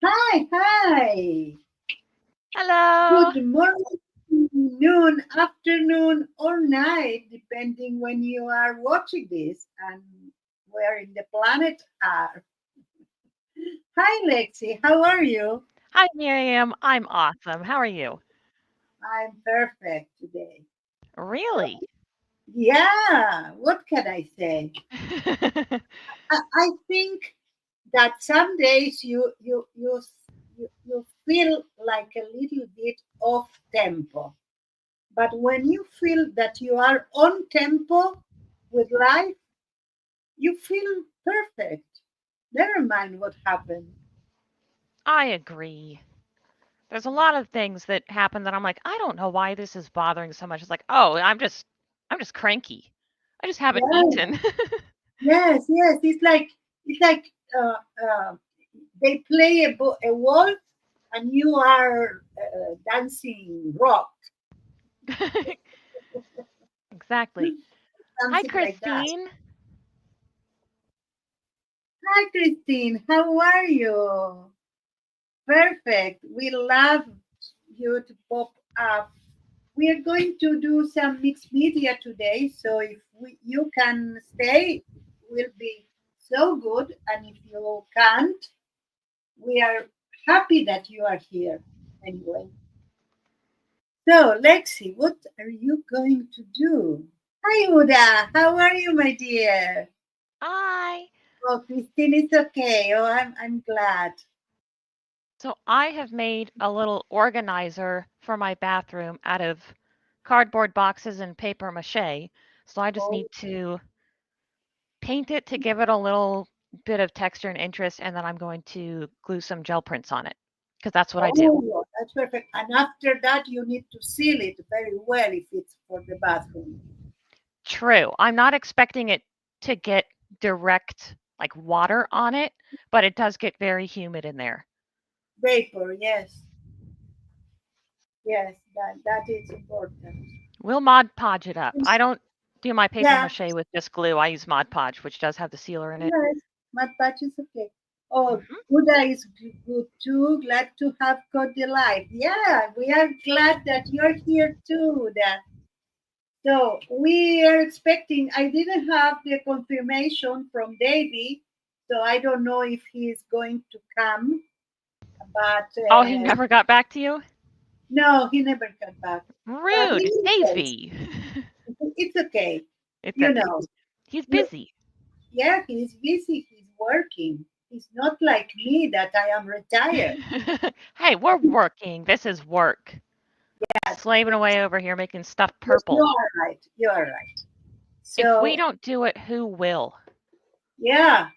Hi. Hello. Good morning, noon, afternoon, or night, depending when you are watching this and where in the planet are. Hi, Lexi. How are you? Hi, Miriam. I'm awesome. How are you? I'm perfect today. Really? Yeah, what can I say? I think that some days you feel like a little bit off tempo. But when you feel that you are on tempo with life, you feel perfect. Never mind what happened. I agree. There's a lot of things that happen that I'm like, I don't know why this is bothering so much. It's like, oh, I'm just cranky. I just haven't Yes, eaten. yes. It's like uh, uh, they play a waltz and you are dancing rock, Exactly. Hi, something like that. Christine. Hi, Christine. How are you? Perfect. We love you to pop up. We are going to do some mixed media today, so if you can stay, will be so good. And if you can't, we are happy that you are here anyway. So, Lexi, what are you going to do? Hi, Uda. How are you, my dear? Hi. Oh, Christine, it's okay. Oh, I'm glad. So I have made a little organizer for my bathroom out of cardboard boxes and paper mache. So I just Oh, need to paint it to give it a little bit of texture and interest, and then I'm going to glue some gel prints on it because that's what I do. oh, that's perfect. And after that, you need to seal it very well if it's for the bathroom. True. I'm not expecting it to get direct like water on it, but it does get very humid in there. Vapor, yes. Yes, that is important. We'll Mod Podge it up. I don't do my paper Yeah, mache with just glue. I use Mod Podge, which does have the sealer in it. yes, mud patch is okay. Oh, Mhm. Buddha is good too. Glad to have got the live. Yeah, we are glad that you're here too. That so we are expecting. I didn't have the confirmation from Davy, so I don't know if he's going to come. But Oh, he never got back to you? no, he never got back. But in Rude. any case, Davy. it's okay. It's You okay. know, He's you, busy. yeah, he's busy, he's working. He's not like me that I am retired. Hey, we're working. This is work. Yes, Slaving yes, away over here making stuff yes, you purple. are right. You are right. If we So, don't do it, who will? yeah,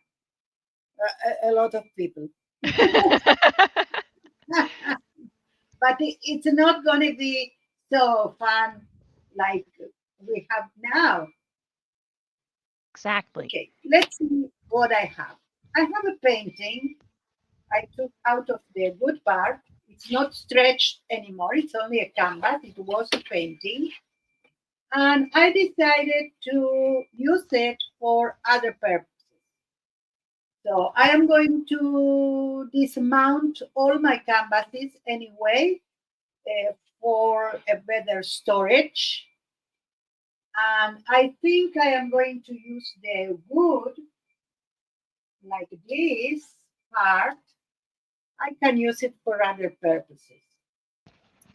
a lot of people. But it's not going to be so fun like we have now. Exactly. Okay, let's see what I have. I have a painting I took out of the wood part. It's not stretched anymore. It's only a canvas. It was a painting. And I decided to use it for other purposes. So I am going to dismount all my canvases anyway for a better storage. And I think I am going to use the wood like this part. I can use it for other purposes.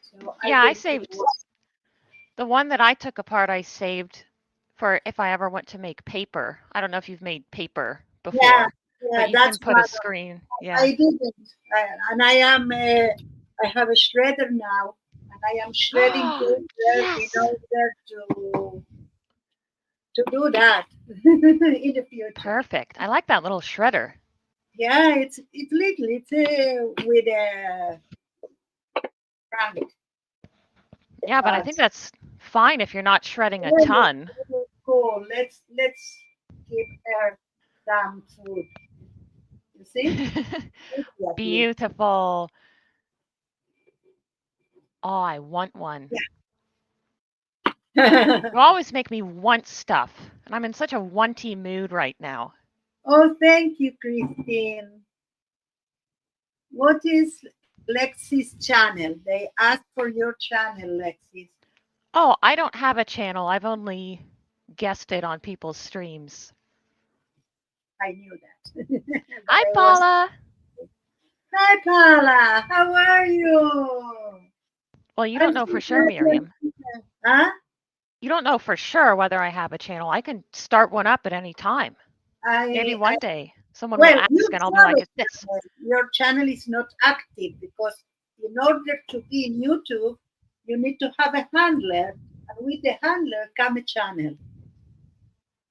So I Yeah, I will saved do. the one that I took apart, I saved for if I ever want to make paper. I don't know if you've made paper Yeah, before, but yeah, you can that's put a what screen. I Yeah. didn't. And I am, I have a shredder now, and I am shredding paper in Yes. order to do that in the future. Perfect. I like that little shredder. Yeah, it's little. It's with a crank, Yeah, but I but think that's fine if you're not shredding a really, ton. really cool. Let's give her some food. You see, exactly. Beautiful. Oh, I want one. Yeah. You always make me want stuff, and I'm in such a wanty mood right now. Oh, thank you, Christine. What is Lexi's channel? They ask for your channel, Lexis. Oh, I don't have a channel. I've only guessed it on people's streams. I knew that. But Hi, I was. Paula. Hi, Paula. How are you? Well, you I'm don't know so for sure, glad you're Miriam. here. Huh? You don't know for sure whether I have a channel. I can start one up at any time. Maybe I one day someone will well, you ask and I'll be have like, a "Is this?" channel. Your channel is not active because in order to be in YouTube, you need to have a handler, and with the handler come a channel.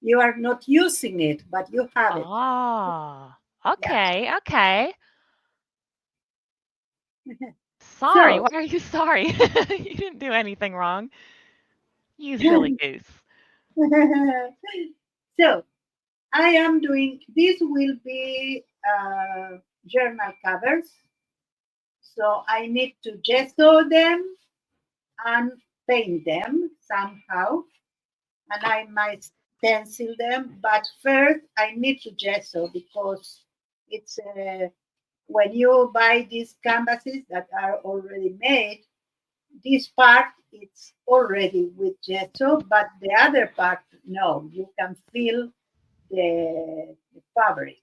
You are not using it, but you have it. Ah, Yeah. okay, okay. Sorry. So, Why are you sorry? You didn't do anything wrong. You silly goose. so I am doing. This will be journal covers. So I need to gesso them and paint them somehow, and I might stencil them. But first, I need to gesso because it's when you buy these canvases that are already made, this part it's already with gesso, but the other part no, you can feel the fabric.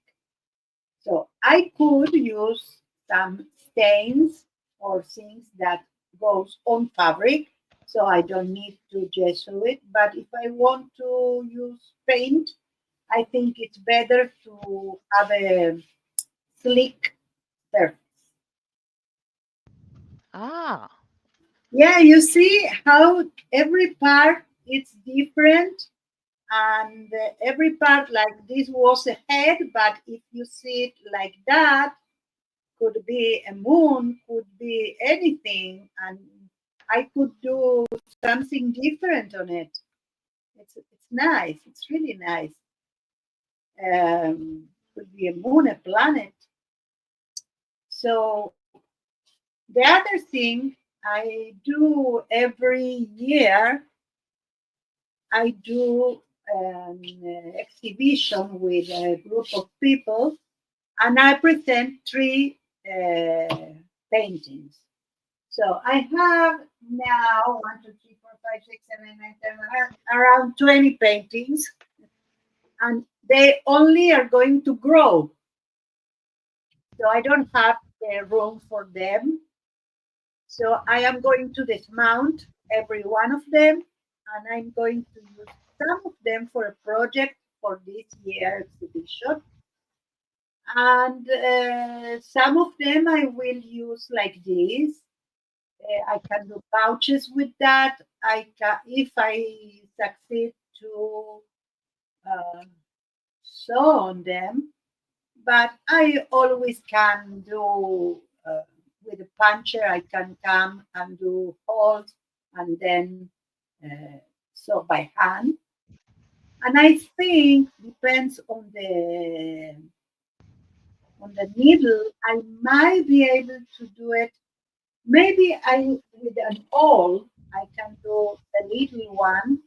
So I could use some stains or things that goes on fabric, so I don't need to gesso it. But if I want to use paint, I think it's better to have a slick surface. Ah, Yeah, you see how every part it's different, and every part like this was a head, but if you see it like that, could be a moon, could be anything, and I could do something different on it. It's nice. It's really nice. Could be a moon, a planet. So the other thing I do every year, I do an exhibition with a group of people, and I present three paintings. So I have now 1, 2, 3, 4, 5, 6, 7, 8, 9, 10, around 20 paintings, and they only are going to grow. So I don't have the room for them. So I am going to dismount every one of them, and I'm going to use some of them for a project for this year exhibition. And some of them I will use like this. I can do pouches with that. I can, if I succeed to uh, sew on them, but I always can do with a puncher. I can come and do holes and then uh, sew by hand. And I think depends on the needle. I might be able to do it. Maybe I with an awl I can do the little one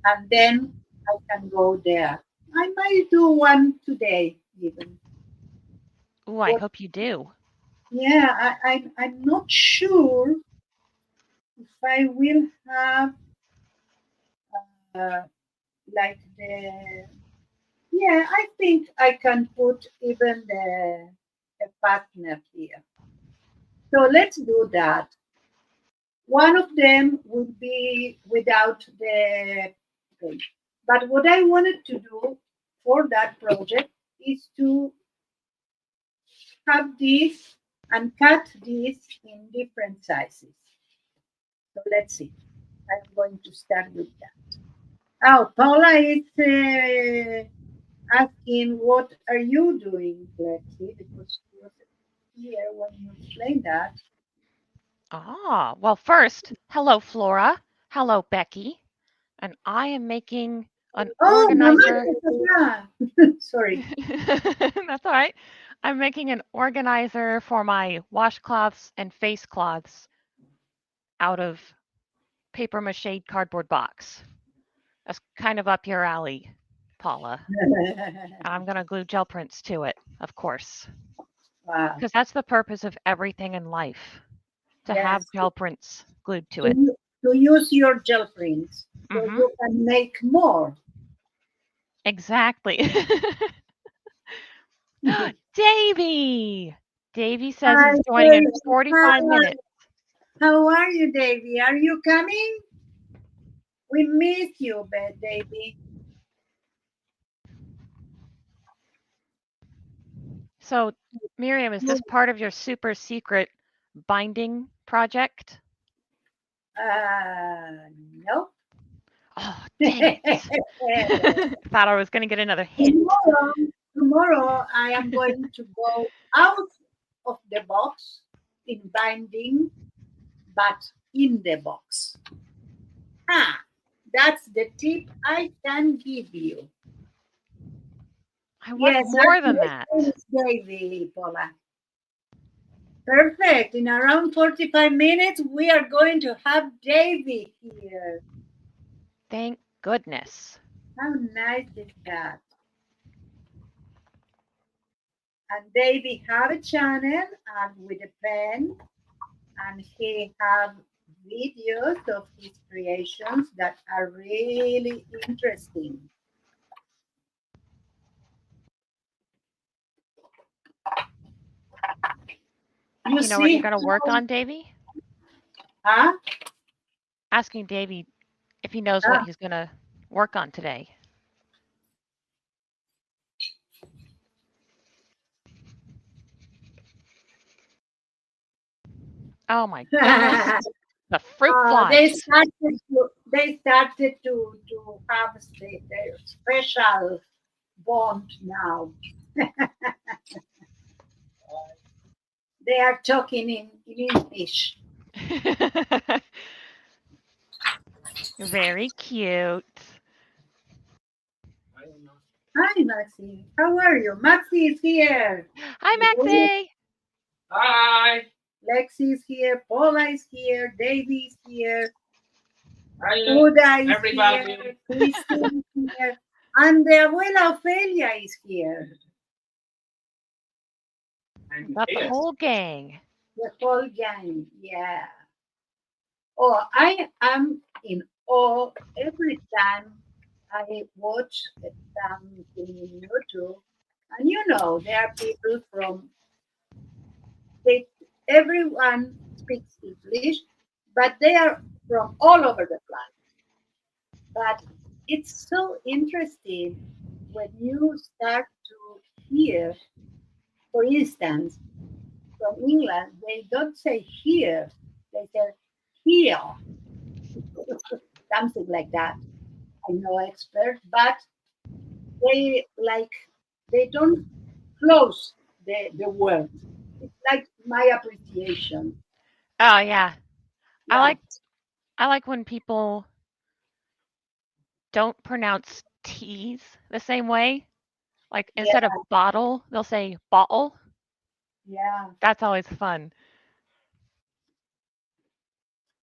and then I can go there. I might do one today even. ooh, I What? hope you do. Yeah, I'm not sure if I will have uh, like the. Yeah, I think I can put even the partner here. So let's do that. One of them would be without the page. But what I wanted to do for that project is to have this and cut this in different sizes. So let's see. I'm going to start with that. Oh, Paula is asking, what are you doing, Lexi? Because she was here when you explained that. Ah, well, first, hello, Flora. Hello, Becky. And I am making an Oh, organizer. Mamá, sorry. That's all right. I'm making an organizer for my washcloths and face cloths out of paper mache cardboard box. That's kind of up your alley, Paula. And I'm going to glue gel prints to it, of course. Wow. Because that's the purpose of everything in life, to have Yes. gel prints glued to To, it. to use your gel prints so Hmm. you can make more. Exactly. Hi, Davy! Davy says he's joining in Davey. 45 Hi. minutes. How are you, Davy? Are you coming? We miss you, Davy. So, Miriam, is this part of your super secret binding project? No. Oh, dang it. Thought I was going to get another hint. Tomorrow I am going to go out of the box in binding, but in the box. Ah, that's the tip I can give you. I want Yes, more than that. Davy, Paula. Perfect. In around 45 minutes, we are going to have Davy here. Thank goodness. How nice is that? And Davy have a channel and with a pen, and he have videos of his creations that are really interesting. You You know what you're see, going to work on, Davy? huh? Asking Davy if he knows what Ah, he's going to work on today. Oh my goodness. The fruit they flies. started to have their special bond now. They are talking in English. Very cute. Hi, Maxi. How are you? Maxi is here. Hi, Maxie. Hi. Lexi is here. Paula is here. Davy is here. Hi, Uda is everybody. here. Christine is here. And the abuela Ofelia is here. I'm Got the here. whole gang. The whole gang. Yeah. Oh, I am in awe every time I watch something in YouTube. And you know, there are people from, they, everyone speaks English, but they are from all over the planet. But it's so interesting when you start to hear, for instance, from England, they don't say here, they say here, something like that. I'm no expert, but they like they don't close the word. It's like my appreciation. Oh yeah. I Yeah. like I like when people don't pronounce T's the same way. Like Yeah. instead of bottle, they'll say bottle. Yeah. That's always fun.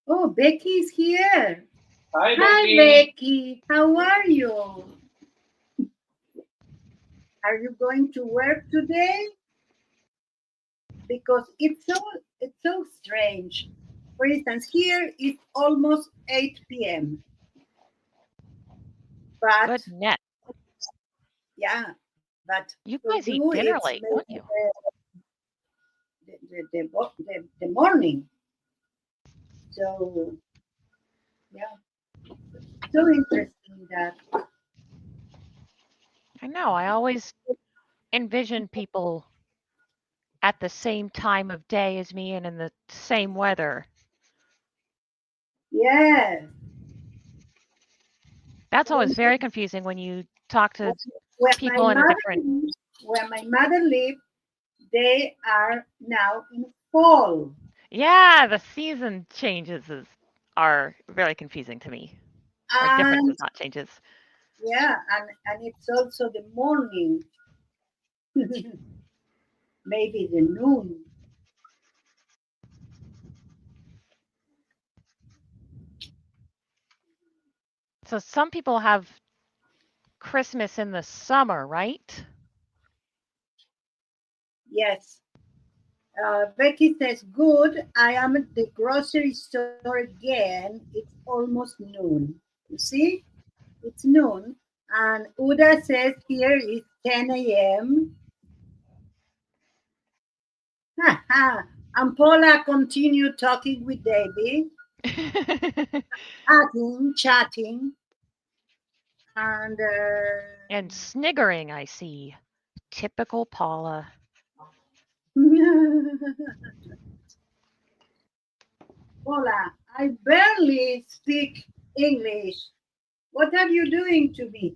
Oh, Becky's here. Hi, Hi, Becky. Becky. How are you? Are you going to work today? Because it's so strange. For instance, here it's almost 8 p.m. But Goodness. yeah, but You for guys eat you dinner it's late, maybe don't you? the morning. So yeah, so interesting that. I know. I always envision people at the same time of day as me and in the same weather. Yes. That's always very confusing when you talk to Where my people in a mother different. lives, where my mother lived, they are now in fall. Yeah, the season changes are very confusing to me. Or differences, And not changes. yeah, and it's also the morning, maybe the noon. So some people have Christmas in the summer, right? Yes. Becky says, good. I am at the grocery store again. It's almost noon. You see? It's noon. And Uda says here is 10 a.m. And Paula continued talking with Davy, chatting, and And sniggering, I see. Typical Paula. Paula, I barely speak English. What are you doing to me?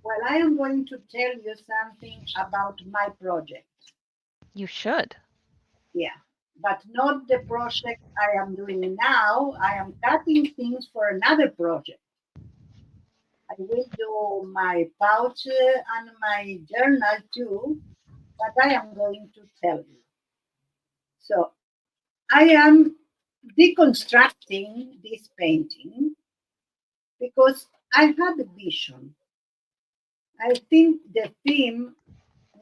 Well, I am going to tell you something about my project. You should. Yeah, but not the project I am doing now. I am cutting things for another project. I will do my pouch and my journal too, but I am going to tell you. So I am deconstructing this painting because I had a vision. I think the theme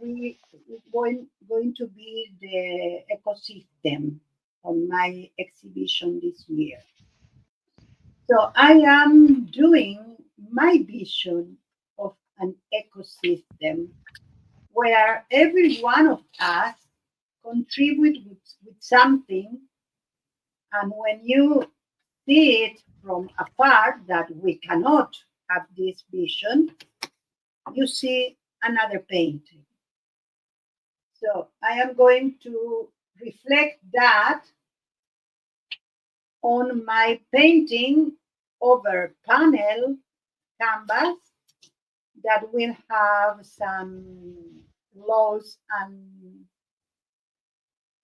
we is going to be the ecosystem on my exhibition this year. So I am doing my vision of an ecosystem where every one of us contribute with something, and when you see it from afar that we cannot have this vision, you see another painting. So I am going to reflect that on my painting over panel canvas that will have some lows and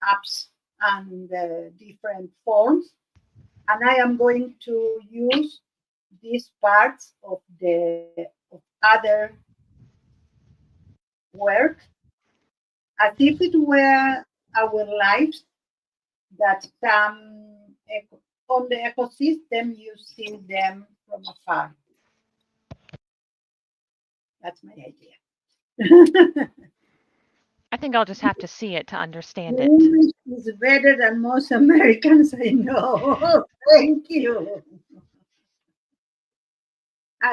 ups and different forms. And I am going to use these parts of the of other work as if it were our lives that come on the ecosystem. You see them from afar. That's my idea. I think I'll just have to see it to understand Your it. English is better than most Americans I know. Thank you.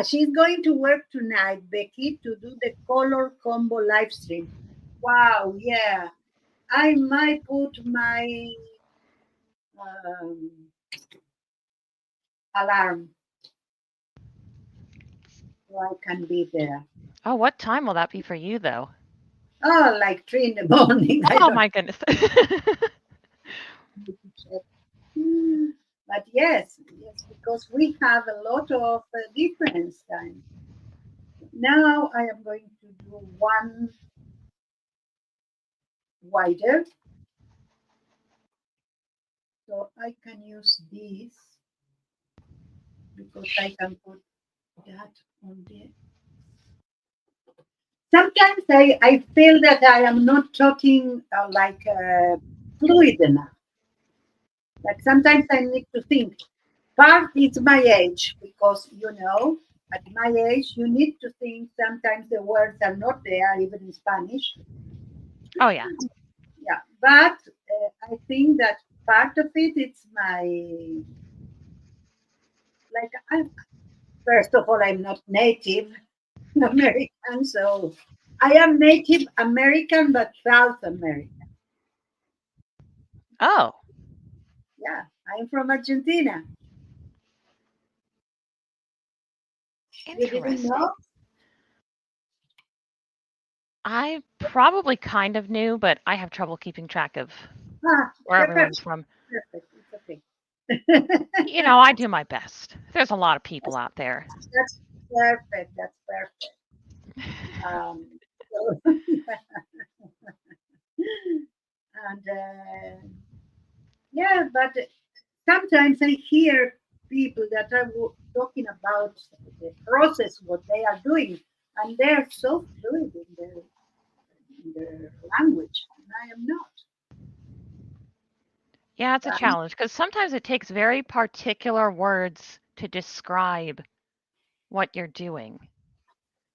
She's going to work tonight, Becky, to do the color combo live stream. Wow, yeah. I might put my um, alarm so I can be there. Oh, what time will that be for you, though? Oh, like 3 in the morning. I Oh, don't my goodness. need to check. But yes, yes, because we have a lot of difference time. Now I am going to do one wider, so I can use this because I can put that on the. Sometimes I feel that I am not talking fluid enough. Like sometimes I need to think. Part is my age because at my age you need to think. Sometimes the words are not there, even in Spanish. Oh, yeah. Yeah, but I think that part of it it's my like. First of all, I'm not native American, so I am Native American, but South American. Oh, Yeah, I'm from Argentina. You didn't interesting. know? I probably kind of knew, but I have trouble keeping track of where You're everyone's perfect. from. Perfect. It's okay. I do my best. There's a lot of people out there. That's perfect. That's perfect. Um, so, and yeah, but sometimes I hear people that are talking about the process, what they are doing, and they're so fluid in their language, and I am not. Yeah, it's a But challenge because sometimes it takes very particular words to describe what you're doing.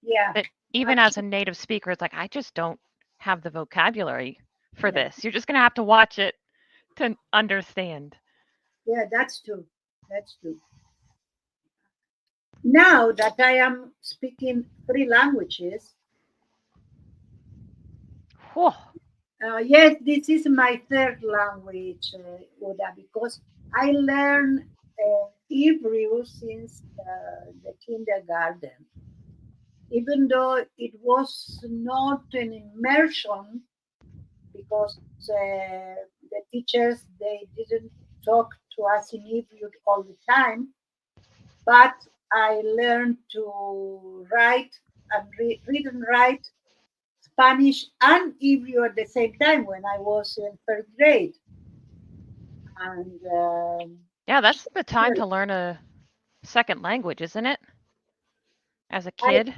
Yeah, That even as a native speaker, it's like, I just don't have the vocabulary for yeah, this. You're just going to have to watch it to understand. yeah, that's true. That's true. Now that I am speaking three languages, Whew. yes, this is my third language, Oda, because I learned Hebrew since the kindergarten. Even though it was not an immersion, because the teachers they didn't talk to us in Hebrew all the time, but I learned to write and read and write Spanish and Hebrew at the same time when I was in third grade. And Yeah, that's the time to learn a second language, isn't it? As a I kid.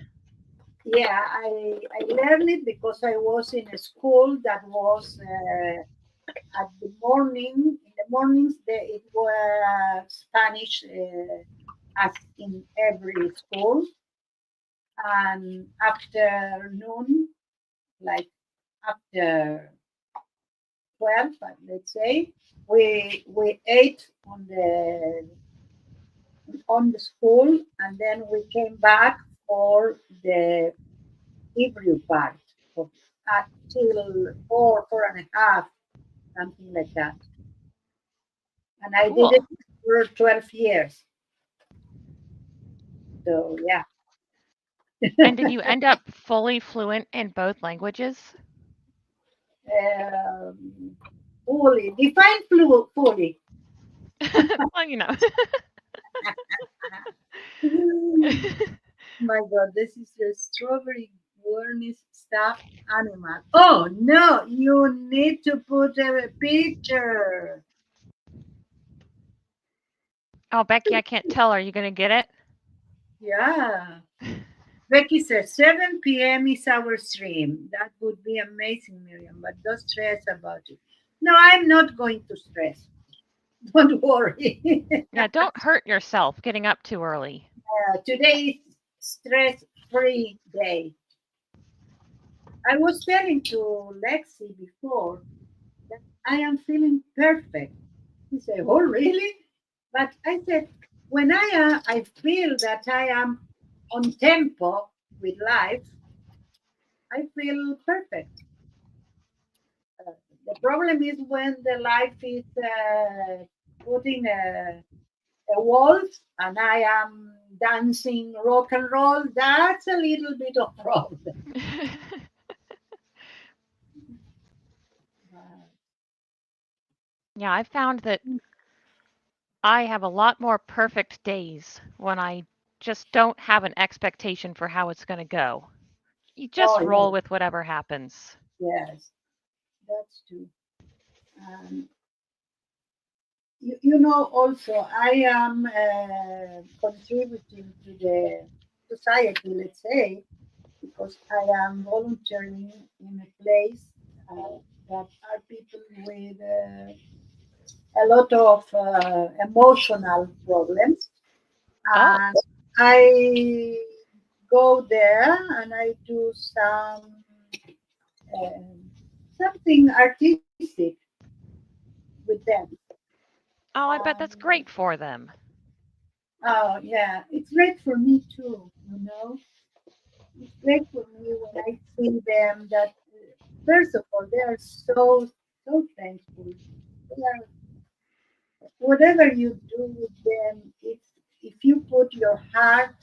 yeah, I learned it because I was in a school that was at the morning. In the mornings, it was Spanish as in every school, and afternoon, like after 12, let's say, we ate on the school, and then we came back for the Hebrew part of until 4, 4.5, something like that. And I did it Cool. for 12 years. So yeah, And did you end up fully fluent in both languages? um, fully define fully. Well, My God, this is a strawberry warnish stuffed animal. Oh no, you need to put a picture. Oh, Becky, I can't tell. Are you going to get it? Yeah. Becky says 7 p.m. is our stream. That would be amazing, Miriam, but don't stress about it. No, I'm not going to stress. Don't worry. Yeah, don't hurt yourself getting up too early. Today is stress-free day. I was telling to Lexi before that I am feeling perfect. He said, "Oh, really?" But I said, when I feel that I am on tempo with life, I feel perfect. Uh, the problem is when the life is putting a waltz and I am dancing rock and roll. That's a little bit of problem. Yeah, I found that I have a lot more perfect days when I just don't have an expectation for how it's going to go. You just Oh, roll with whatever happens. yes, that's true. Um, you know, also, I am contributing to the society, let's say, because I am volunteering in a place that are people with a lot of emotional problems. Oh, And I go there and I do um, something artistic with them. oh, I bet that's Um, great for them. oh yeah, it's great for me too. You know, it's great for me when I see them. That first of all, they are so thankful. They are whatever you do with them. If you put your heart.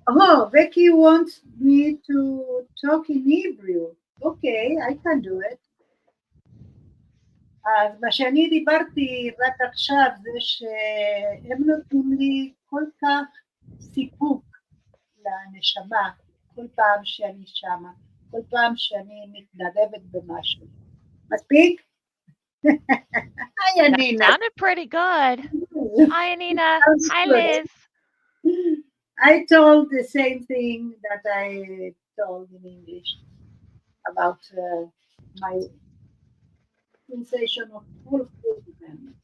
Oh, Becky wants me to talk in Hebrew. Okay, I can do it. אז מה שאני דיברתי רק עכשיו זה שהם נותנים לי כל כך סיפוק לנשמה כל פעם שאני שמה, כל פעם שאני מתנדבת במשהו. מספיק? היי That אנינה. sounded pretty good. Hi, Anina. Sounds Hi, good. Liz. I told the same thing that I told in English about my sensation of fulfillment.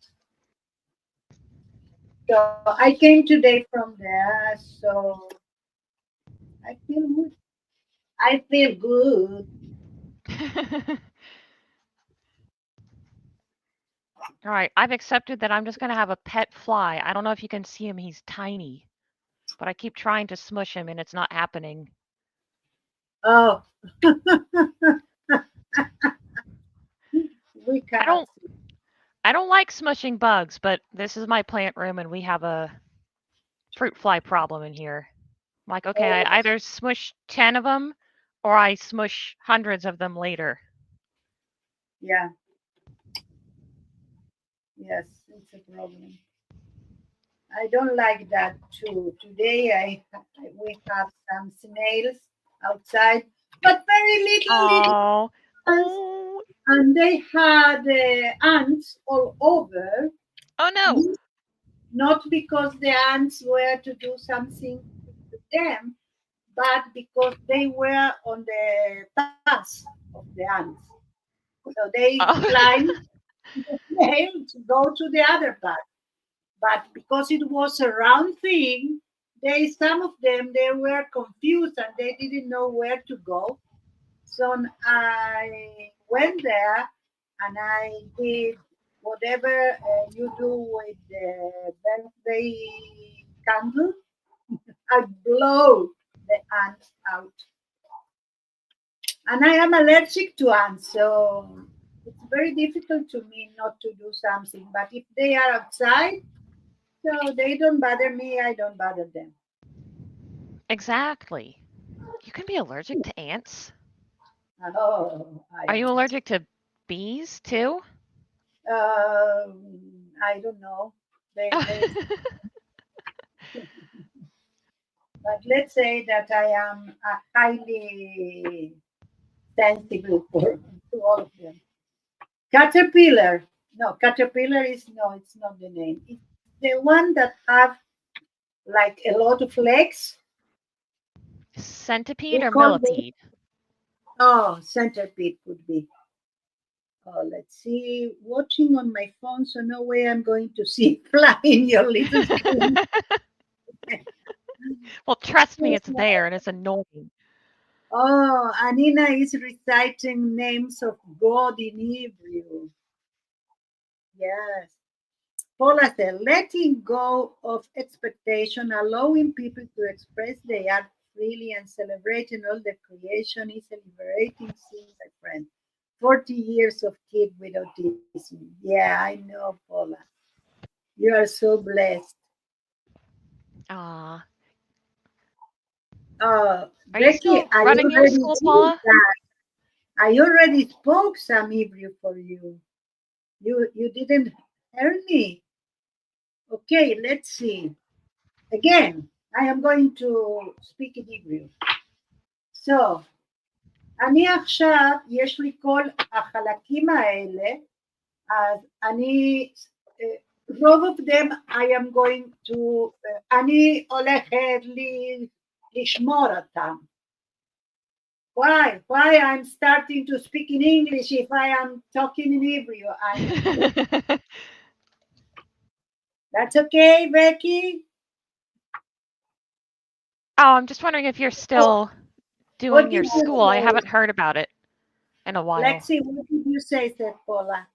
So I came today from there, so I feel good. I feel good. All right, I've accepted that I'm just going to have a pet fly. I don't know if you can see him, he's tiny, but I keep trying to smush him and it's not happening. Oh, we I cannot don't see. I don't like smushing bugs, but this is my plant room and we have a fruit fly problem in here. I'm like, okay, Oh, I either smush 10 of them or I smush hundreds of them later. yeah, yes, it's a problem. I don't like that too. Today we have some snails outside, but very little Oh, ones, oh, and they had ants all over. oh no. Not because the ants were to do something to them, but because they were on the path of the ants. So they Oh. climbed the snail to go to the other path. But because it was a round thing, they some of them they were confused and they didn't know where to go. So I went there and I did whatever you do with the birthday candle. I blow the ants out. And I am allergic to ants, so it's very difficult to me not to do something. But if they are outside, so they don't bother me, I don't bother them. Exactly. You can be allergic to ants. Oh, I Are you am. allergic to bees too? I don't know. They, but let's say that I am highly sensible for to all of them. Caterpillar. No, caterpillar is no, it's not the name. It's the one that have like a lot of legs. Centipede We or call them. millipede? Oh, centipede could be. Oh, let's see. Watching on my phone, so no way I'm going to see flying your little screen. Well, trust me, it's there and it's annoying. Oh, Anina is reciting names of God in Hebrew. Yes. Paula said, letting go of expectation, allowing people to express their art freely and celebrating all the creation is a liberating thing, my friend. 40 years of kid with autism. Yeah, I know, Paula. You are so blessed. Ah, are you Becky, still running your school, Paula? I already spoke some Hebrew for you. You didn't hear me. Okay, let's see. Again, I am going to speak in Hebrew. So, אני עכשיו, יש לי כל החלקים האלה, אז רוב of them I am going to, אני הולכת לשמור אותם. Why? Why I'm starting to speak in English if I am talking in Hebrew? That's okay, Becky? I'm just wondering if you're Oh, still what doing did your you school. I say? haven't heard about it in a while. Lexi, what did you say, said Paula?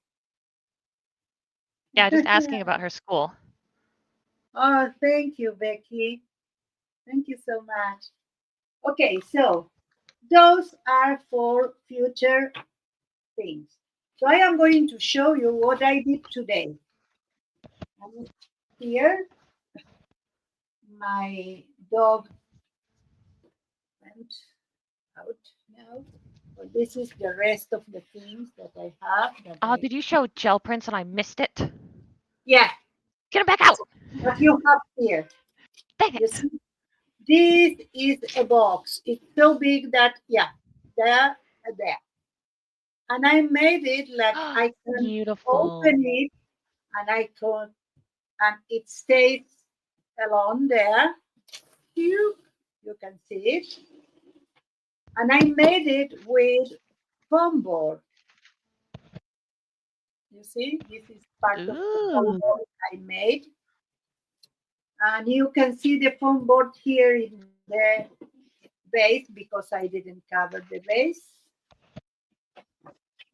Yeah, just asking about her school. Oh, thank you, Becky. Thank you so much. Okay, so those are for future things. So I am going to show you what I did today. And here, my dog went out now. So this is the rest of the things that I have. Oh, did you show gel prints and I missed it? Yeah, Get him back out! what you have here. Dang You it! see, this is a box. It's so big that yeah, there and there. And I made it like I can Beautiful. open it and I can and it stays alone there. You can see it. And I made it with foam board. You see, this is part of the foam Ooh. board I made. And you can see the foam board here in the base because I didn't cover the base.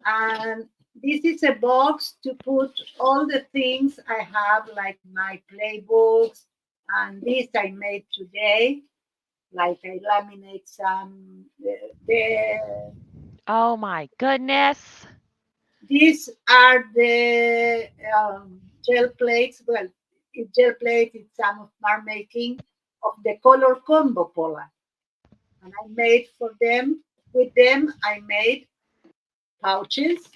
And this is a box to put all the things I have, like my playbooks, and this I made today. Like I laminate some. Oh my goodness. These are the gel plates. Well, gel plate is some of my making of the color combo Pola, and I made for them. With them, I made pouches,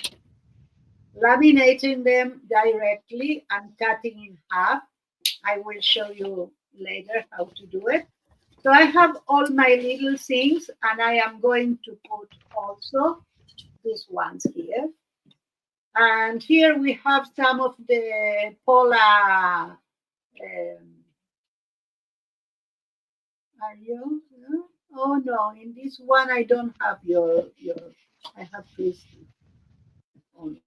laminating them directly and cutting in half. I will show you later how to do it. So I have all my little things, and I am going to put also these ones here. And here we have some of the Pola. Are you? No? Oh no! In this one, I don't have your. I have Crispy only.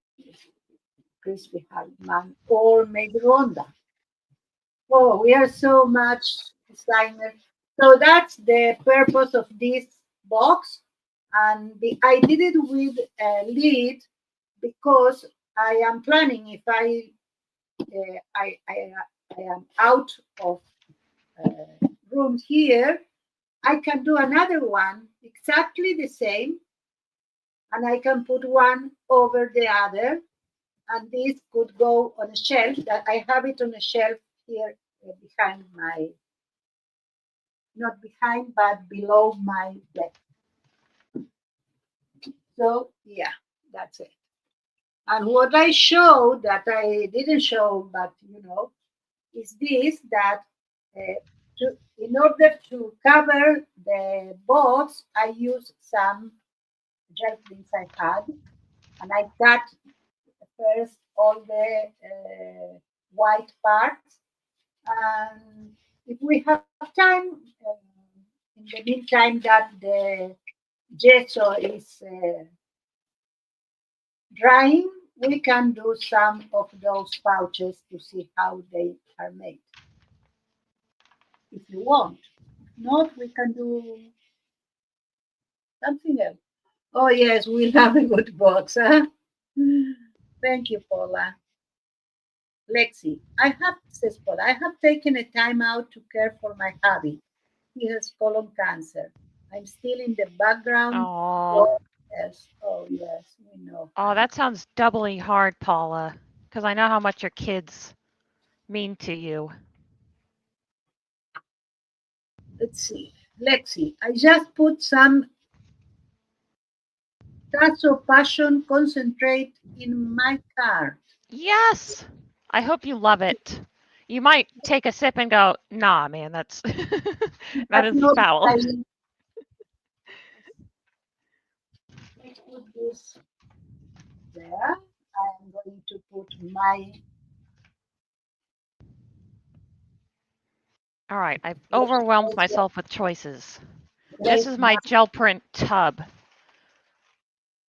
Crispy Hartman or maybe Ronda. Oh, we are so much designers. So that's the purpose of this box, and I did it with a lid because I am planning if I am out of room here, I can do another one exactly the same, and I can put one over the other, and this could go on a shelf. That I have it on a shelf here behind my, not behind, but below my desk. So yeah, that's it. And what I showed that I didn't show, but is this that in order to cover the box, I use some gel prints I had, and I cut first all the white parts. And if we have time, in the meantime that the gesso is drying, we can do some of those pouches to see how they are made. If you want. If not, we can do something else. Oh yes, we'll have a good box, huh? Thank you, Paula. Lexi, says Paula, I have taken a time out to care for my hubby. He has colon cancer. I'm still in the background. Oh. Oh, yes. Oh, yes. We know, Oh, honey. that sounds doubly hard, Paula, because I know how much your kids mean to you. Let's see. Lexi, I just put some Tasso Passion concentrate in my cart. Yes. I hope you love it. You might take a sip and go, "Nah, man, that's that But is no, foul." let's put this there. I'm going to put my All right, I've overwhelmed myself with choices. This lace is my mask. gel print tub.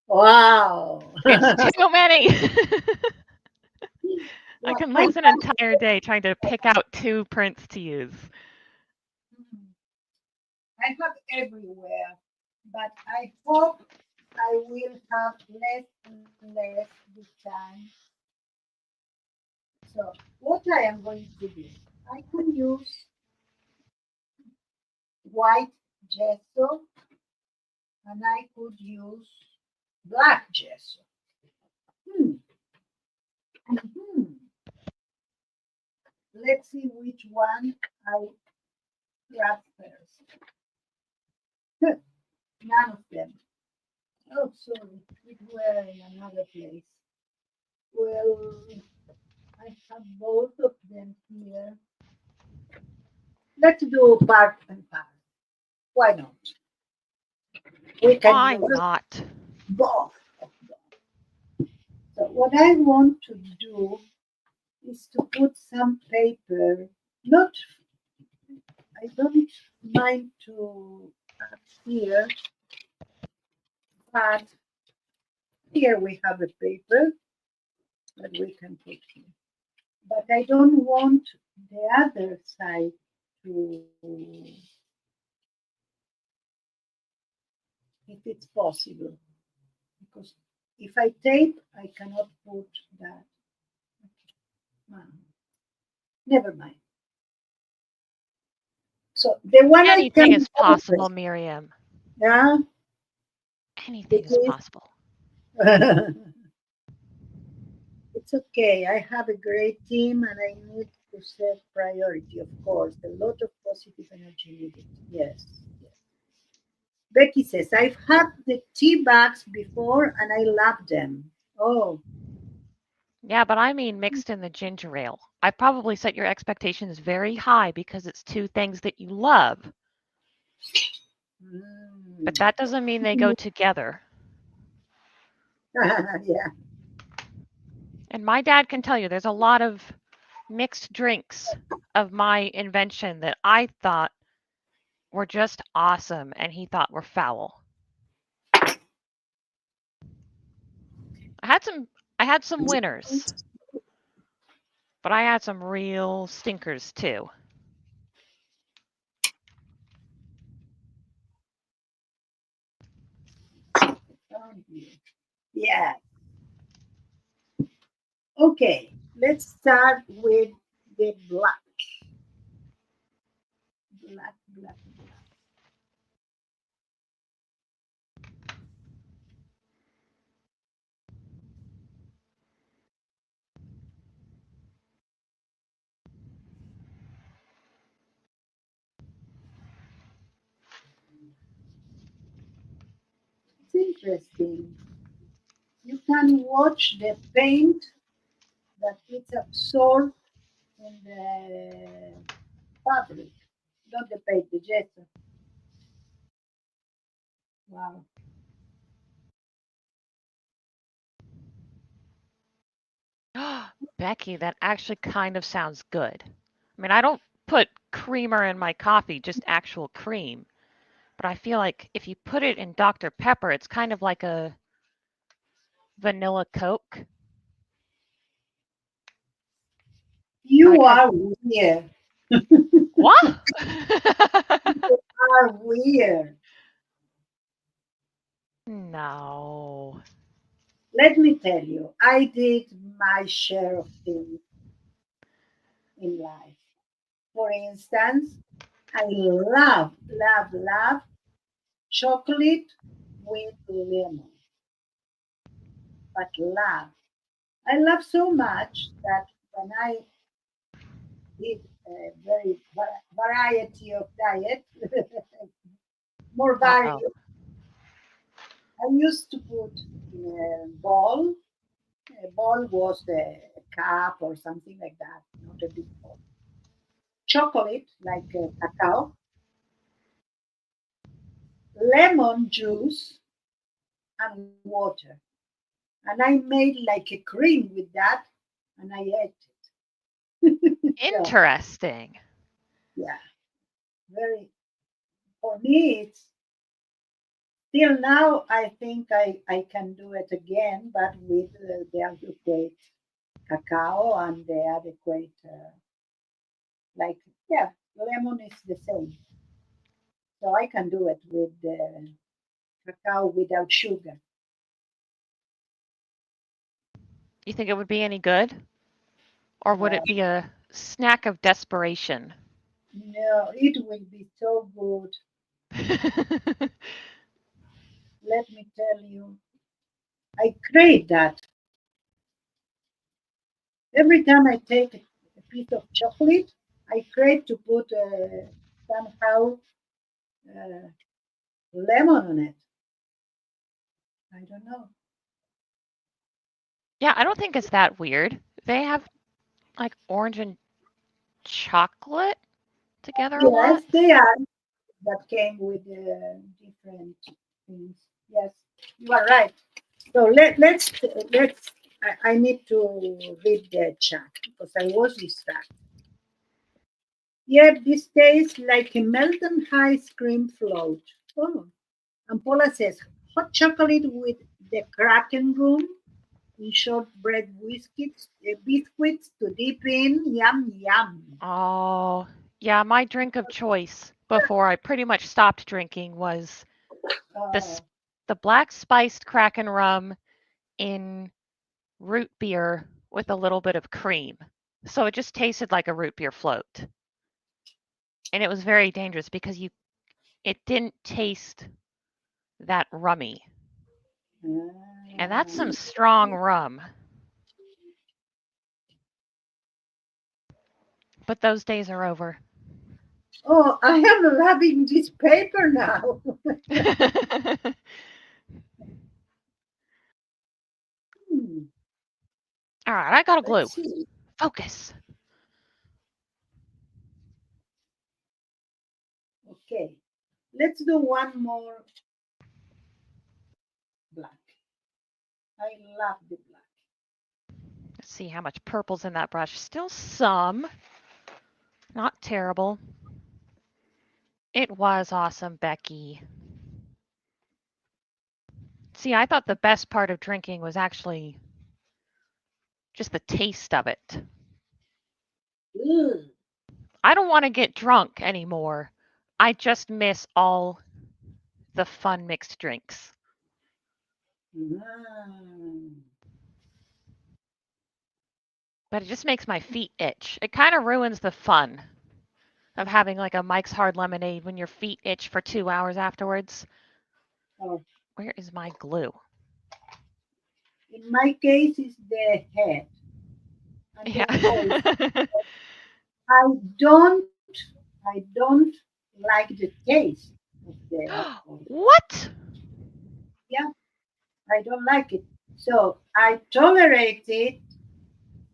Wow. It's too many. I Well, can I lose an entire day trying to pick out 2 prints to use. have everywhere, but I hope I will have less and less this time. So what I am going to do, I can use white gesso and I could use black gesso. Hmm. Mhm. Let's see which one I grab first. Huh, none of them. Oh, sorry, it were in another place. Well, I have both of them here. Let's do part and part. Why not? We can Why use not? both of them. So what I want to do is to put some paper. Not, I don't mind to add here, but here we have a paper that we can put here. But I don't want the other side to, if it's possible. Because if I tape, I cannot put that. Ah, never mind. So the one I Anything can is possible, focus, Miriam. yeah, Anything is because possible. it's okay. I have a great team and I need to set priority, of course. A lot of positive energy needed. Yes, yes. Becky says, I've had the tea bags before and I love them. Oh, Yeah, but I mean mixed in the ginger ale. I probably set your expectations very high because it's two things that you love, but mm. that doesn't mean they go together. Yeah. And my dad can tell you there's a lot of mixed drinks of my invention that I thought were just awesome and he thought were foul. I had some I had some winners, but I had some real stinkers too. Yeah. Okay. Let's start with the black. Black, black, black. It's interesting. You can watch the paint that it's absorbed in the fabric, not the paint, the gesso. Wow. Becky, that actually kind of sounds good. I mean, I don't put creamer in my coffee, just actual cream. But I feel like if you put it in Dr. Pepper, it's kind of like a vanilla Coke. How You it has are weird. what? You are weird. No. Let me tell you, I did my share of things in life. For instance, I love chocolate with lemon, but love. I love so much that when I did a very variety of diet, more Uh-oh. varied, I used to put in a bowl. A bowl was a cup or something like that, not a big bowl. Chocolate, like cacao, lemon juice, and water. And I made like a cream with that, and I ate it. So Interesting. yeah, very for me. It's till now. I think I can do it again, but with the adequate cacao and the adequate like yeah, lemon is the same, so I can do it with the cacao without sugar. You think it would be any good? Or would Uh, it be a snack of desperation? no, it will be so good. Let me tell you, I crave that. Every time I take a piece of chocolate, I crave to put somehow uh, lemon on it. I don't know. Yeah, I don't think it's that weird. They have like orange and chocolate together a Yes, lot. they are that came with different things. Yes, you are right. So let's. I need to read the chat because I was distracted. Yep, this tastes like a melted ice cream float. Oh, and Paula says hot chocolate with the Kraken room. shortbread biscuits to dip in. Yum, yum. Oh, yeah, my drink of choice before I pretty much stopped drinking was the Oh, s- the black spiced Kraken rum in root beer with a little bit of cream. So it just tasted like a root beer float. And it was very dangerous because it didn't taste that rummy. And that's some ah. strong rum. But those days are over. Oh, I am loving this paper now. Hmm, All right, I got a glue. let's see. Focus. Okay, let's do one more black. I love the black. Let's see how much purple's in that brush. Still some. Not terrible. It was awesome, Becky. See, I thought the best part of drinking was actually just the taste of it. Mm. I don't want to get drunk anymore. I just miss all the fun mixed drinks. Mm. But it just makes my feet itch. It kind of ruins the fun of having like a Mike's Hard Lemonade when your feet itch for 2 hours afterwards. Oh, Where is my glue? in my case, it's the head and the voice. Yeah. I don't, I don't like the taste of the alcohol. What? Yeah, I don't like it. So I tolerate it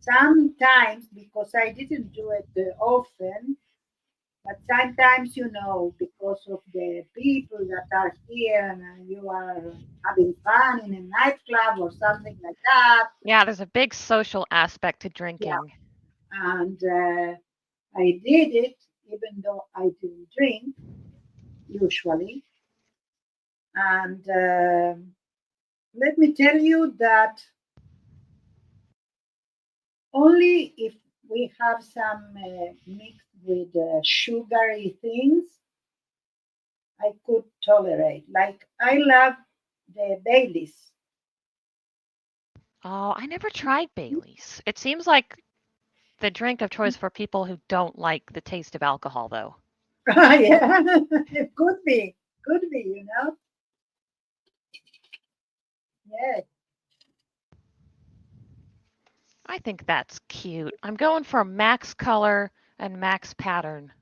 sometimes because I didn't do it often. But sometimes, because of the people that are here and you are having fun in a nightclub or something like that. Yeah, there's a big social aspect to Yeah. drinking. And I did it even though I didn't drink usually. And let me tell you that only if we have some mixed with sugary things, I could tolerate. Like I love the Baileys. Oh, I never tried Bailey's. It seems like the drink of choice for people who don't like the taste of alcohol, though. Yeah, it could be, Yeah. I think that's cute. I'm going for max color and max pattern.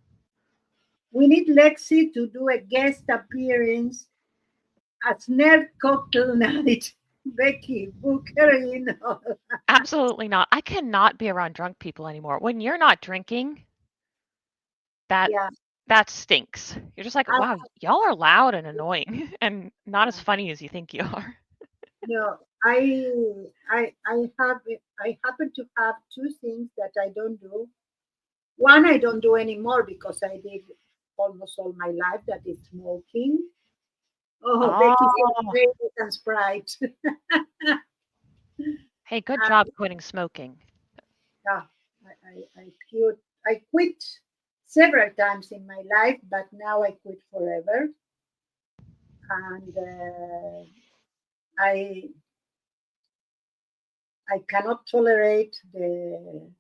We need Lexi to do a guest appearance at Nerd Cocktail Night. Becky, book her in. Absolutely not. I cannot be around drunk people anymore. When you're not drinking, that Yeah, that stinks. You're just like, I, wow, y'all are loud and annoying and not as funny as you think you are. no, I happen to have two things that I don't do. One I don't do anymore because I did almost all my life. That is smoking. Oh, Becky's Oh, favorite and Sprite. hey, good job quitting smoking. Yeah, I quit several times in my life, but now I quit forever. And I I cannot tolerate the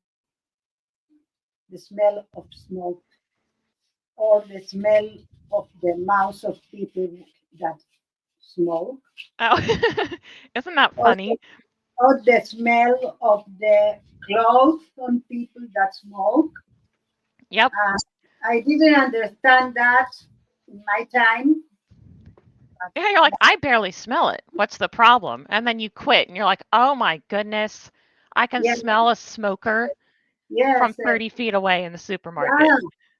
smell of smoke or the smell of the mouths of people that smoke Oh, isn't that or funny? or the smell of the clothes on people that smoke. Yep. I didn't understand that in my time. But, Yeah, you're like, I barely smell it. What's the problem? And then you quit and you're like, oh my goodness, I can yeah, smell a smoker from yes, 30 feet away in the supermarket.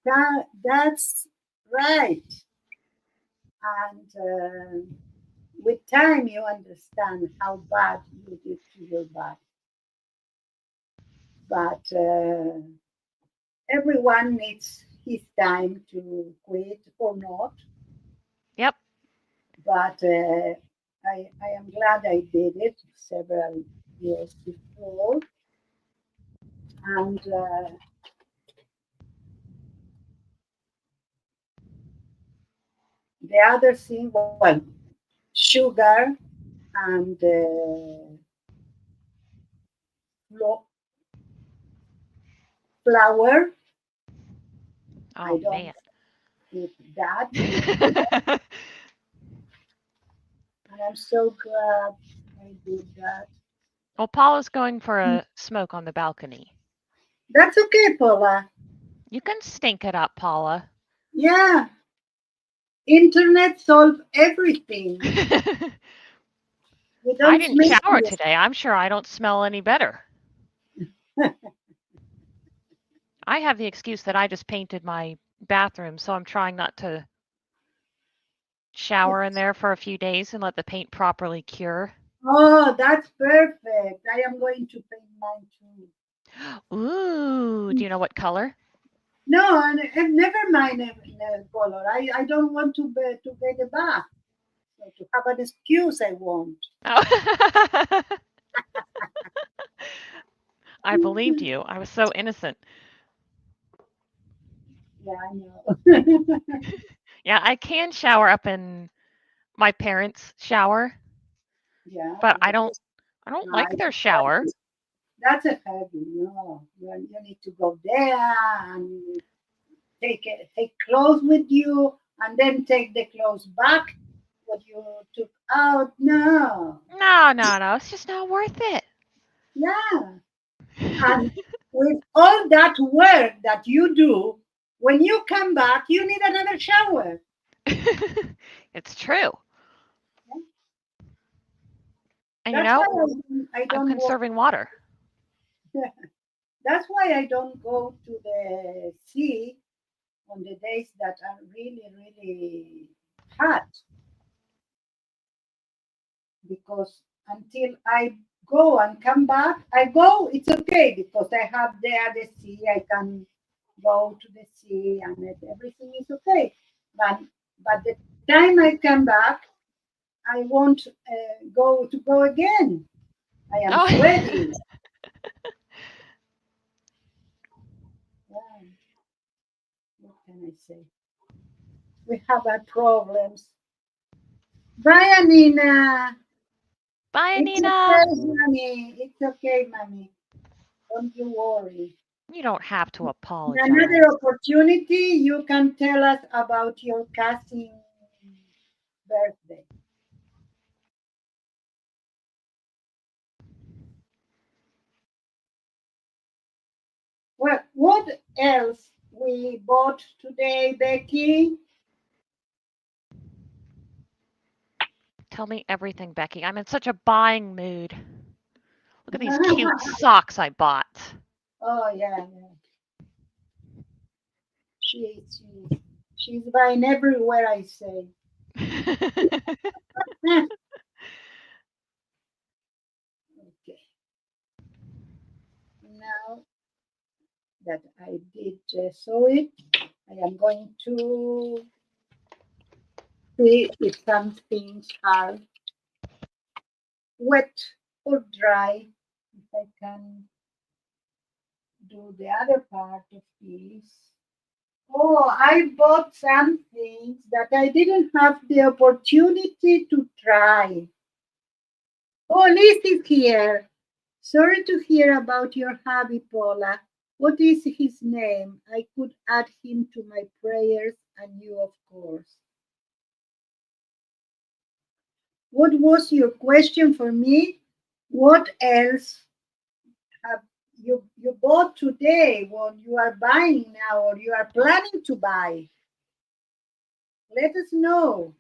yeah, that's right. And with time, you understand how bad you did to your body. But everyone needs his time to quit or not. Yep. But I am glad I did it several. Yes, before. And the other thing, well, sugar and flour. I Oh don't man. eat that. And I'm so glad I did that. Well, Paula's going for a smoke on the balcony. That's okay, Paula. You can stink it up, Paula. Yeah, internet solve everything. We I don't didn't smell shower this. today. I'm sure I don't smell any better. I have the excuse that I just painted my bathroom, so I'm trying not to shower in there for a few days and let the paint properly cure. Oh, that's perfect. I am going to paint mine too. Ooh, do you know what color? No, and never mind color. I don't want to get a bath. So to have an excuse, I won't. Oh. I believed you. I was so innocent. Yeah, I know. Yeah, I can shower up in my parents' shower, Yeah, but I yeah. don't No, like their shower. that's a heavy. No, you need to go there and take clothes with you, and then take the clothes back what you took out. No, No, no, no. It's just not worth it. yeah, and with all that work that you do, when you come back, you need another shower. It's true. Yeah? And That's why I I'm don't walk. conserving water. That's why I don't go to the sea on the days that are really, really hot, because until I go and come back, I go, it's okay because I have there the sea, I can go to the sea and everything is okay. But, but the time I come back, I won't go again. I am Oh. sweaty. Yeah, what can I say? We have our problems. Bye, Anina. Bye, It's Nina. okay, mommy. It's okay, mommy. Don't you worry. You don't have to In another apologize. opportunity, you can tell us about your cousin's birthday. Well, what else we bought today, Becky? Tell me everything, Becky. I'm in such a buying mood. Look at these cute socks I bought. Oh yeah, yeah. She she's buying everywhere. I say. Okay. Now that I did sew it, I am going to see if some things are wet or dry. If I can do the other part of this. Oh, I bought some things that I didn't have the opportunity to try. Oh, Liz is here. Sorry to hear about your hubby, Paula. What is his name? I could add him to my prayers and you, of course. What was your question for me? What else have you bought today? What you are buying now or you are planning to buy? Let us know.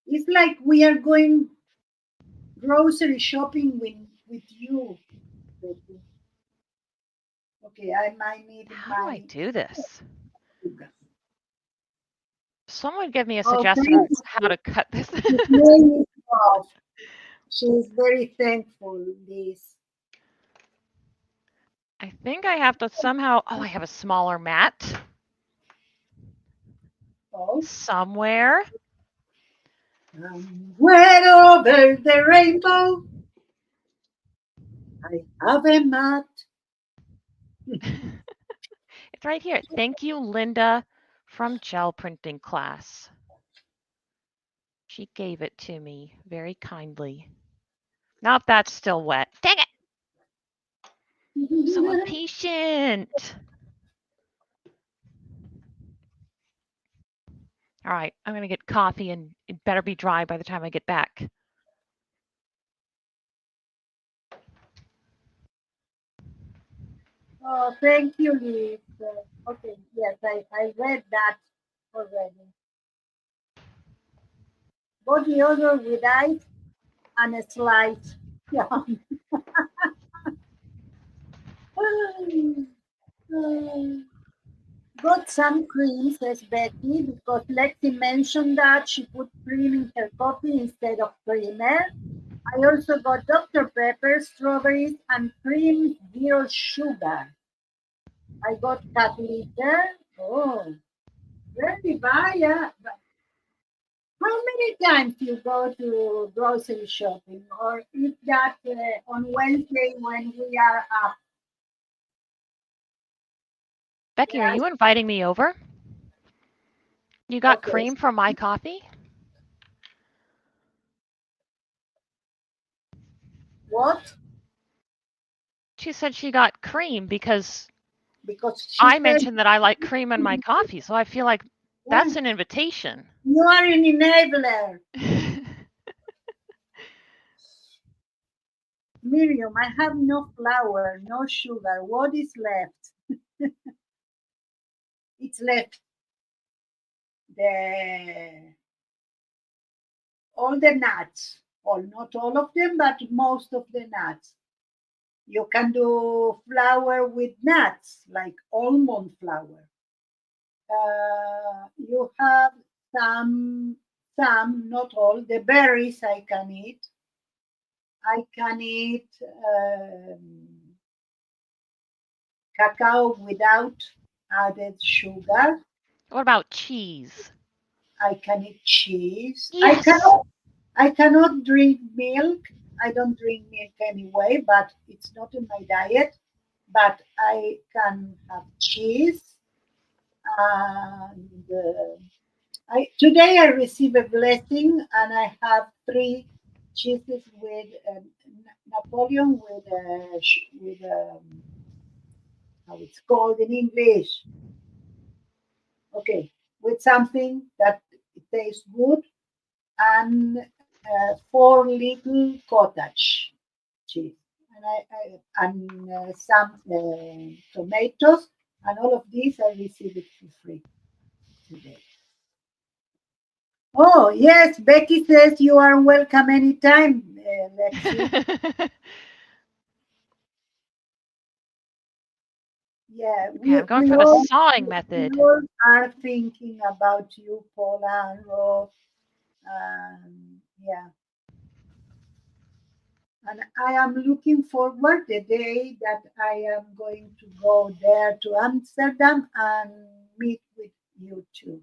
It's like we are going grocery shopping with you. Betty. Okay, I might need How do I my do this? sugar. Someone give me a Oh, suggestion thank of how you. to cut this. His name is Bob. She is very thankful, Liz. I think I have to somehow. Oh, I have a smaller mat Oh, somewhere. Somewhere over the rainbow, I have a mat. It's right here. Thank you, Linda from gel printing class. She gave it to me very kindly. Now that's still wet. Dang it! So impatient. All right, I'm going to get coffee and it better be dry by the time I get back. Oh, thank you, Liz. Okay, yes, I read that already. Body odor with ice and a slice. Yeah. Got some cream, says Becky, because Lexi mentioned that she put cream in her coffee instead of creamer. I also got Dr. Pepper, strawberries, and cream, zero sugar. I got cat litter. Oh, where did I? How many times you go to grocery shopping, or is that on Wednesday when we are up? Becky, are Yeah, you inviting me over? You got okay. cream for my coffee? What? She said she got cream because Because she I said, mentioned that I like cream in my coffee. So I feel like yeah, that's an invitation. you are an enabler. Miriam, I have no flour, no sugar. What is left? It's left the all the nuts. All, not all of them, but most of the nuts. You can do flour with nuts, like almond flour. You have not all. The berries I can eat. I can eat cacao without added sugar. What about cheese? I can eat cheese. Yes. I cannot drink milk. I don't drink milk anyway, but it's not in my diet. But I can have cheese. And today I received a blessing, and I have three cheeses with Napoleon with how it's called in English. Okay, with something that it tastes good, and four little cottage cheese, and some tomatoes, and all of these I received it for free today. Oh yes, Becky says you are welcome anytime, Lexi. Okay, Yeah, I'm going for the sawing method. we all are thinking about you, Paula and Rob. Yeah, and I am looking forward the day that I am going to go there to Amsterdam and meet with you too.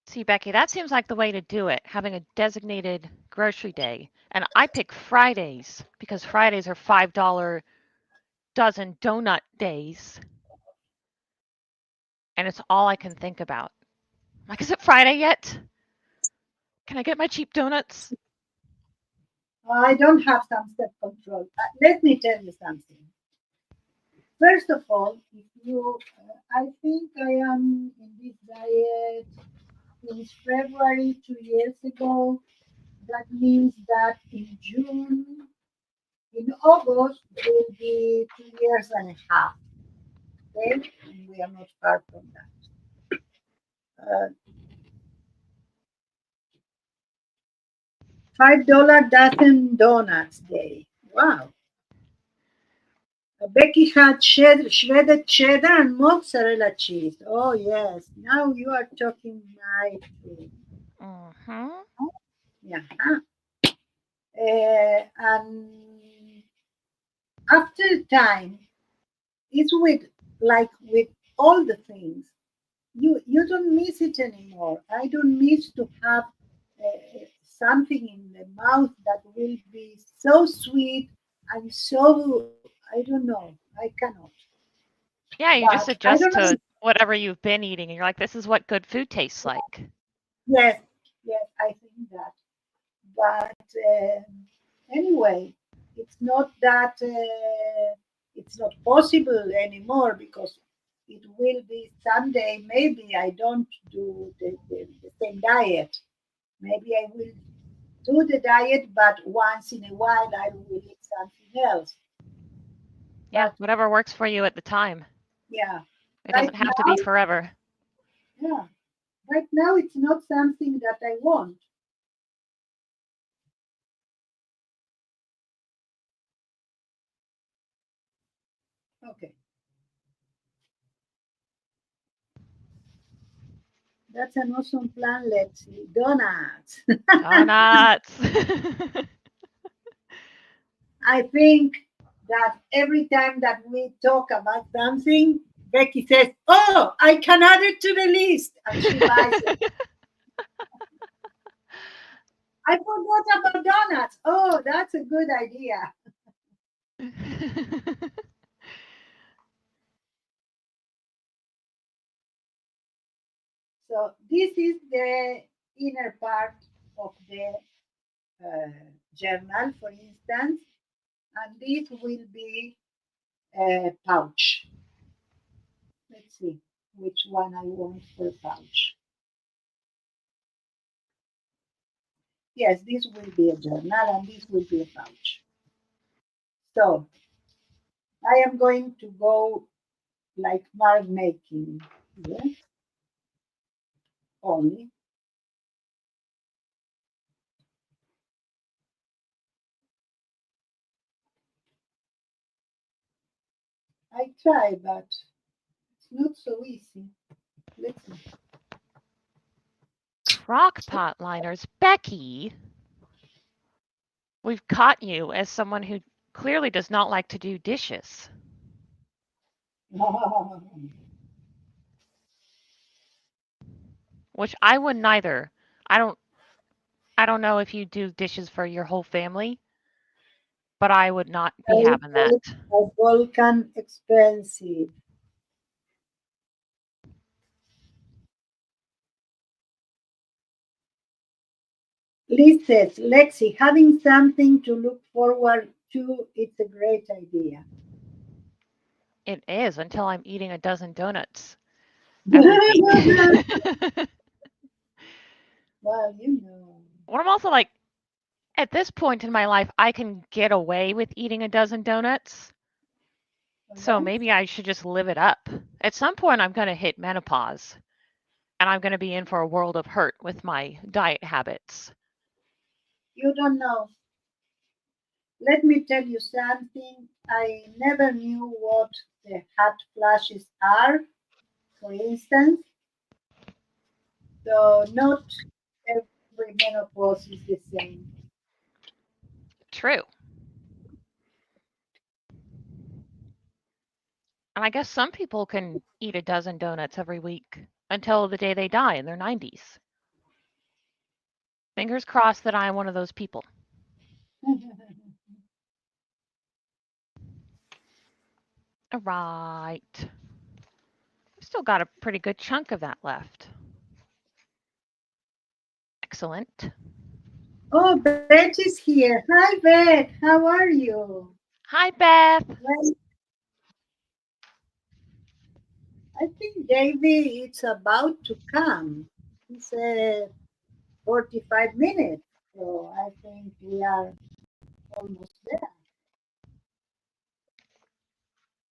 See, Becky, that seems like the way to do it, having a designated grocery day. And I pick Fridays because Fridays are $5 dozen donut days. And it's all I can think about. Like, is it Friday yet? Can I get my cheap donuts? I don't have some self control. Let me tell you something. First of all, if you, I think I am in this diet since February 2 years ago. That means that in June, in August, will be 2 years and a half. Okay, and we are not far from that. $5 dozen donuts day. Wow. Becky had shredded cheddar and mozzarella cheese. Oh yes, now you are talking my food. Mm-hmm. Yeah. And after time, it's with like with all the things. you don't miss it anymore. I don't miss to have something in the mouth that will be so sweet and so I don't know. I cannot. Yeah, you But just I don't adjust know. to whatever you've been eating, and you're like, this is what good food tastes like. Yes, yes, I think that. But anyway, it's not that it's not possible anymore because it will be someday. Maybe I don't do the same diet. Maybe I will do the diet, but once in a while I will eat something else. Yeah, But whatever works for you at the time. yeah, It right doesn't have to be now, forever. yeah, right now it's not something that I want. Okay, that's an awesome plan, Lexi. Donuts. Donuts. I think that every time that we talk about something, Becky says, "Oh, I can add it to the list," and she buys it. I forgot about donuts. Oh, that's a good idea. So this is the inner part of the journal, for instance, and this will be a pouch. Let's see which one I want for pouch. Yes, this will be a journal and this will be a pouch. So I am going to go like mark making here only. I try, but it's not so easy. Let's see. Crock pot liners. Becky, we've caught you as someone who clearly does not like to do dishes, which I wouldn't either. I don't I don't know if you do dishes for your whole family, but I would not be I having that. bought a Vulcan expensive. Liz says, Lexi, having something to look forward to, it's a great idea. It is until I'm eating a dozen donuts every week. Well, you know. What I'm also like, at this point in my life, I can get away with eating a dozen donuts. So Yes, maybe I should just live it up. At some point, I'm going to hit menopause and I'm going to be in for a world of hurt with my diet habits. you don't know. Let me tell you something. I never knew what the hot flashes are, for instance. So not every menopause is the same. True. And I guess some people can eat a dozen donuts every week until the day they die in their 90s. Fingers crossed that I am one of those people. All right. We still got a pretty good chunk of that left. Excellent. Oh, Beth is here. Hi, Beth. How are you? Hi, Beth. Well, I think Davy is about to come. He said 45 minutes. So I think we are almost there.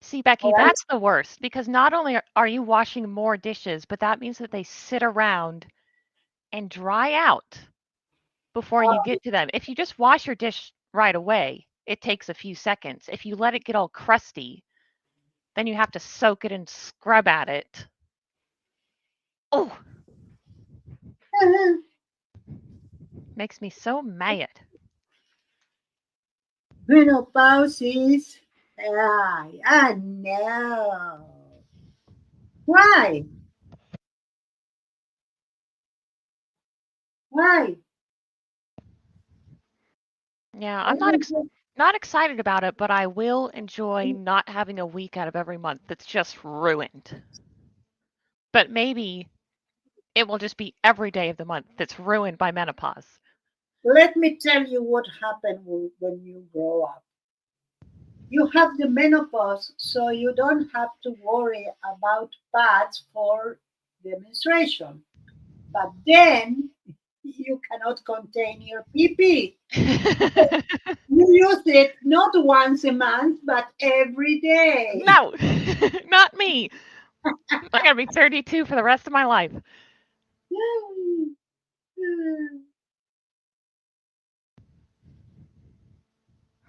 See, All Becky, right. that's the worst because not only are you washing more dishes, but that means that they sit around and dry out before you Uh, get to them. If you just wash your dish right away, it takes a few seconds. If you let it get all crusty, then you have to soak it and scrub at it. Oh, makes me so mad. menopause. I know. Why? Why? Yeah, I I'm not don't know. not excited about it, but I will enjoy not having a week out of every month that's just ruined. But maybe it will just be every day of the month that's ruined by menopause. Let me tell you what happened when you grow up. You have the menopause, so you don't have to worry about pads for the menstruation. But then you cannot contain your pee pee. You use it not once a month, but every day. No, not me. I'm gonna be 32 for the rest of my life.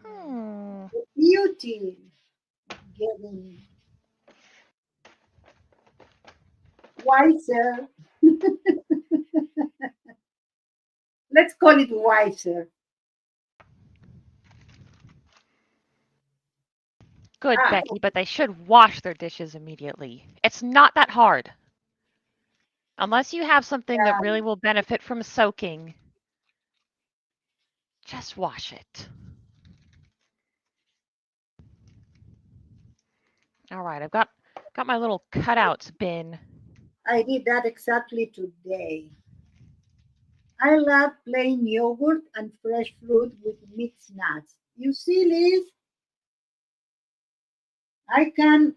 Hmm. Beauty getting wiser. Let's call it wiser. Good, Ah, Becky, but they should wash their dishes immediately. It's not that hard. Unless you have something that yeah, really will benefit from soaking, just wash it. All right, I've got my little cutouts bin. I did that exactly today. I love plain yogurt and fresh fruit with mixed nuts. You see, Liz, I can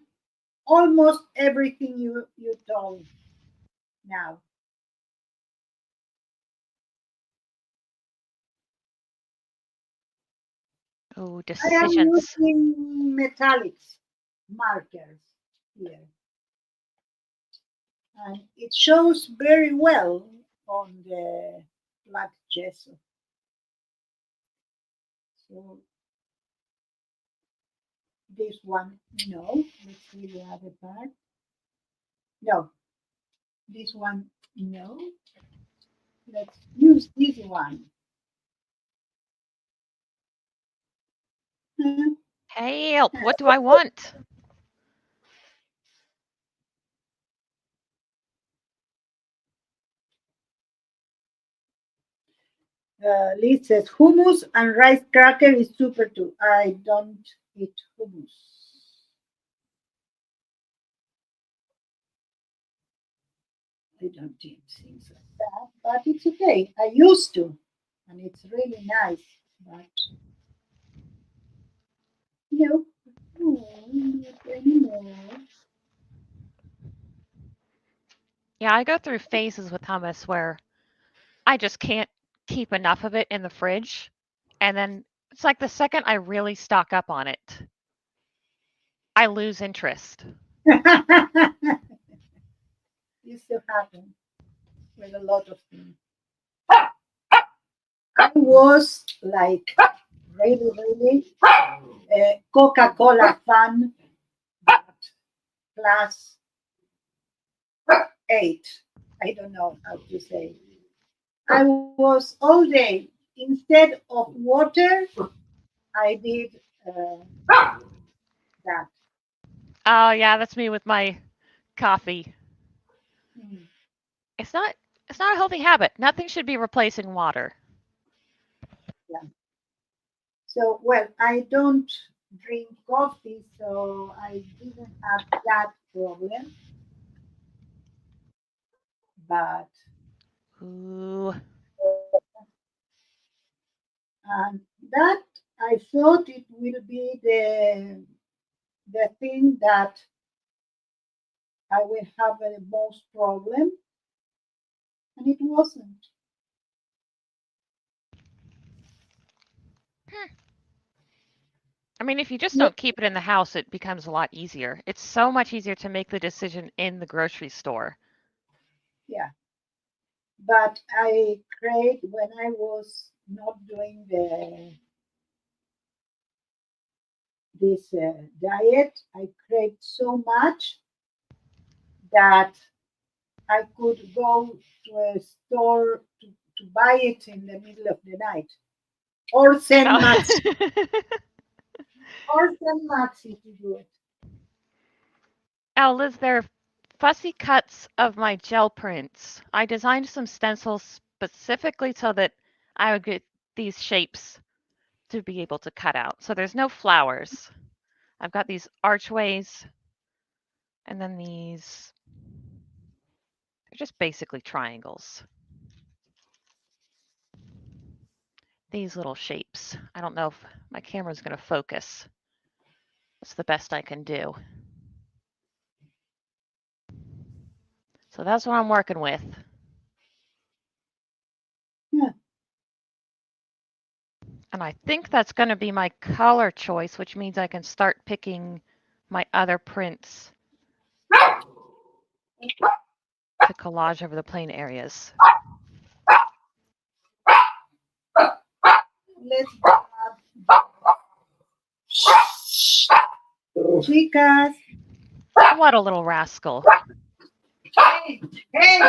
almost everything you told now. Oh, I am decisions. using metallics markers here, and it shows very well on the black gesso. So this one, no. Let's see the other part. No, this one, no. Let's use this one. Help! What do I want? Liz says hummus and rice cracker is super too. I don't eat hummus. I don't eat things like that, but it's okay. I used to, and it's really nice. But no, no, not anymore. Yeah, I go through phases with hummus where I just can't keep enough of it in the fridge. And then it's like the second I really stock up on it, I lose interest. Used to happen with a lot of things. I was like really, really a Coca-Cola fan, but class 8. I don't know how to say. I was all day. Instead of water, I did that. Oh, yeah, that's me with my coffee. Mm, It's not it's not a healthy habit. Nothing should be replacing water. yeah. So, well, I don't drink coffee, so I didn't have that problem. But Ooh. that I thought it will be the thing that I will have the most problem, and it wasn't. Hmm. I mean, if you just Yeah, don't keep it in the house, it becomes a lot easier. It's so much easier to make the decision in the grocery store. yeah. But I create when I was not doing this diet. I craved so much that I could go to a store to buy it in the middle of the night, or send Maxi, Oh. to do it. Oh, Liz, they're fussy cuts of my gel prints. I designed some stencils specifically so that I would get these shapes to be able to cut out. So there's no flowers. I've got these archways and then these, they're just basically triangles. These little shapes. I don't know if my camera's going to focus. That's the best I can do. So that's what I'm working with. Yeah. And I think that's going to be my color choice, which means I can start picking my other prints to collage over the plain areas. Let's grab chicas. What a little rascal. Hey, hey.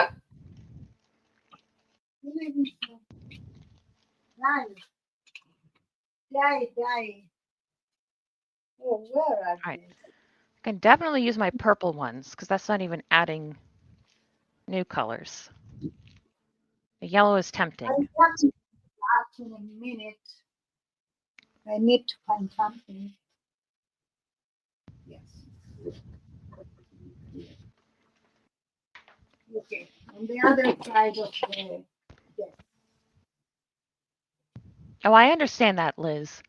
Die. Oh, where are Right. they? I can definitely use my purple ones because that's not even adding new colors. The yellow is tempting. I'll come back in a minute. I need to find something. Yes. Okay. On the other side of the desk. Oh, I understand that, Liz.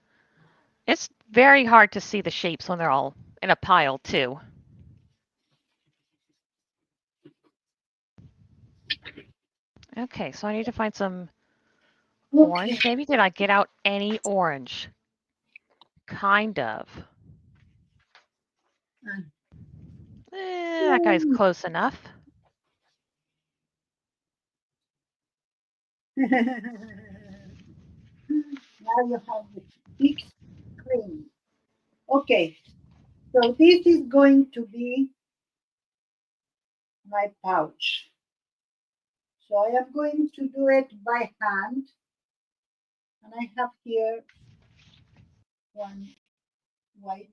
It's very hard to see the shapes when they're all in a pile, too. Okay, so I need to find some orange. Maybe did I get out any orange? Kind of. That guy's close enough. Now you have the big screen. Okay, so this is going to be my pouch. So I am going to do it by hand. And I have here one white.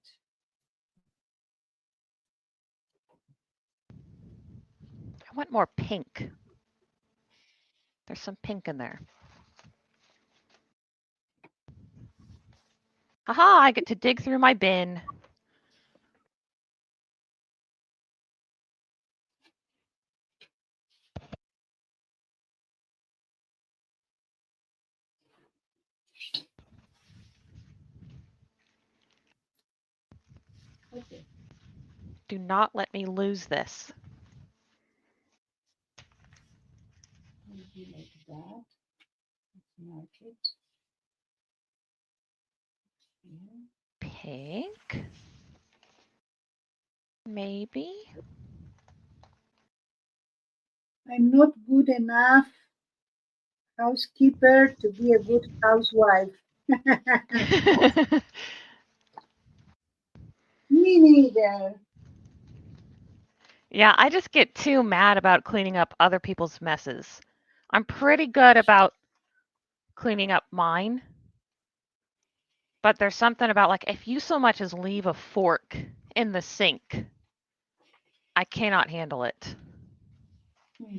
I want more pink. There's some pink in there. Aha, I get to dig through my bin. Okay. Do not let me lose this. Maybe like that. Let's mark it. Yeah. Pink. Maybe. I'm not good enough housekeeper to be a good housewife. Me neither. Yeah, I just get too mad about cleaning up other people's messes. I'm pretty good about cleaning up mine. But there's something about like if you so much as leave a fork in the sink, I cannot handle it. Hmm.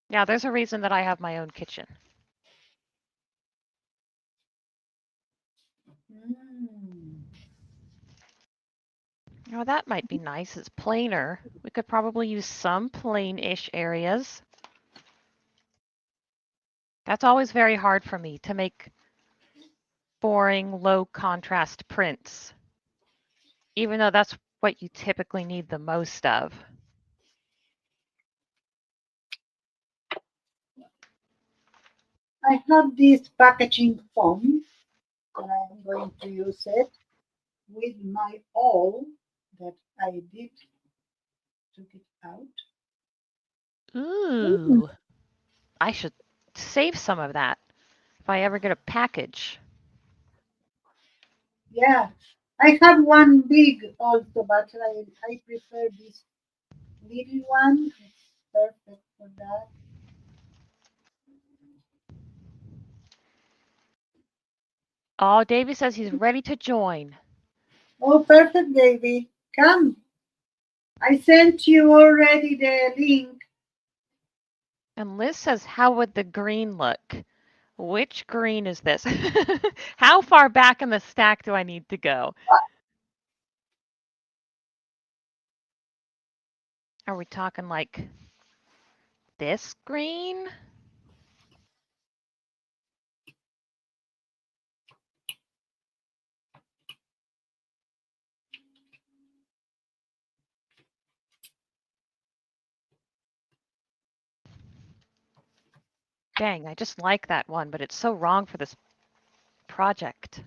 Yeah, there's a reason that I have my own kitchen. Oh, that might be nice. It's plainer. We could probably use some plain-ish areas. That's always very hard for me to make boring, low contrast prints, even though that's what you typically need the most of. I have this packaging foam and I'm going to use it with my awl that I did took it out. Ooh, I should save some of that if I ever get a package. Yeah, I have one big also, but I prefer this little one. It's perfect for that. Oh, Davy says he's ready to join. Oh, perfect, Davy. Come. I sent you already the link. And Liz says, how would the green look? Which green is this? How far back in the stack do I need to go? Are we talking like this green? Dang, I just like that one, but it's so wrong for this project.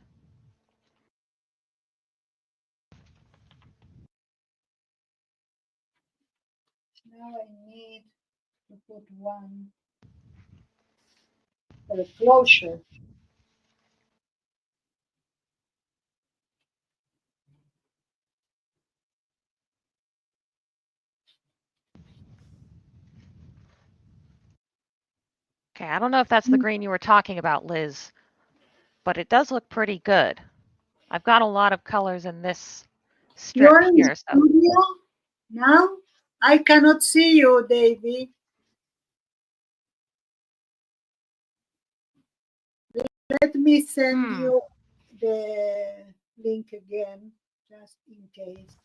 Now I need to put one for a closure. Okay, I don't know if that's the green you were talking about, Liz, but it does look pretty good. I've got a lot of colors in this strip You're in the here, so studio now? I cannot see you, Davy. Let me send you the link again, just in case.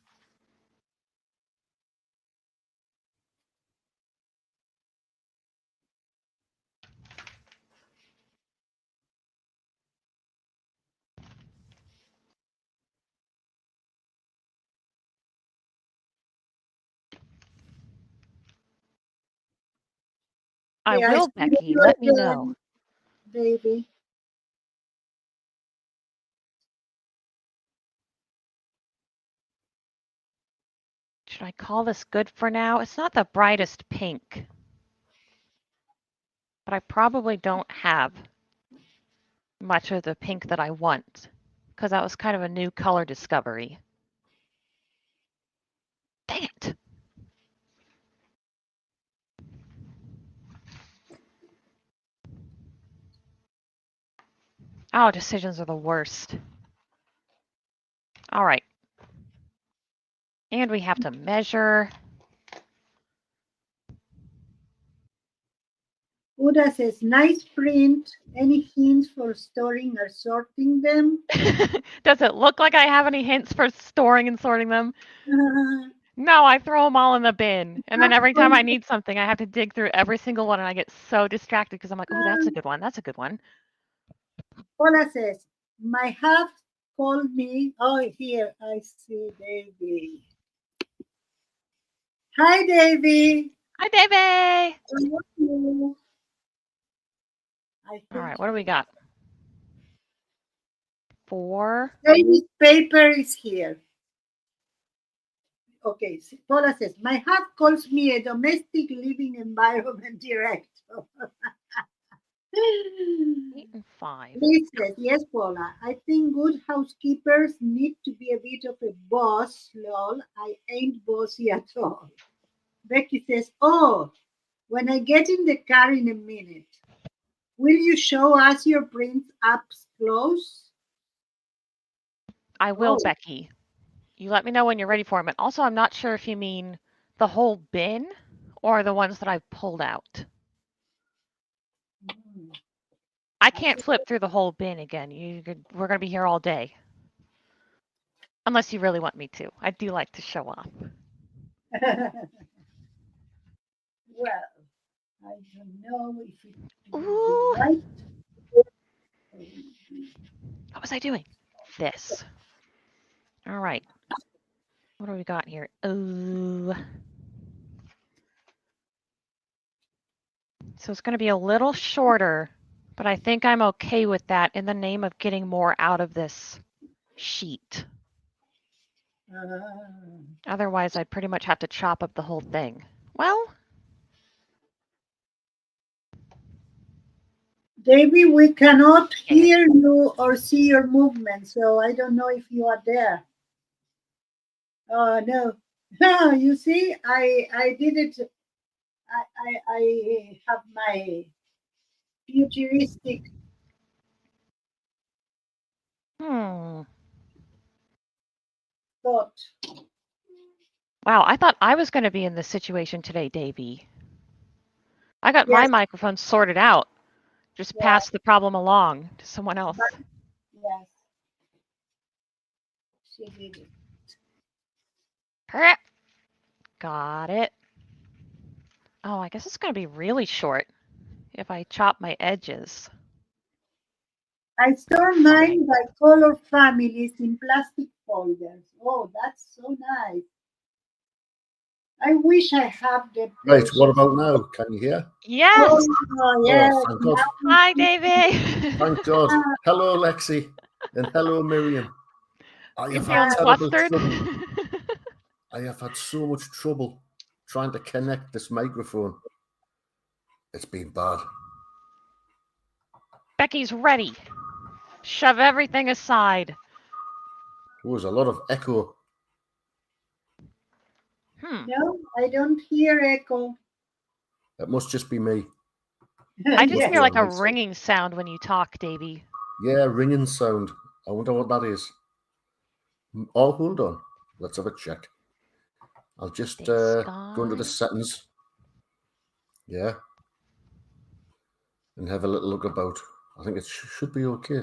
I Okay, I will, send Becky. you Let me know. again, Davy. Should I call this good for now? It's not the brightest pink, but I probably don't have much of the pink that I want because that was kind of a new color discovery. Dang it. Oh, decisions are the worst. All right. And we have to measure. Uda says, nice print. Any hints for storing or sorting them? Does it look like I have any hints for storing and sorting them? No, I throw them all in the bin. And then every time I need something, I have to dig through every single one and I get so distracted because I'm like, oh, that's a good one. That's a good one. Paula says, my half called me. Oh, here, I see Davy. Hi, Davy. Hi, Davey. How are you? All right, what do we got? 4. Davy's paper is here. Okay, Paula says, my half calls me a domestic living environment director. 8 and 5. Liz says, yes, Paula, I think good housekeepers need to be a bit of a boss. Lol, I ain't bossy at all. Becky says, oh, when I get in the car in a minute, will you show us your print up close? I will, Oh. Becky. You let me know when you're ready for them. And also, I'm not sure if you mean the whole bin or the ones that I've pulled out. Mm. I can't flip through the whole bin again. We're going to be here all day. Unless you really want me to. I do like to show off. Well, I don't know if it will Ooh. be right. What was I doing? This. All right. What do we got here? Ooh. So it's going to be a little shorter, but I think I'm okay with that in the name of getting more out of this sheet. Otherwise, I'd pretty much have to chop up the whole thing. Well, Davy, we cannot hear you or see your movement, so I don't know if you are there. Oh no. No, you see, I did it. I have my futuristic thought. Wow, I thought I was going to be in this situation today, Davy. I got my Yes, microphone sorted out. Just yeah, pass the problem along to someone else. but yes, she did it. Got it. Oh, I guess it's going to be really short if I chop my edges. I store mine by color families in plastic folders. Oh, that's so nice. I wish I have the Right, patience. what about now? Can you hear? Yes. Oh, yes. Oh, thank God. Now we Hi, see. Davy. Thank God. Hello, Lexi. And hello, Miriam. I You have had feeling terrible flustered? trouble. I have had so much trouble trying to connect this microphone. It's been bad. Becky's ready. Shove everything aside. There was a lot of echo. No, I don't hear echo. It must just be me. I just Yes. hear like a Right. ringing sound when you talk, Davy. Yeah, ringing sound. I wonder what that is. Oh, hold on. Let's have a check. I'll just Big go into the sky. settings. Yeah. And have a little look about. I think it should be okay.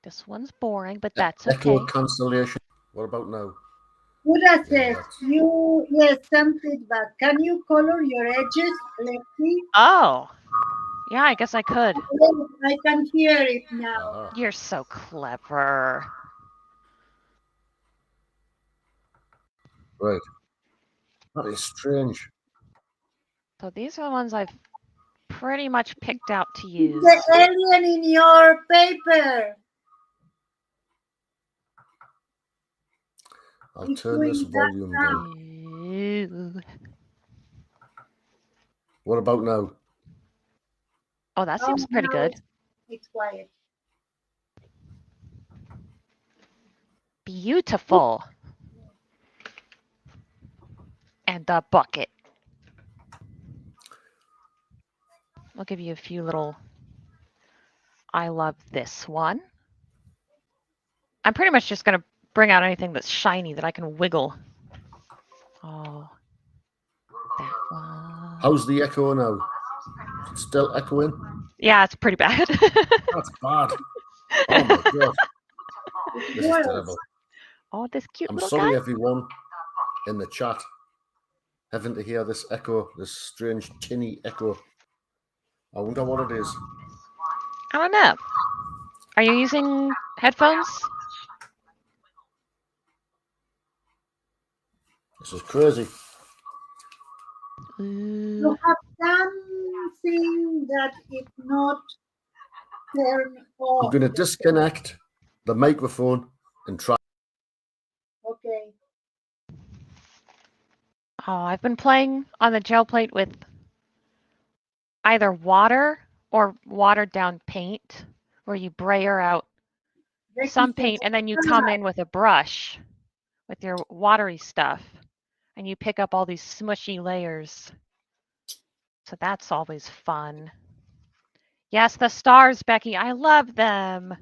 This one's boring, but that's Echo okay. cancellation. What about now? Buddha Yeah, says, you, yes, some feedback. Can you color your edges, Lexi? Oh, yeah, I guess I could. Yes, I can hear it now. Aha. You're so clever. Right. That is strange. So these are the ones I've pretty much picked out to It's use. the alien in your paper. I'll It's turn this doing that volume sound. down. Ew. What about now? Oh, that Oh, seems pretty now good. it's quiet. Beautiful. And the bucket. I'll give you a few little. I love this one. I'm pretty much just going to bring out anything that's shiny that I can wiggle. Oh, that one. How's the echo now? It's still echoing? Yeah, it's pretty bad. That's bad. Oh my God. It's This is worse. terrible. Oh, this cute I'm little sorry, guy. everyone in the chat, having to hear this echo, this strange tinny echo. I wonder what it is. I don't know. Are you using headphones? This is crazy. You Ooh. have something that is not turned I'm off. going to disconnect the microphone and try. Okay. Oh, I've been playing on the gel plate with either water or watered down paint, where you brayer out Becky some says, paint and then you come in with a brush with your watery stuff and you pick up all these smushy layers. So that's always fun. Yes, the stars, Becky. I love them.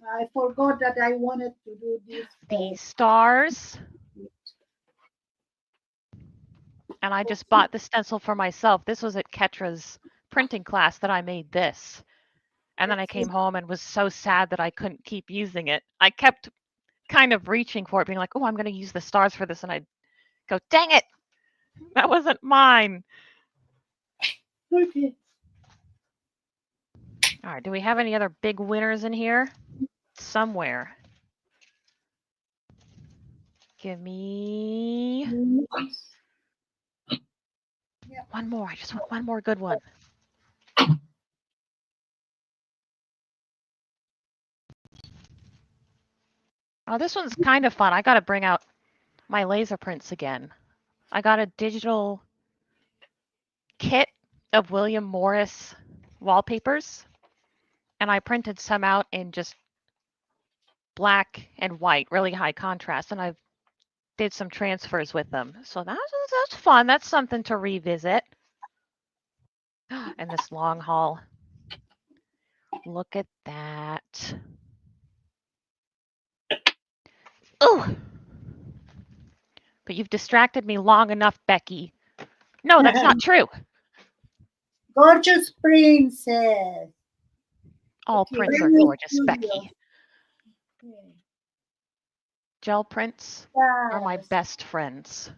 I forgot that I wanted to do this. These stars. And I just bought the stencil for myself. This was at Ketra's printing class that I made this. And then I came home and was so sad that I couldn't keep using it. I kept kind of reaching for it, being like, oh, I'm going to use the stars for this. And I'd go, dang it, that wasn't mine. Okay. All right, do we have any other big winners in here? Somewhere. Give me one more. I just want one more good one. Oh, this one's kind of fun. I got to bring out my laser prints again. I got a digital kit of William Morris wallpapers, and I printed some out in just black and white, really high contrast, and I did some transfers with them. So that's fun. That's something to revisit. And this long haul. Look at that. Oh, But you've distracted me long enough, Becky. No, that's not true. Gorgeous princess. All Okay, prints let are me gorgeous, studio. Becky. Okay. Gel prints are my Yes. best friends.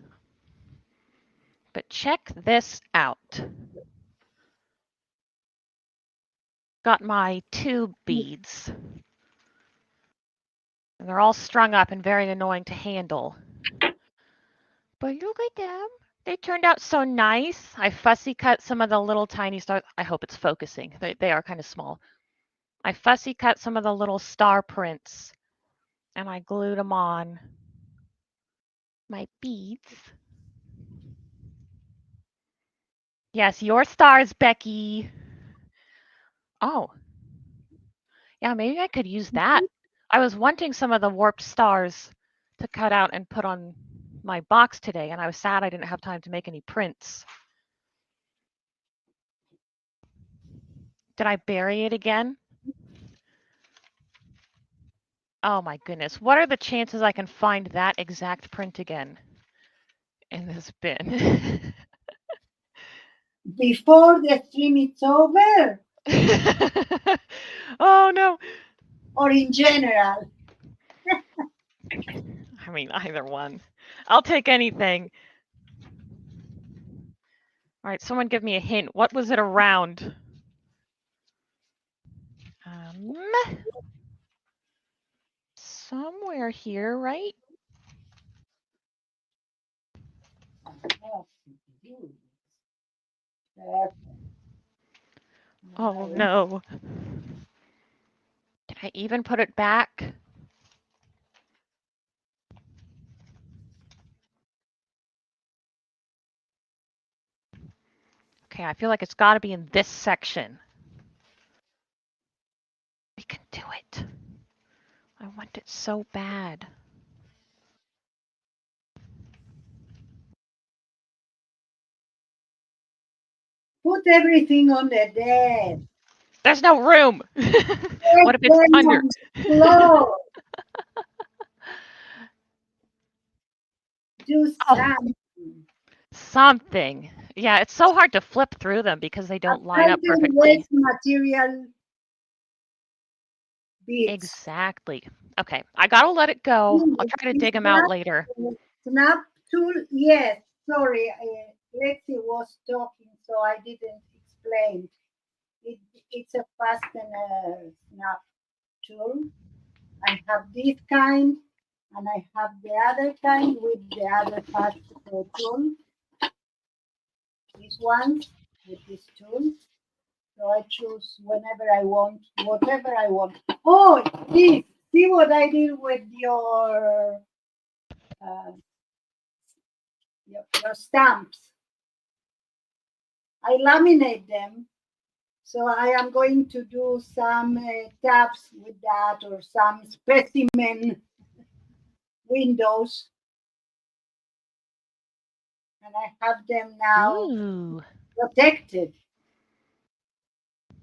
But check this out. Got my tube beads. And they're all strung up and very annoying to handle. But look at them. They turned out so nice. I fussy cut some of the little tiny stars. I hope it's focusing. They are kind of small. I fussy cut some of the little star prints and I glued them on my beads. Yes, your stars, Becky. Oh, yeah, maybe I could use that. I was wanting some of the warped stars to cut out and put on my box today, and I was sad I didn't have time to make any prints. Did I bury it again? Oh my goodness. What are the chances I can find that exact print again in this bin? Before the stream is over, Oh no. or in general? I mean, either one. I'll take anything. All right, someone give me a hint. What was it around? Somewhere here, right? Oh no. Did I even put it back? Okay, I feel like it's got to be in this section. We can do it. I want it so bad. Put everything on the desk. There's no room. What if it's under? Floor. Do Oh, something. something. Yeah, it's so hard to flip through them because they don't line up Abandon perfectly. waste material bits. Exactly. Okay, I gotta let it go. I'll try to dig them out later. Snap tool, yes. Sorry, Lexi was talking, so I didn't explain. It's a fastener snap tool. I have this kind, and I have the other kind with the other fastener tool. These ones with this tool. So I choose whenever I want, whatever I want. Oh, this. See what I did with uh, your stamps. I laminate them. So I am going to do some tabs with that or some specimen windows. And I have them now Ooh. protected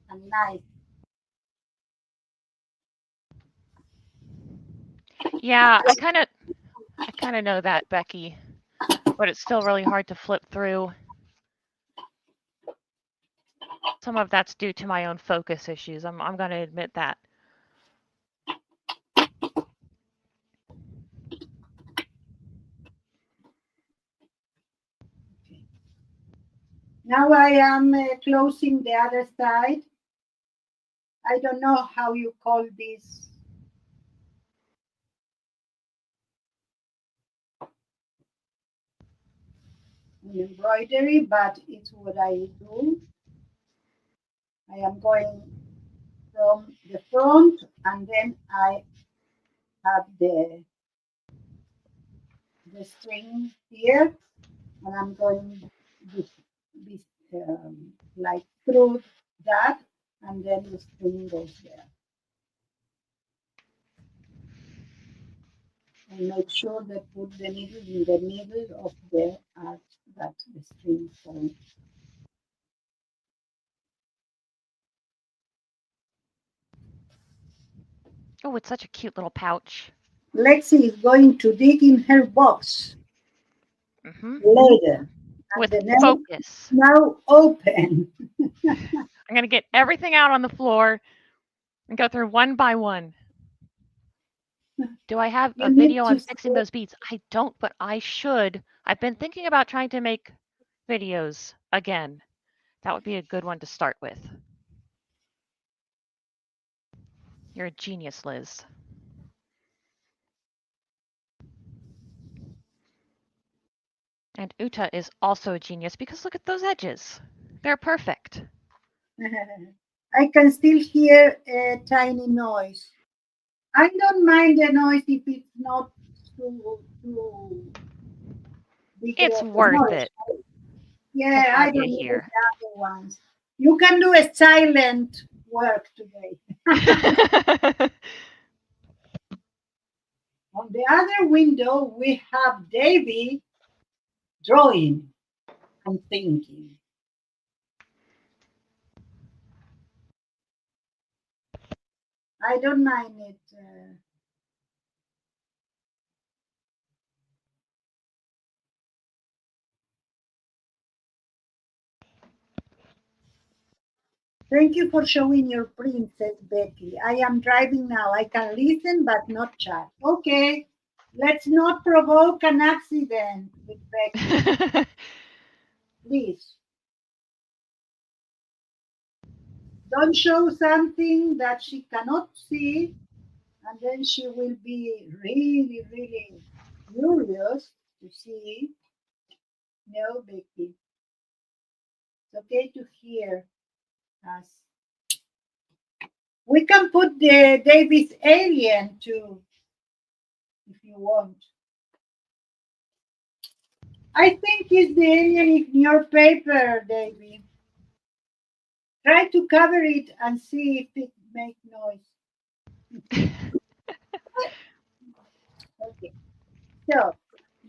and nice. Yeah, I kind of know that, Becky, but it's still really hard to flip through. Some of that's due to my own focus issues. I'm going to admit that. Now I am closing the other side. I don't know how you call this. Embroidery, but it's what I do. I am going from the front, and then I have the string here, and I'm going this, like through that, and then the string goes there. And make sure that put the needle in the middle of the arch that the string forms. Oh, it's such a cute little pouch. Lexi is going to dig in her box. later. And With the nail focus. now open. I'm going to get everything out on the floor and go through one by one. Do I have You a need video to on fixing those beads? I don't, but I should. I've been thinking about trying to make videos again. That would be a good one to start with. You're a genius, Liz. And Uta is also a genius because look at those edges. They're perfect. I can still hear a tiny noise. I don't mind the noise if it's not too big It's of a worth noise. it to Yeah, I have you don't need the here. other ones. You can do a silent work today. On the other window, we have Davy drawing and thinking. I don't mind it. Thank you for showing your princess, Becky. I am driving now. I can listen but not chat. Okay, let's not provoke an accident with Becky, please. Don't show something that she cannot see, and then she will be really, really curious to see. No, Becky. It's okay to hear us. We can put the Davis alien too, if you want. I think it's the alien in your paper, Davy. Try to cover it and see if it makes noise. Okay. So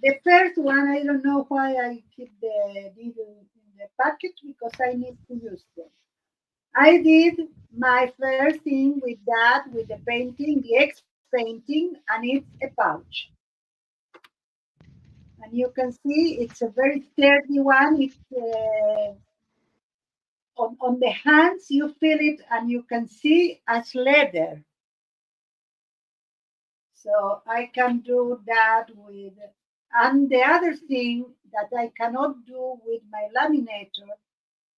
the first one, I don't know why I keep the needle in the packet because I need to use them. I did my first thing with that, with the painting, the X painting, and it's a pouch. And you can see it's a very sturdy one. It's on the hands, you feel it and you can see as leather. So I can do that with, and the other thing that I cannot do with my laminator,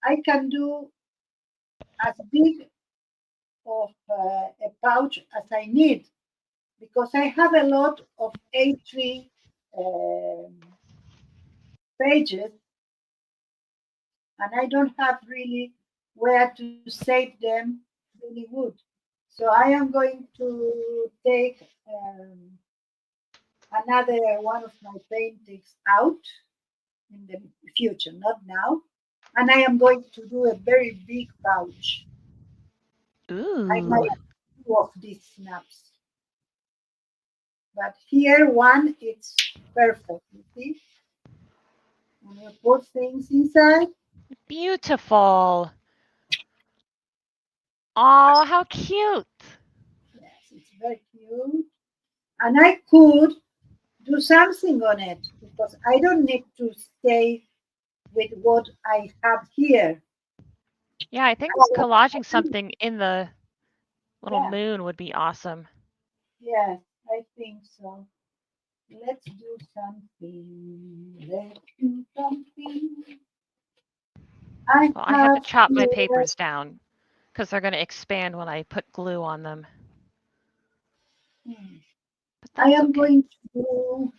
I can do as big of a pouch as I need because I have a lot of A3 um, pages and I don't have really where to save them really good. So I am going to take another one of my paintings out in the future, not now. And I am going to do a very big pouch. I might Ooh. have two of these snaps. But here one it's perfect, you see? And you put things inside. Beautiful. Oh, how cute. Yes, it's very cute. And I could do something on it because I don't need to stay with what I have here. Yeah, I think Oh, collaging something in the little yeah, moon would be awesome. yes, I think so. Let's do something. Let's do something. I Well, I have to have chop my here. papers down because they're going to expand when I put glue on them. hmm, But I that's am okay. going to do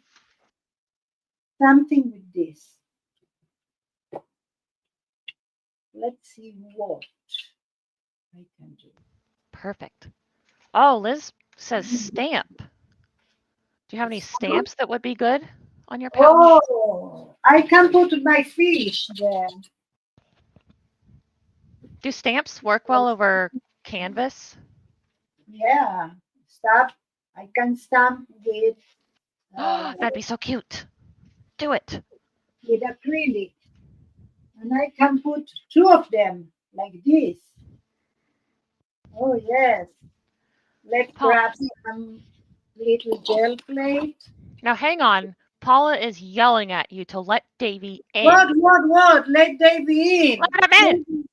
something with this. Let's see what I can do. Perfect. Oh, Liz says stamp. Do you have any stamps that would be good on your pouch? Oh, I can put my fish there. Do stamps work well over canvas? Yeah, stamp. I can stamp That'd be so cute. Do it. with acrylic, and I can put two of them like this. Oh yes. Let's Paul, grab some little gel plate. now hang on. Paula is yelling at you to let Davy in. What? Let Davy in. Let him in. Davy-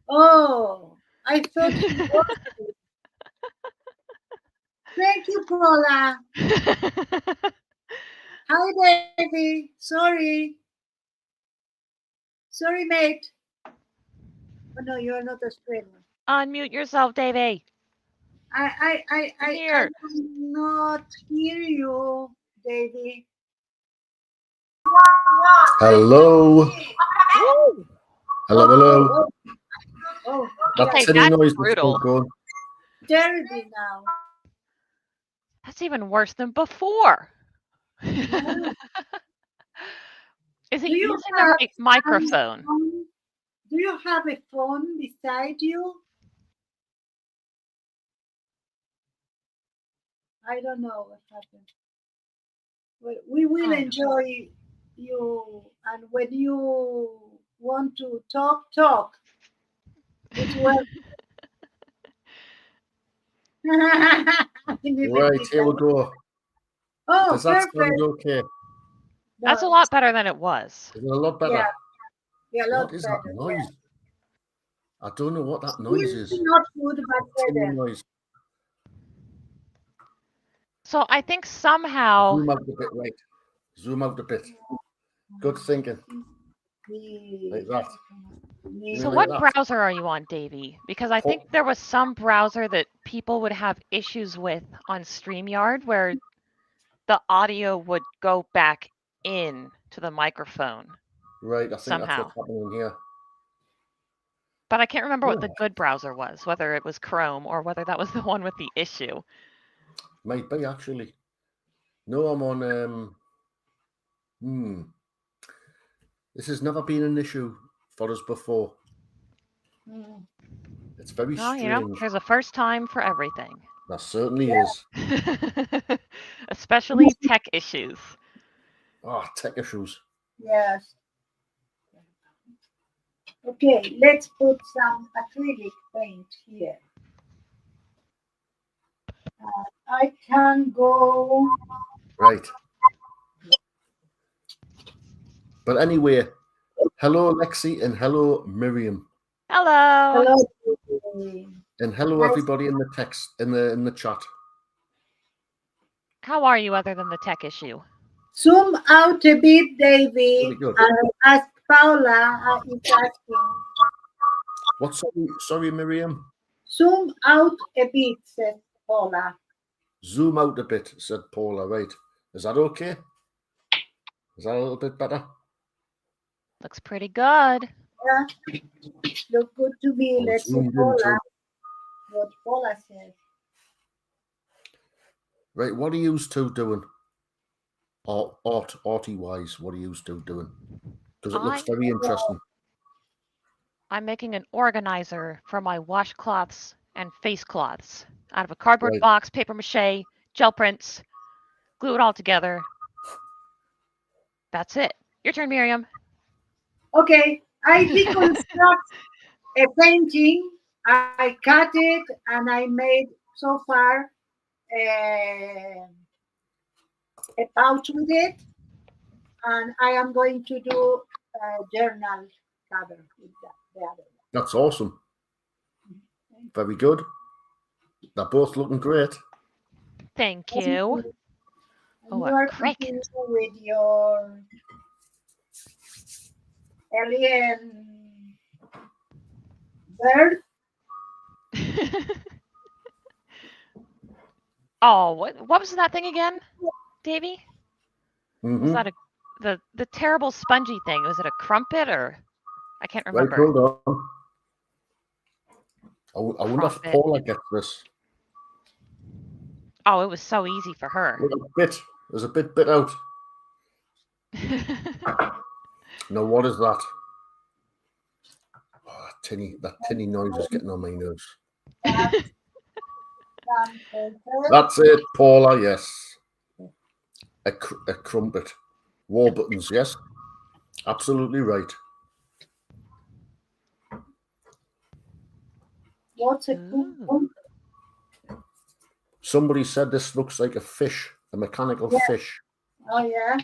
Oh, I thought he was. Thank you, Paula. Hi, Davy. Sorry. Sorry, mate. Oh, no, you are not Australian. Unmute yourself, Davy. I Here. cannot hear you, Davy. Hello. Woo! Hello. Oh, That Okay, tinny that's noise is brutal. still going. terribly now. That's even worse than before. Yeah. Is Do he you using the have right microphone? Do you have a phone beside you? I don't know what happened. We will I don't enjoy you, and when you want to talk. It's well. Right, here we go. Oh, Does that perfect. sound okay? That's a No, lot better than it was. Is it a lot better? yeah, a lot What is better. that noise? I don't know what that Yeah. noise It's is. not good, but Tinny better. noise. So I think somehow Zoom out a bit, right? Zoom out a bit. Good thinking. Like that. So like what that. browser are you on, Davy? Because I think there was some browser that people would have issues with on StreamYard where the audio would go back in to the microphone. Right, I think Somehow. that's what's happening here. But I can't remember what the Yeah. good browser was, whether it was Chrome or whether that was the one with the issue. Might be actually. No, I'm on This has never been an issue for us before. Mm. It's very Well, strange. you know, there's a first time for everything. There certainly is. Especially tech issues. Tech issues. Yes. Okay, let's put some acrylic paint here. I can go. Right. But anyway, hello Lexi and hello Myriam. Hello. Hello. And hello Nice. everybody in the text in the chat. How are you other than the tech issue? Zoom out a bit, Davy. Very good. As Paula is asking. What sorry Myriam? Zoom out a bit, says Paula. Zoom out a bit, said Paula. Right. Is that okay? Is that a little bit better? Looks pretty good. Yeah. Look good to me. I'm Let's see zoomed in Paula. too. What Paula says. Right, what are you two doing? Arty wise, what are you two doing? Because it looks very interesting. I'm making an organizer for my washcloths and face cloths out of a cardboard Right. box, paper mache, gel prints, glue it all together. That's it. Your turn, Miriam. Okay, I deconstruct a painting. I cut it and I made so far a pouch with it, and I am going to do a journal cover with that. The other one. That's awesome. Very good. They're both looking great. Thank you. And Oh, you a are crick. continuing with your alien bird. Oh, what was that thing again, Davy? Was that the terrible spongy thing? Was it a crumpet or I can't Right, remember. hold on. I wonder if Crumpet. Paula gets this. Oh, it was so easy for her. There's a bit out. No, what is that? Oh, that tinny noise is getting on my nerves. That's it, Paula, yes. A crumpet. War buttons, yes. Absolutely right. What's a Ooh. Somebody said this looks like a fish, a mechanical fish. Oh yeah.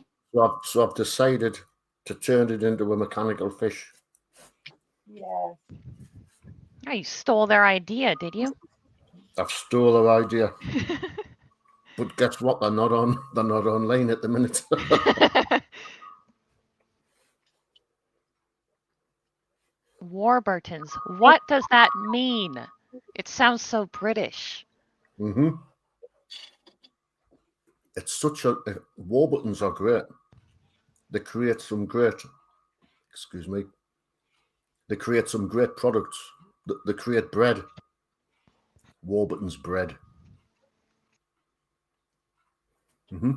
So I've decided to turn it into a mechanical fish. Yes. Oh, you stole their idea, did you? I've stole their idea, but guess what? They're not on. They're not online at the minute. Warburtons. What does that mean? It sounds so British. Mm-hmm. It's such a Warburtons are great. They create some great. Excuse me. They create some great products. They create bread. Warburton's bread. Mm-hmm.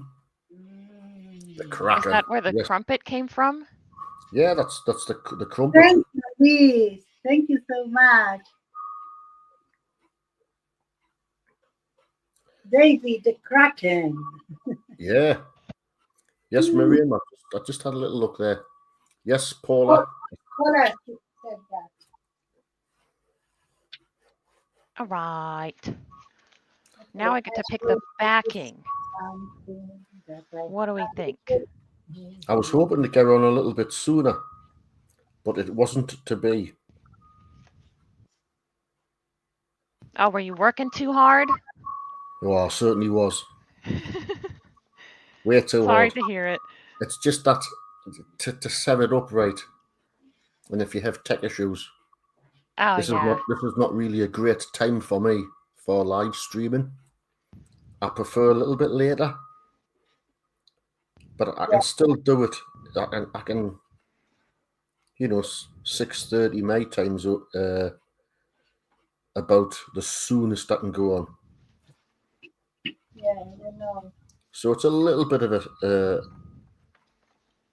The Is cracker. that where the Yes. crumpet came from? Yeah, that's the crumpet. Thank you, Liz. Thank you so much. Davy the Kraken. Yeah. Yes, Miriam. I just had a little look there. Yes, Paula. Paula said that. All right. Now I get to pick the backing. What do we think? I was hoping to get on a little bit sooner, but it wasn't to be. Oh, were you working too hard? Oh, I certainly was. Way too Sorry hard. to hear it. It's just that to set it up right, and if you have tech issues, Oh, this yeah. is not really a great time for me for live streaming. I prefer a little bit later, but I can still do it. I can, 6:30 my time's about the soonest I can go on. Yeah, I know. So it's a little bit of a.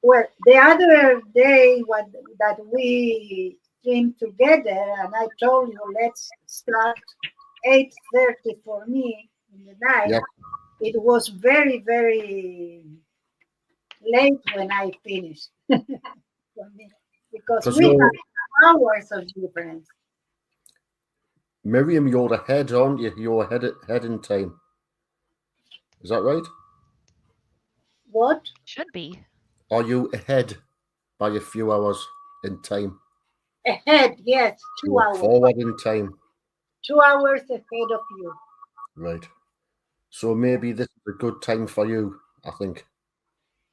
Well, the other day that we streamed together, and I told you let's start 8:30 for me in the night. Yeah. It was very, very late when I finished for me because 'Cause we you're- have hours of difference. Miriam, you're ahead, aren't you? You're ahead in time. Is that right? What? Should be. Are you ahead by a few hours in time? Ahead, yes, 2 You're hours. forward in time. 2 hours ahead of you. Right. So maybe this is a good time for you, I think.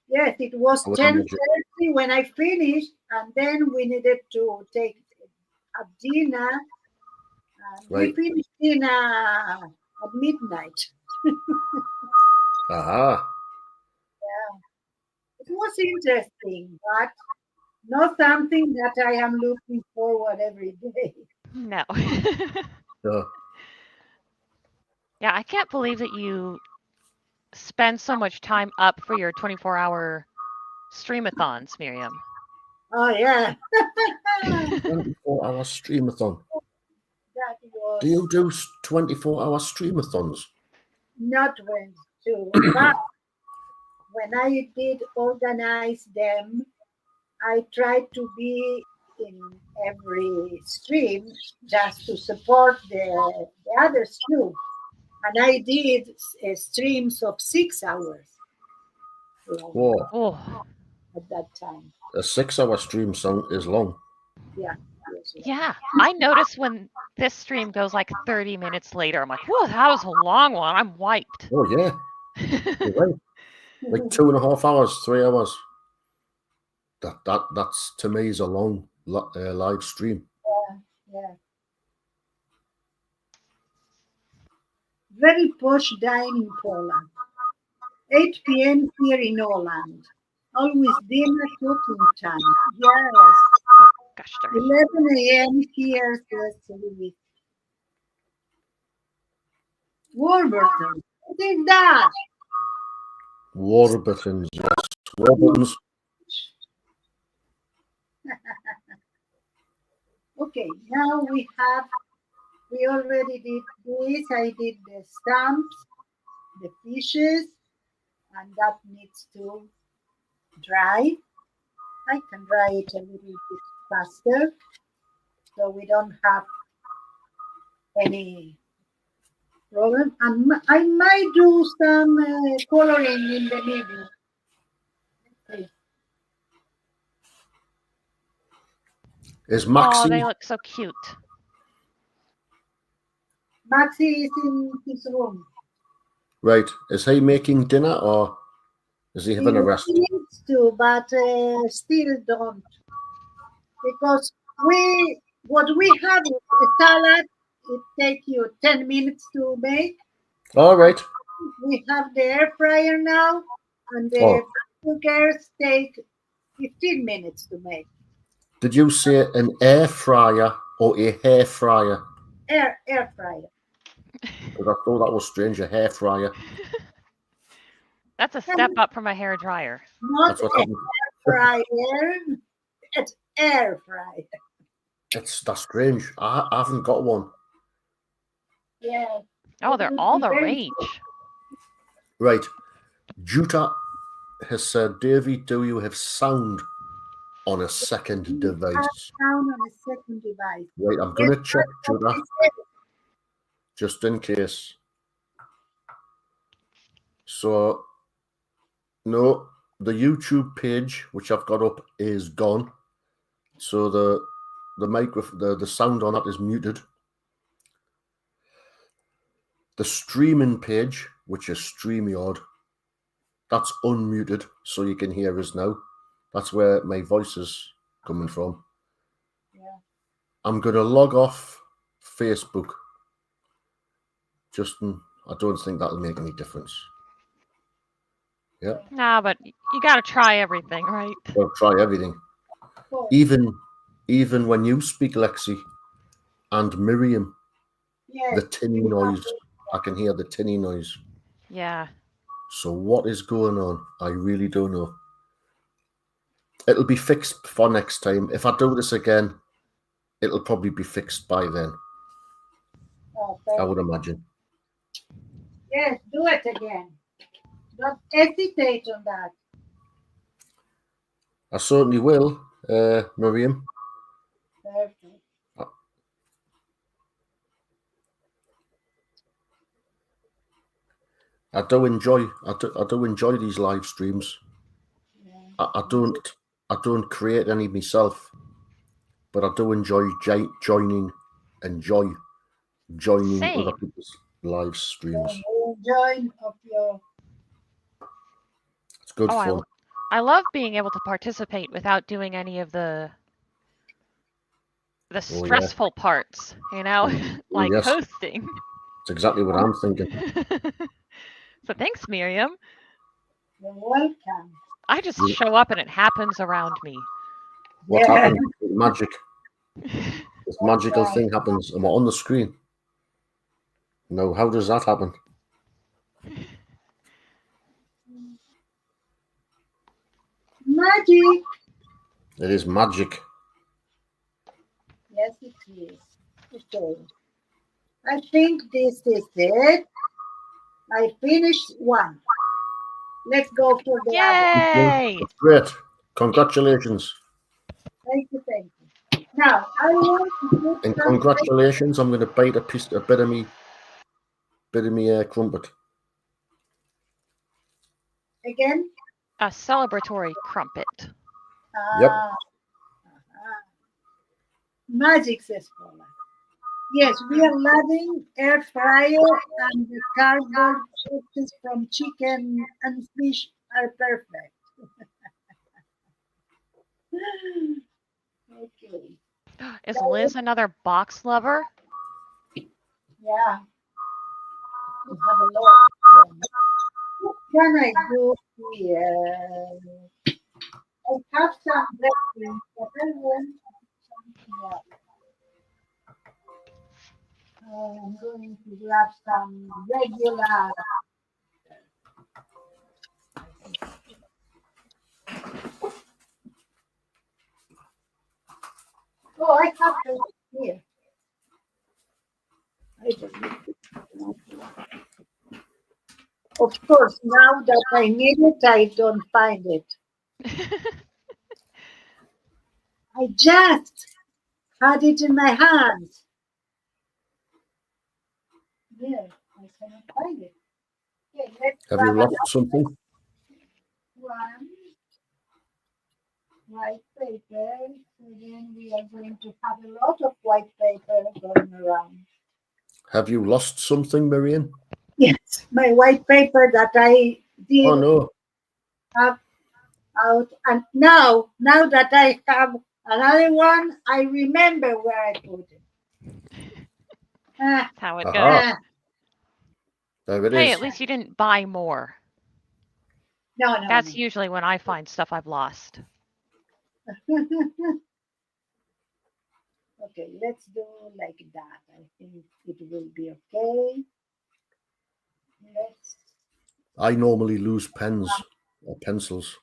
Yes, it was I would 10:30 when I finished, and then we needed to take a dinner. And we Right. finished dinner at midnight. Aha. It was interesting, but not something that I am looking forward every day. No. Yeah. Yeah, I can't believe that you spend so much time up for your 24-hour streamathons, Miriam. Oh yeah, 24-hour streamathon. that was Do you do 24-hour streamathons? not when to, but when I did organize them, I tried to be in every stream just to support the others too. And I did streams of 6 hours Whoa. Oh, at that time. A 6-hour stream song is long. Yeah. Yes, yeah. I notice when this stream goes like 30 minutes later, I'm like, whoa, that was a long one. I'm wiped. Oh, yeah. You're right. Like 2.5 hours, 3 hours. That's to me is a long live stream. yeah. Very posh dining Poland. 8 p.m. here in Holland. Always dinner cooking time. Yes. Oh, gosh darn. 11 a.m. here, says Louis. Warburton. What is that? Warburtons, yes. Warburtons. Okay, now we already did this. I did the stamps, the fishes, and that needs to dry. I can dry it a little bit faster so we don't have any problem. And I might do some coloring in the middle. Is Oh, Maxie they look so cute. Maxi is in his room. right? Is he making dinner or is he having a rest? He needs to, but still don't. Because what we have is a salad. It takes you 10 minutes to make. All right. We have the air fryer now, and the Oh. burgers take 15 minutes to make. Did you say an air fryer or a hair fryer? Air fryer. Because I thought that was strange, a hair fryer. That's a step up from a hair dryer. Not That's what air happened. fryer. It's air fryer. That's strange. I haven't got one. Yeah. Oh, they're all the rage. Right. Juta has said, Davy, do you have sound on a second device? Sound on a second device. Right, I'm going to check, What Juta, I said. just in case. So, no, the YouTube page, which I've got up, is gone. So the sound on that is muted. The streaming page, which is StreamYard, that's unmuted, so you can hear us now. That's where my voice is coming from. Yeah. I'm going to log off Facebook. Justin, I don't think that'll make any difference. Yeah, Nah, but you got to try everything, right? I'll try everything. Cool. Even when you speak, Lexi, and Myriam, Yes. the tinny noise, I can hear the tinny noise. Yeah. So what is going on? I really don't know. It'll be fixed for next time. If I do this again, it'll probably be fixed by then, Okay. I would imagine. Yes, do it again. Don't hesitate on that. I certainly will, Myriam. Perfect. I do enjoy these live streams. Yeah. I don't create any myself, but I do enjoy joining Same. other people's live streams. Join of your. It's good Oh, fun. I love being able to participate without doing any of the yeah. stressful parts, you know, like yes. hosting. It's exactly what I'm thinking. So thanks, Myriam. You're welcome. I just show up and it happens around me. What Yeah. happens? Magic. This magical thing happens, and we're on the screen. No, how does that happen? Magic. It is magic. Yes, it is. Okay. I think this is it. I finished one. Let's go for the other. Yay! That's great. Congratulations. Thank you, thank you. Now, I want to put And some congratulations, I'm going to bite a bit of me crumpet. again. A celebratory crumpet. Yep. Magic, says Paula. Yes, we are loving air fryer and the cardboard boxes from chicken and fish are perfect. Okay. Is Liz another box lover? Yeah. We have a lot. What can I do here? I have some dressings, but I want something else. I'm going to grab some regular. Oh, I have them here. I just need to- Of course, now that I need it, I don't find it. I just had it in my hands. Yeah, I cannot find it. Okay, let's Have you grab lost something? one. white paper. So then we are going to have a lot of white paper going around. Have you lost something, Myriam? Yes, my white paper that I did Oh no. have out, and now that I have another one, I remember where I put it. Ah, That's how it Aha. goes. ah. There it Hey, is. at least you didn't buy more. No, That's no. usually when I find stuff I've lost. Okay, let's do like that. I think it will be okay. Let's. I normally lose pens or pencils,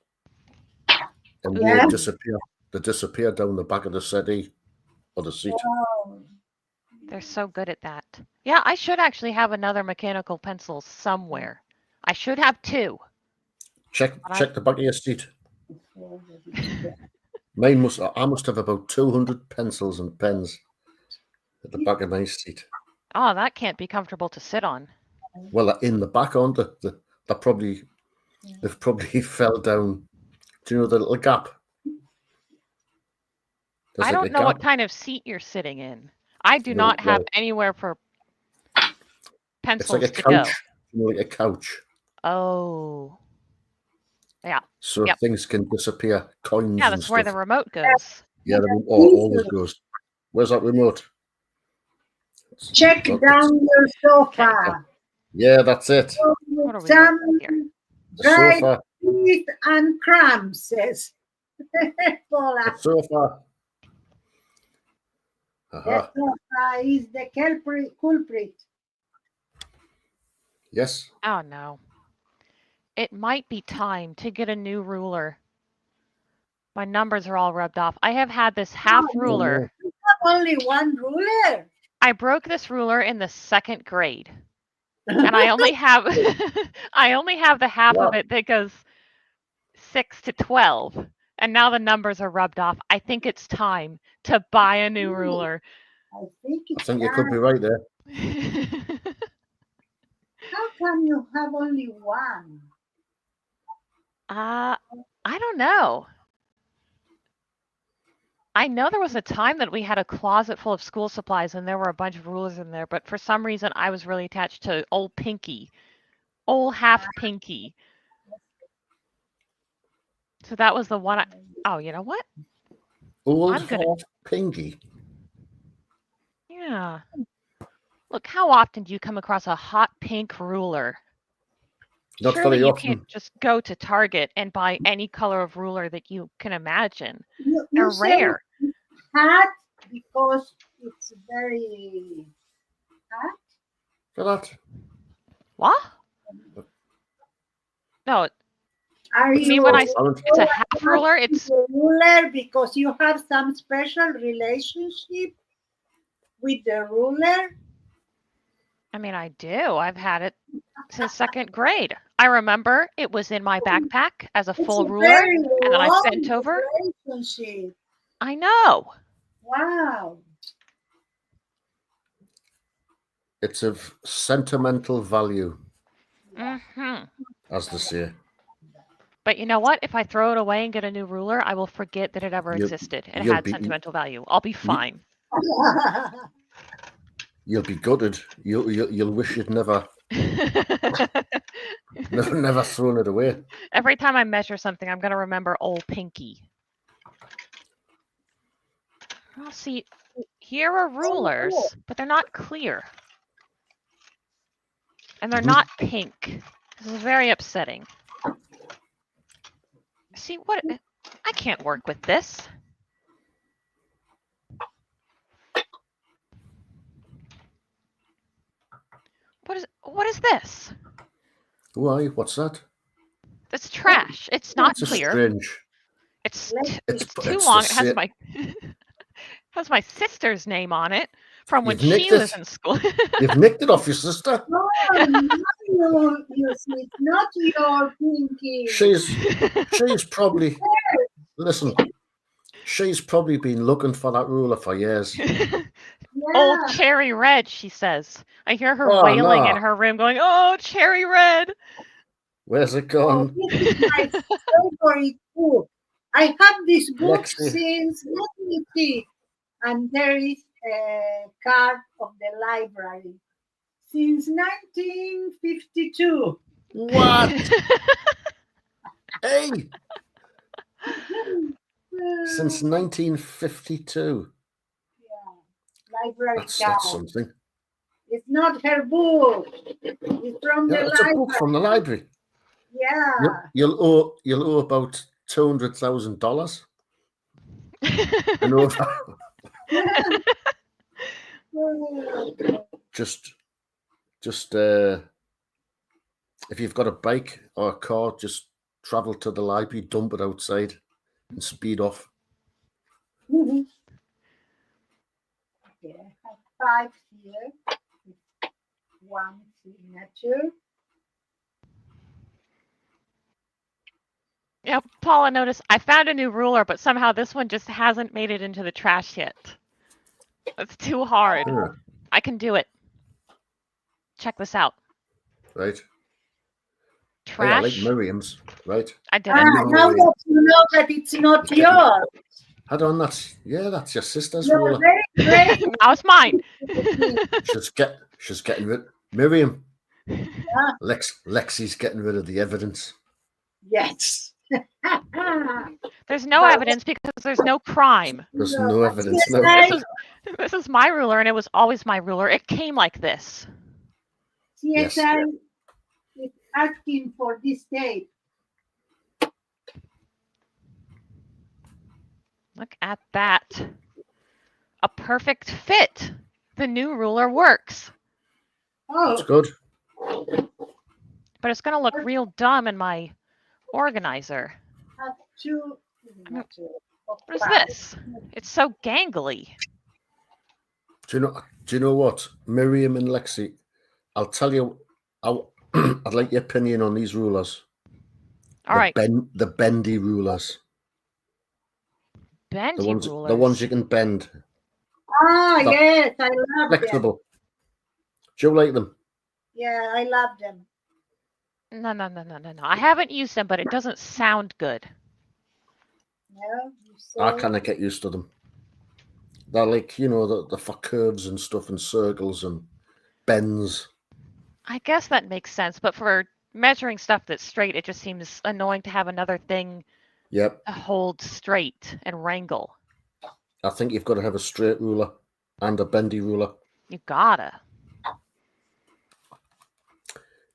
and Yeah. they disappear. They disappear down the back of the settee or the seat. Oh, They're so good at that. Yeah, I should actually have another mechanical pencil somewhere. I should have two. Check the back of your seat. before that it's done. I must have about 200 pencils and pens at the back of my seat. Oh, that can't be comfortable to sit on. Well, they're in the back, aren't they? They've probably fell down. Do you know the little gap? There's I like don't a know gap. what kind of seat you're sitting in. I do No, not have well, anywhere for It's pencils like a to go. couch. You know, like a couch. Oh. Yeah. So Yep. things can disappear. Coins Yeah, and that's where stuff. the remote goes. Yeah, the remote always goes. Where's that remote? Check Got down this. your sofa. Yeah, that's it. What are we Some looking at here? The dried sofa. teeth and crumbs, says Paula. The sofa. The Aha. sofa is the culprit. Yes. Oh no. It might be time to get a new ruler. My numbers are all rubbed off. I have had this half Oh, ruler. You have only one ruler. I broke this ruler in the 2nd grade. And I only have I only have the half of Wow. it that goes 6 to 12. And now the numbers are rubbed off. I think it's time to buy a new ruler. I think I it's think you time. could be right there. How come you have only one? I don't know. I know there was a time that we had a closet full of school supplies and there were a bunch of rulers in there, but for some reason I was really attached to old Pinky. Old half Pinky. So that was the one oh, you know what? Old I'm gonna- half Pinky. Yeah. Look, how often do you come across a hot pink ruler? Not Surely very you often. can't just go to Target and buy any color of ruler that you can imagine. You They're say rare. hat because it's very hot. For that. What? No, Are you mean you when I Transparent. it's a half ruler? It's the ruler because you have some special relationship with the ruler? I mean, I do. I've had it since 2nd grade. I remember it was in my backpack as a It's full a ruler, very and then I long bent over. relationship. I know. Wow. It's of sentimental value, Hmm. as they say. But you know what? If I throw it away and get a new ruler, I will forget that it ever You'll- existed. It you'll had be- sentimental value. I'll be fine. You'll be gutted. You'll wish you'd never thrown it away. Every time I measure something, I'm going to remember old Pinky. Well, see, here are rulers, but they're not clear. And they're Mhm. not pink. This is very upsetting. See, what? I can't work with this. What is this? Why? What's that? It's trash. It's not It's clear. strange. It's It's too it's long. the It has sa- my has my sister's name on it from when You've nicked she was it. in school. You've nicked it off your sister. No, not you see, it's not your pinky. She's probably listen. She's probably been looking for that ruler for years. Old Yeah. cherry red, she says. I hear her Oh, wailing in no. her room, going, "Oh, cherry red." Where's it Oh, gone? this is my favorite food. I have this book Lexi. since, let me see, and there is a card of the library since 1952. What? Hey, since 1952. Yeah, library That's card. something. It's not her book. It's from Yeah, the it's a library. book from the library. Yeah. You'll owe about $200,000. And over. just if you've got a bike or a car, just travel to the library, dump it outside, and speed off. Okay, I have 5 here. One signature. Yeah, Paula, notice I found a new ruler, but somehow this one just hasn't made it into the trash yet. It's too hard. Yeah, I can do it. Check this out. right. Trash. Hey, I like Myriam's, right? I did Ah, it. now that you know that it's not yours. Hold on, that's your sister's You're ruler. very great. Now it's mine. She's getting rid. Miriam, Ah, Lexi's getting rid of the evidence. yes. There's no evidence because there's no crime. There's no evidence. No. This is my ruler, and it was always my ruler. It came like this. Yes. CSI is asking for this tape. Look at that. A perfect fit. The new ruler works. That's Oh, good. But it's going to look real dumb in my organizer. have two. What is this? It's so gangly. Do you know what, Miriam and Lexi? I'll tell you. I'd like your opinion on these rulers. All right. The bendy rulers. Bendy rulers. The ones you can bend. Ah, yes, I love them. Flexible. Do you like them? Yeah, I love them. No. I haven't used them, but it doesn't sound good. No, you I say kind of get used to them. They're like, the for curves and stuff and circles and bends. I guess that makes sense, but for measuring stuff that's straight, it just seems annoying to have another thing Yep. hold straight and wrangle. I think you've got to have a straight ruler and a bendy ruler. You gotta.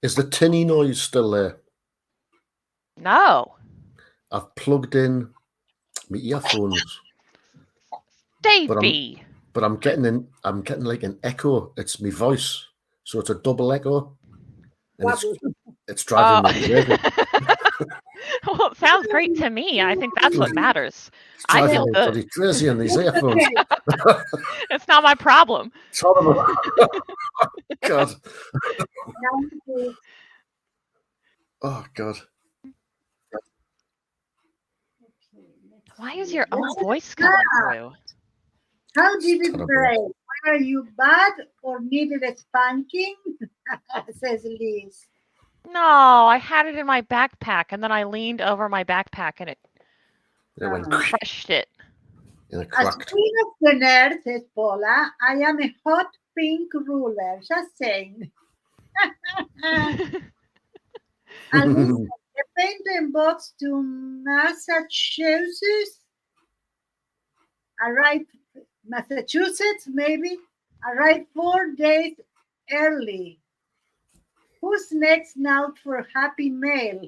Is the tinny noise still there? No. I've plugged in my earphones. Davy. But I'm getting like an echo. It's my voice. So it's a double echo. And it's driving me crazy. Well, it sounds great to me. I think that's what matters. It's I driving feel me good. bloody crazy on these earphones. It's not my problem. It's horrible. God. Oh, God. Why is your own voice coming through? How did it Terrible. break? Were you bad or needed a spanking? Says Liz. No, I had it in my backpack, and then I leaned over my backpack, and it It went crushed it. and it As cracked. queen of the nerd, says Paula, I am a hot pink ruler. Just saying. And the painting box to Massachusetts. Arrived Massachusetts, maybe. Arrived 4 days early. Who's next now for Happy Mail?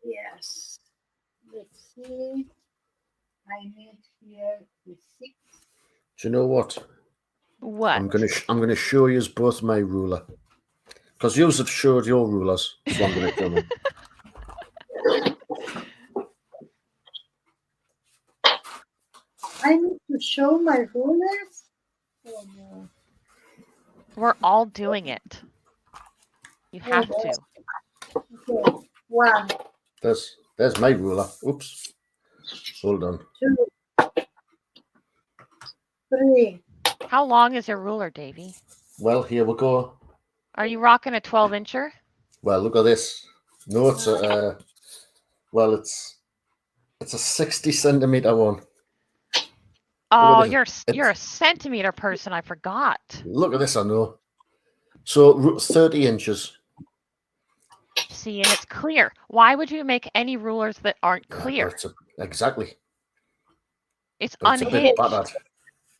Yes. Let's see. I need here the 6. Do you know what? What? I'm gonna show you both my ruler. Because you have showed your rulers. So I'm gonna show them. I need to show my rulers. Oh, no. We're all doing it. You have to. Okay. 1, There's my ruler. Oops. Hold on. 2, 3. How long is your ruler, Davy? Well, here we go. Are you rocking a 12-incher? Well, look at this. No, it's a well, it's a 60 centimeter one. Oh, this. you're a centimeter person. I forgot. Look at this. I know. So 30 inches. See, and it's clear. Why would you make any rulers that aren't Yeah, clear? but exactly. It's But it's a bit unhinged. battered.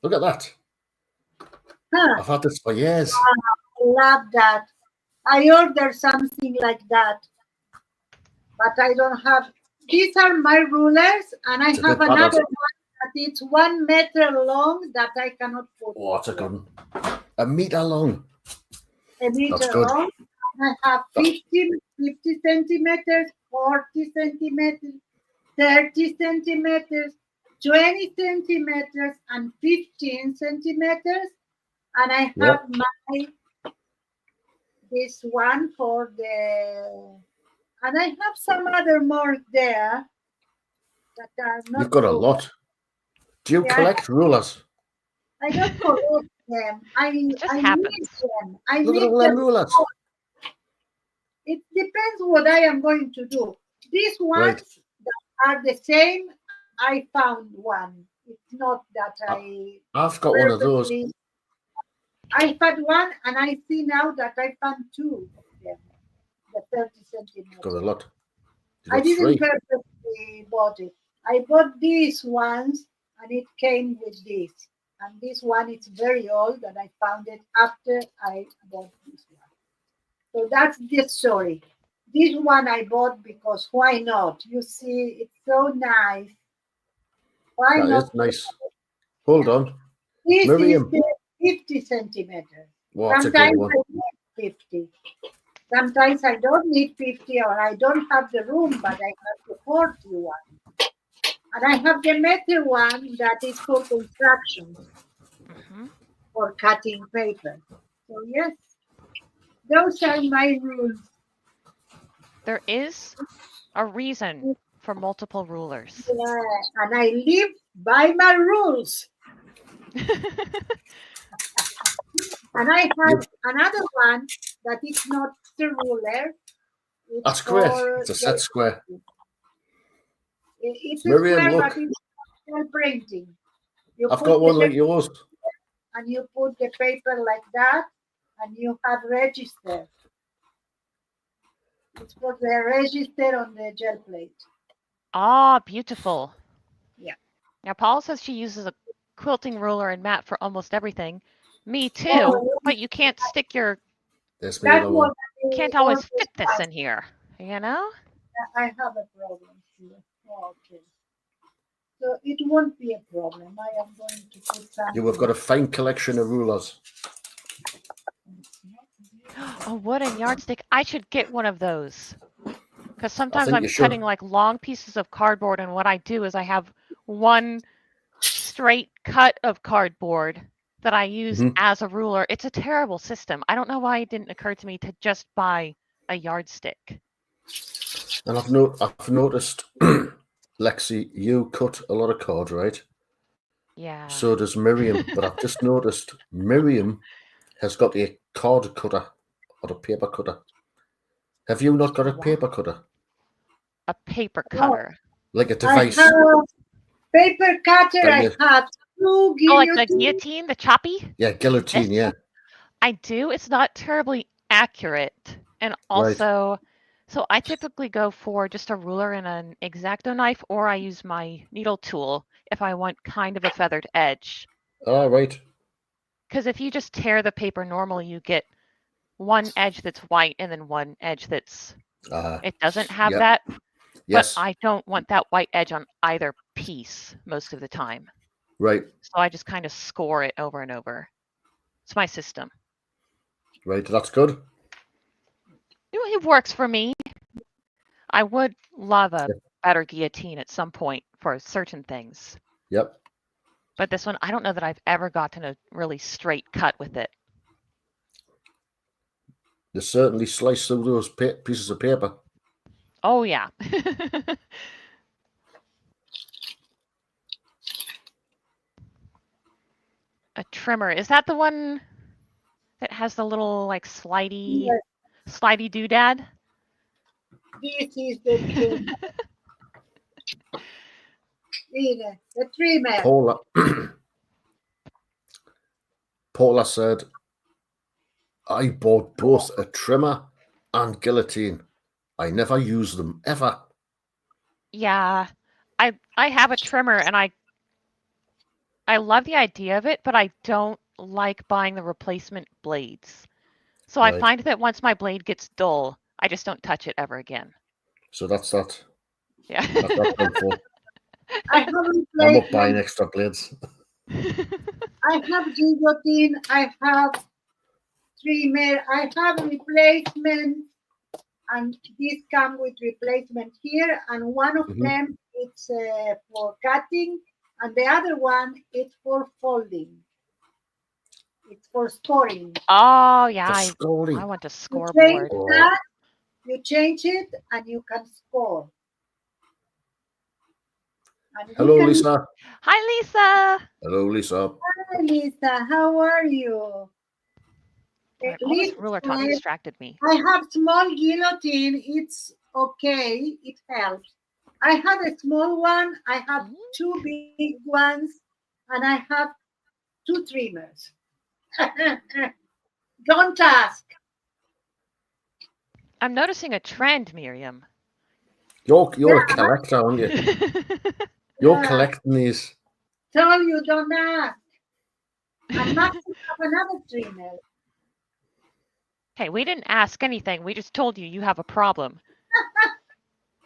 Look at that. Huh, I've had this for years. I love that. I ordered something like that, but I don't have. These are my rulers, and I It's a have bit another battered. one that it's 1 meter long that I cannot put. Oh, it's a good one. A meter long. A meter good. long. And I have 50 centimeters, 40 centimeters, 30 centimeters, 20 centimeters, and 15 centimeters. And I have this one for the, and I have some other more there that are not. You've got a good. lot. Do you Yeah. collect rulers? I don't collect them. It just I happens. need them. I Look at need all them them. rulers. It depends what I am going to do. These ones Right. that are the same. I found one. It's not that I've got one of those. purposely- I found one, and I see now that I found two of them. The 30 centimeters. Got a lot. You've I got didn't 3. purposely bought it. I bought these ones, and it came with this. And this one is very old, and I found it after I bought this one. So that's the story. This one I bought because why not? You see, it's so nice. Why That not? is nice. Hold on. This Miriam. is the 50 centimeters. What's a good Sometimes one? I need 50. Sometimes I don't need 50, or I don't have the room, but I have the 40 one. And I have the metal one that is for construction, Mhm. for cutting paper. So yes, those are my rules. There is a reason for multiple rulers. Yeah, and I live by my rules. And I have another one that is not the ruler. It's That's great. for It's a set square. It's a Miriam, square, look. but it's still printing. You I've put got one the like yours. and you put the paper like that, and you have register. It's for the register on the gel plate. Ah, beautiful. Yeah. Now, Paula says she uses a quilting ruler and mat for almost everything. Me too, Oh, but you can't stick your, There's my That's other what one. I can't always ordered fit this last. in here, you know? I have a problem here. Okay. So it won't be a problem. I am going to put some. You have got a fine collection of rulers. A wooden yardstick. I should get one of those. Because sometimes think I'm you should. cutting like long pieces of cardboard, and what I do is I have one straight cut of cardboard that I use Mhm. as a ruler. It's a terrible system. I don't know why it didn't occur to me to just buy a yardstick. And I've noticed, Lexi, you cut a lot of cord, right? Yeah. So does Miriam. But I've just noticed Miriam has got a cord cutter or a paper cutter. Have you not got a Wow. paper cutter? A paper cutter. Like a I device? have paper cutter. That I you- have two Oh, like the guillotines. guillotine, the choppy? Yeah, guillotine, Yes. yeah. I do. It's not terribly accurate. And also, so I typically go for just a ruler and an X-Acto knife, or I use my needle tool if I want kind of a feathered edge. All right. Because if you just tear the paper normally, you get one edge that's white and then one edge that's, it doesn't have yeah. that. Yes. But I don't want that white edge on either piece most of the time. Right. So I just kind of score it over and over. It's my system. Right. That's good. It works for me. I would love a better guillotine at some point for certain things. Yep. But this one, I don't know that I've ever gotten a really straight cut with it. You certainly slice through those pieces of paper. Oh, yeah. A trimmer. Is that the one that has the little like slidey Yes, doodad? this is the trimmer. Here, the trimmer. Paula, Paula said, I bought both a trimmer and guillotine. I never use them ever. Yeah, I have a trimmer and I love the idea of it, but I don't like buying the replacement blades. So I Right. find that once my blade gets dull, I just don't touch it ever again. So that's that. Yeah. That's that done for. I have I'm not buying replacement. extra blades. I have guillotine. I have trimmer. I have replacement. And these come with replacement here. And one of Mhm. them it's for cutting. And the other one is for folding. It's for scoring. Oh yeah, For I scoring. want a You change scoreboard. Oh. that, you change it, and you can score. And Hello, we can. Lisa. Hi Lisa. Hello, Lisa. Hi, Lisa. How are you? Right, all this Lisa ruler talk said, distracted me. I have small guillotine. It's okay. It helps. I have a small one. I have two big ones, and I have two trimmers. Don't ask. I'm noticing a trend, Miriam. You're a Yeah. collector, aren't you? You're Yeah. collecting these. Tell you, don't ask. I must have another trimmer. Hey, we didn't ask anything. We just told you have a problem.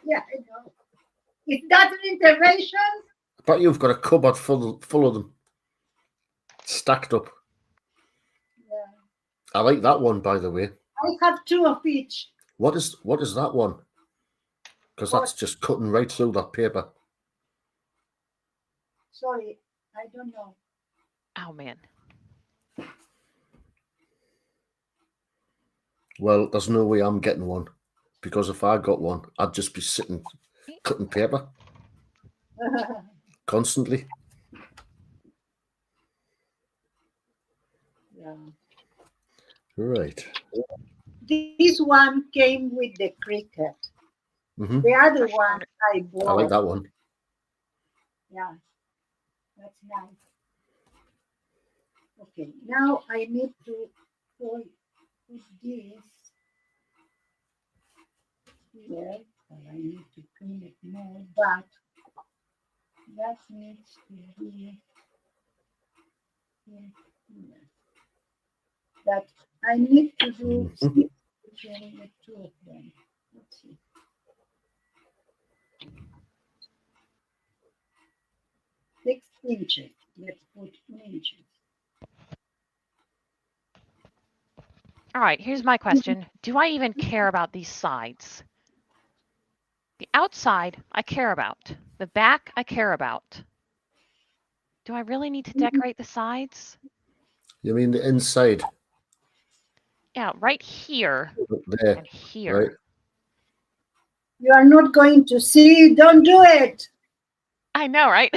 Yeah, I know. Is that an intervention? I bet you've got a cupboard full of them. Stacked up. Yeah. I like that one, by the way. I have two of each. What is that one? Because that's just cutting right through that paper. Sorry, I don't know. Oh man. Well, there's no way I'm getting one. Because if I got one, I'd just be sitting cutting paper constantly. Yeah. Right. This one came with the cricket. Mm-hmm. The other one I bought. I like that one. Yeah, that's nice. Okay, now I need to put this here. And I need to clean it more, but that needs to be here. That I need to do between the two of them. Let's see. 6 inches. Let's put in inches. All right, here's my question. Do I even care about these sides? The outside, I care about. The back, I care about. Do I really need to decorate the sides? You mean the inside? Yeah, right here There. and here. Right. You are not going to see. Don't do it. I know, right?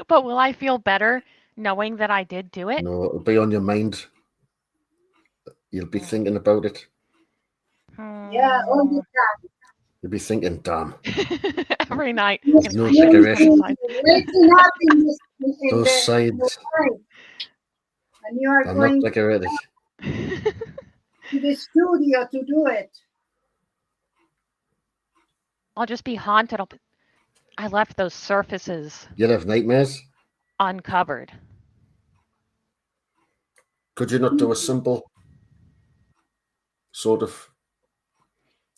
But will I feel better knowing that I did do it? No, it'll be on your mind. You'll be thinking about it. Yeah, all the time. You'll be thinking, damn. Every night. You No you decoration. waking up in Those the sides night, and you are are going not decorated. to the studio to do it. I'll just be haunted. I left those surfaces You'll have nightmares. uncovered. Could you not do a simple sort of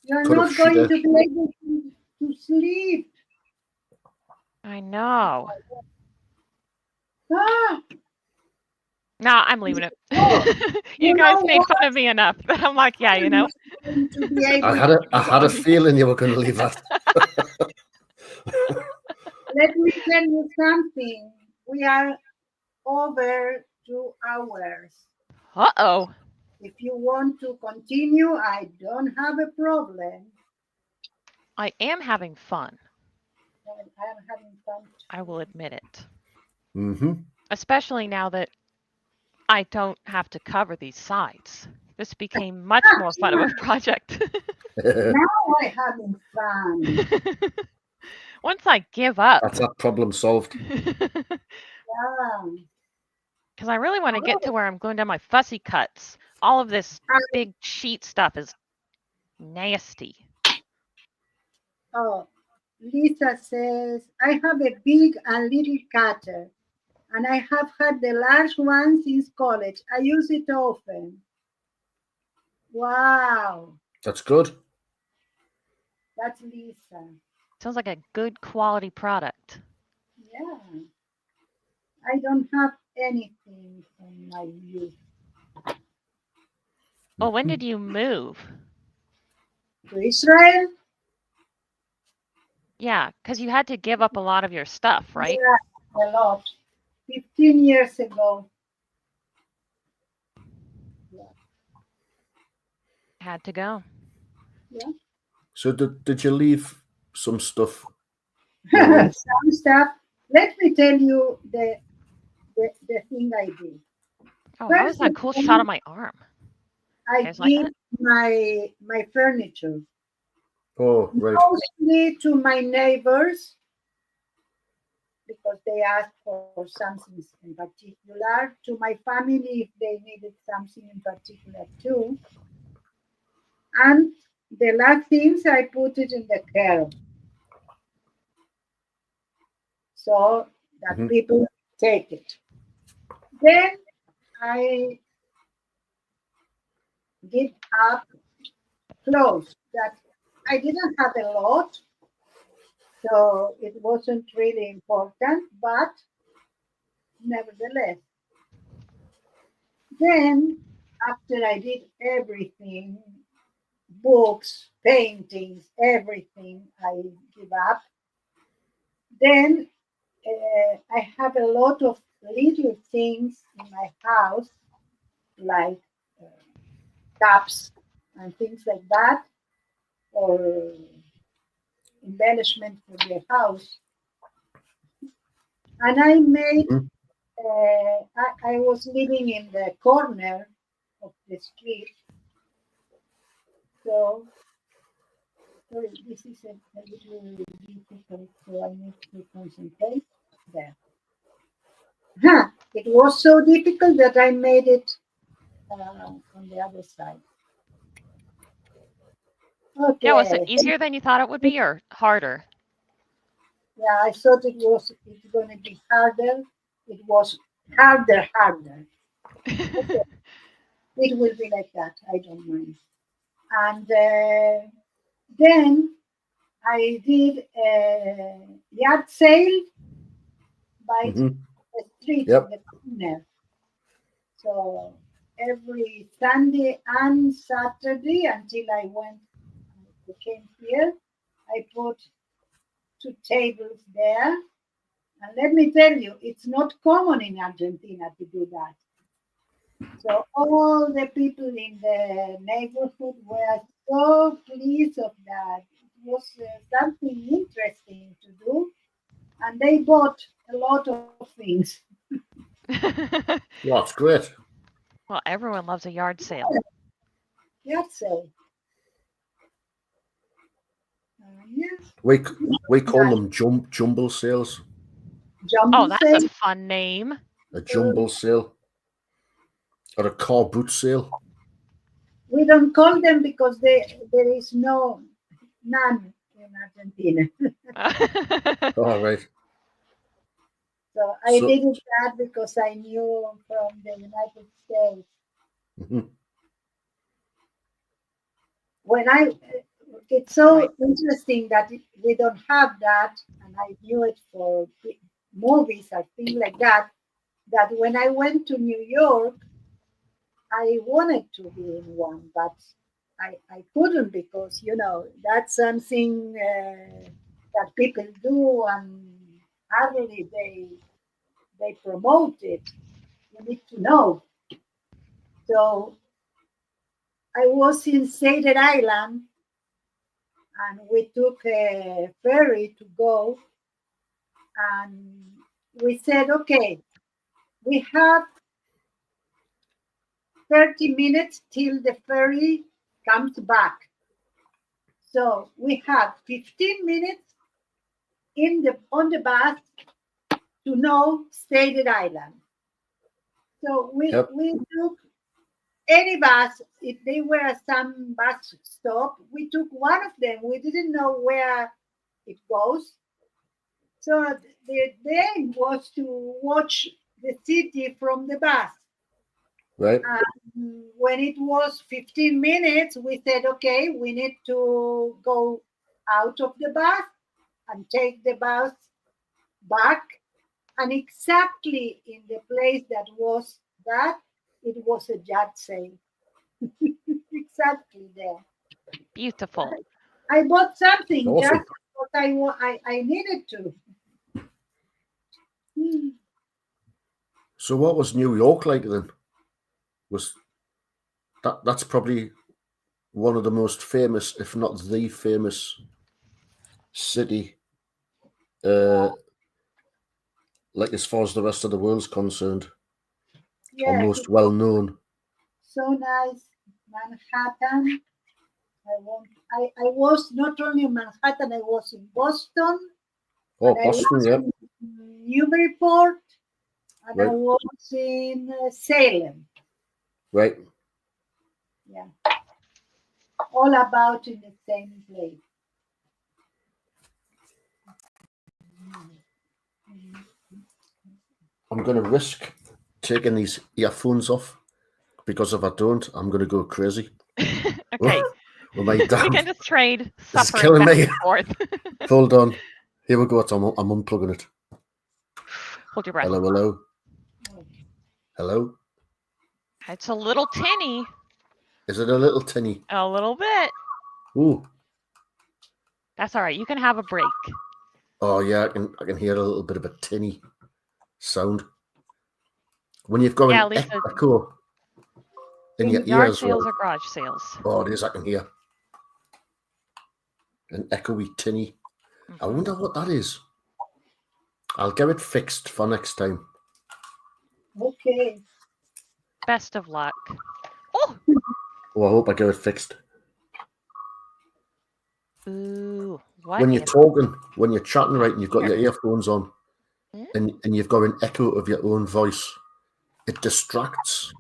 You're cut not of going sheet? to be able to sleep. I know. Ah, Nah, I'm leaving it. Oh, You you guys know made what? fun of me enough. I'm like, yeah, you know. Going to be able I had a feeling you were going to leave that. Let me tell you something. We are over 2 hours. Uh-oh. If you want to continue, I don't have a problem. I am having fun. I'm having fun. I will admit it. Mm-hmm. Especially now that I don't have to cover these sides. This became much more fun of a project. Now I'm having fun. Once I give up, That's that problem solved. because Yeah. I really want to get Oh, to where I'm going down my fussy cuts. All of this I- big sheet stuff is nasty. oh, Lisa says, I have a big and little cutter, and I have had the large one since college. I use it often. Wow, That's good. that's Lisa. Sounds like a good quality product. Yeah, I don't have anything from my youth. Well, when did you move? To Israel? Yeah, because you had to give up a lot of your stuff, right? Yeah, a lot. 15 years ago. Had to go. So did you leave some stuff? behind? Some stuff. Let me tell you the thing I did. Oh, how is First that of cool all, shot of my arm? I Guys like give that? my furniture Oh, right. mostly to my neighbors because they asked for something in particular, to my family if they needed something in particular too. And the last things I put it in the care so that Mhm. people take it. Then I give up clothes that I didn't have a lot, so it wasn't really important, but nevertheless. Then, after I did everything, books, paintings, everything I give up, then I have a lot of little things in my house, like uh, cups and things like that, or embellishment for the house. And I made, Mhm. I was living in the corner of the street, so sorry, this is a little difficult, so I need to concentrate there. Huh, it was so difficult that I made it on the other side. Yeah, was it Okay. easier than you thought it would be or harder? Yeah, I thought it's going to be harder. It was harder. Okay, it will be like that. I don't mind. And then I did a yard sale by Mhm. the street in Yep. the corner. So every Sunday and Saturday until I came here, I put two tables there. And let me tell you, it's not common in Argentina to do that. So all the people in the neighborhood were so pleased of that. It was something interesting to do, and they bought a lot of things. Well, that's great. Well, everyone loves a yard sale. Yard sale. Yes, We we call nice. them jumble sales. Oh, Jumble that's a sale. fun name. A jumble sale or a car boot sale. We don't call them because there is none in Argentina. All right. So I So. did it that because I knew from the United States Mhm. when it's so Right. interesting that we don't have that, and I knew it for movies or things like that. That when I went to New York, I wanted to be in one, but I couldn't because that's something that people do, and hardly they promote it. You need to know. So I was in Staten Island, and we took a ferry to go, and we said, okay, we have 30 minutes till the ferry comes back. So we have 15 minutes on the bus to know Staten Island. So we took any bus. If there were some bus stop, we took one of them. We didn't know where it goes. So the aim was to watch the city from the bus. Right. When it was 15 minutes, we said, okay, we need to go out of the bus and take the bus back. And exactly in the place that it was a yard sale. Exactly there. Beautiful. I bought something Awesome. just because I needed to. So what was New York like then? That's probably one of the most famous, if not the famous city, like as far as the rest of the world's concerned, or Yeah, most well known. so nice. Manhattan. I was not only in Manhattan, I was in Boston. Oh, and I Boston, was yeah. in Newburyport, and I Right. was in Salem. Right. Yeah, all about in the same place. I'm going to risk taking these earphones off because if I don't, I'm going to go crazy. Okay. Well, my We damn, can just trade it's suffering killing back me. and forth. Hold on. Here we go. I'm unplugging it. Hold your breath. Hello, hello. Hello. It's a little tinny. Is it a little tinny? A little bit. Ooh. That's all right. You can have a break. Oh yeah, I can hear a little bit of a tinny sound. When you've got Yeah, an Lisa. echo in your ear Yard as well. sales or garage sales? Oh, it is. I can hear an echoey tinny. I wonder what that is. I'll get it fixed for next time. Okay. Best of luck. Oh! Oh, I hope I get it fixed. Ooh, what? When you're talking, when you're chatting, right, and you've got Here. your earphones on, and you've got an echo of your own voice, it distracts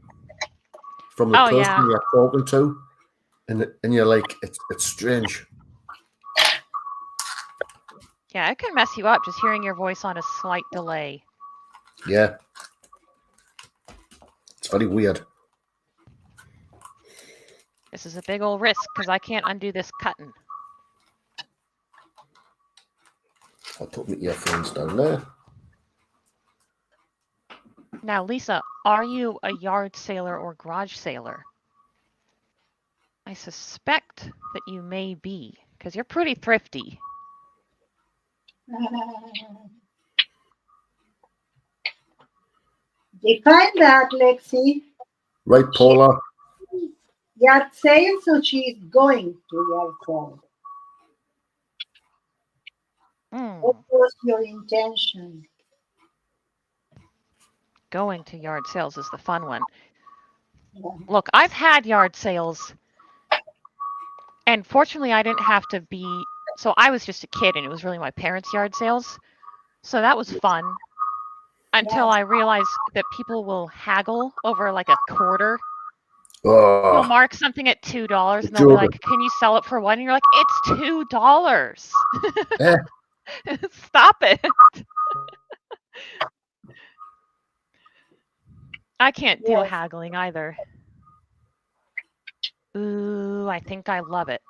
from the person you're talking to, and you're like, it's strange. Yeah, it can mess you up just hearing your voice on a slight delay. Yeah. It's very weird. This is a big old risk because I can't undo this cutting. I'll put my earphones down there. Now, Lisa, are you a yard sailor or garage sailor? I suspect that you may be because you're pretty thrifty. Define that, Lexi. Right, Paula? Yard sale, so she's going to yard sale. What was your intention? Going to yard sales is the fun one. Yeah. Look, I've had yard sales, and fortunately I didn't have to be, so I was just a kid and it was really my parents' yard sales. So that was fun until I realized that people will haggle over like a quarter. Oh, You'll mark something at $2 and they'll be like, can you sell it for $1? And you're like, it's $2. yeah. Stop it. I can't do haggling either. Ooh, I think I love it.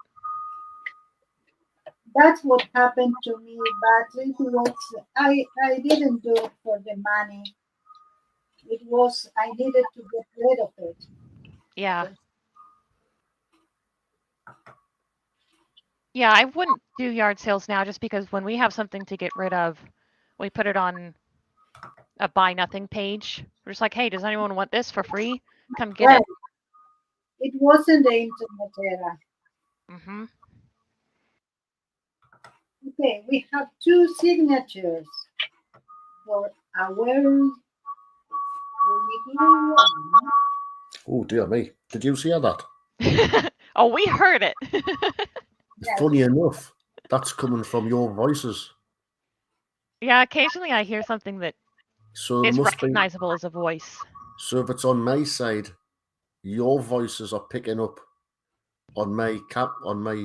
That's what happened to me, but it was I didn't do it for the money. It was I needed to get rid of it. Yeah. Yeah, I wouldn't do yard sales now just because when we have something to get rid of, we put it on a buy nothing page. We're just like, hey, does anyone want this for free? Come get it. It wasn't the internet era. Mm-hmm. Okay, we have 2 signatures for our Oh dear me! Did you hear that? Oh, we heard it. Yes. Funny enough, that's coming from your voices. Yeah, occasionally I hear something that So it is must be. recognizable as a voice. So if it's on my side, your voices are picking up on my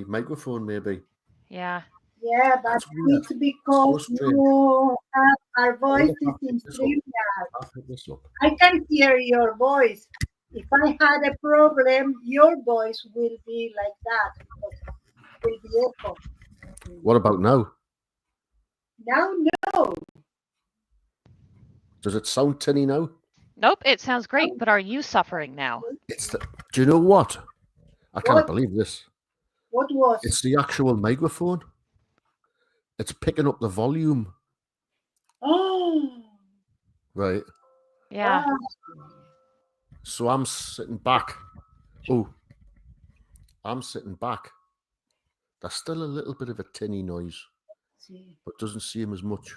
microphone, maybe. Yeah. Yeah, but That's weird. it's because So strange. you have our I wonder voices if I'll in pick this up. StreamYard. I'll pick this up. I can hear your voice. If I had a problem, your voice will be like that because it will be echo. What about now? Now, no. Does it sound tinny now? Nope, it sounds great, but are you suffering now? It's the. Do you know what? I can't What? believe this. What was? It's the actual microphone. It's picking up the volume. Oh, Right. Yeah. wow. So I'm sitting back. Oh, I'm sitting back. There's still a little bit of a tinny noise, See, but doesn't seem as much.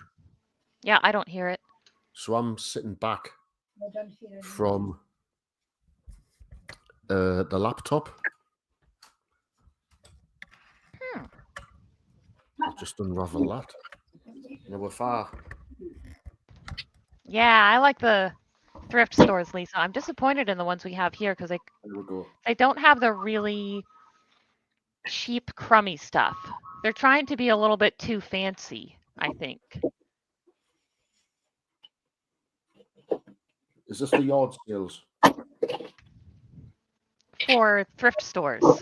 Yeah, I don't hear it. So I'm sitting back I don't hear anything. from the laptop. Just unravel that. Now if I Yeah, I like the thrift stores, Lisa. I'm disappointed in the ones we have here because there we go. they don't have the really cheap, crummy stuff. They're trying to be a little bit too fancy, I think. Is this the yard sales? For thrift stores. All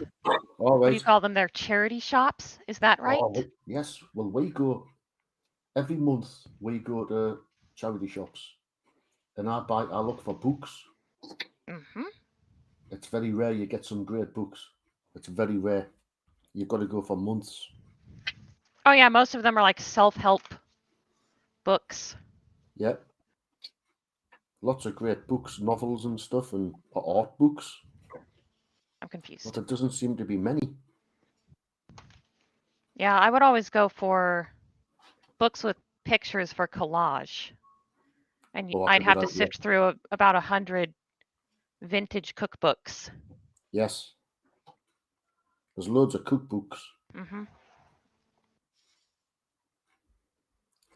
What do right. you call them? They're charity shops? Is that right? Oh, yes. Well, we go every month. We go to charity shops, and I look for books. Mm-hmm. It's very rare you get some great books. It's very rare. You've got to go for months. Oh, yeah, most of them are like self-help books. Yeah. Lots of great books, novels and stuff, and art books. I'm confused. But there doesn't seem to be many. Yeah, I would always go for books with pictures for collage. And Oh, that's I'd a have good to idea. sift through about 100 vintage cookbooks. Yes. There's loads of cookbooks. Mm-hmm.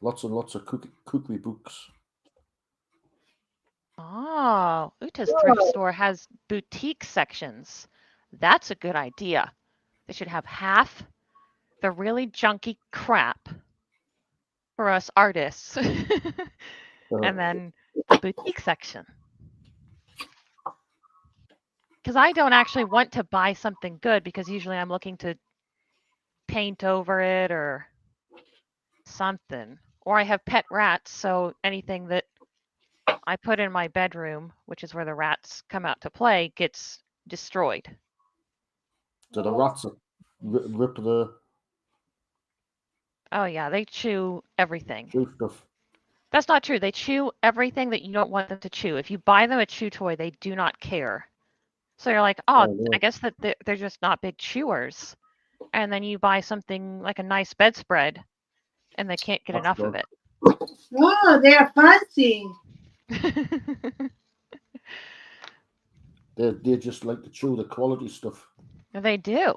Lots and lots of cookery books. Oh, Uta's thrift store has boutique sections. That's a good idea. They should have half the really junky crap for us artists, and then the boutique section. Because I don't actually want to buy something good because usually I'm looking to paint over it or something. Or I have pet rats, so anything that I put in my bedroom, which is where the rats come out to play, gets destroyed. Do the rats rip the Oh yeah, they chew everything. chew stuff? That's not true. They chew everything that you don't want them to chew. If you buy them a chew toy, they do not care. So you're like, oh, Oh, yeah. I guess that they're just not big chewers. And then you buy something like a nice bedspread, and they can't get That's enough good. of it. Oh, they are fancy. They just like to chew the quality stuff. They do.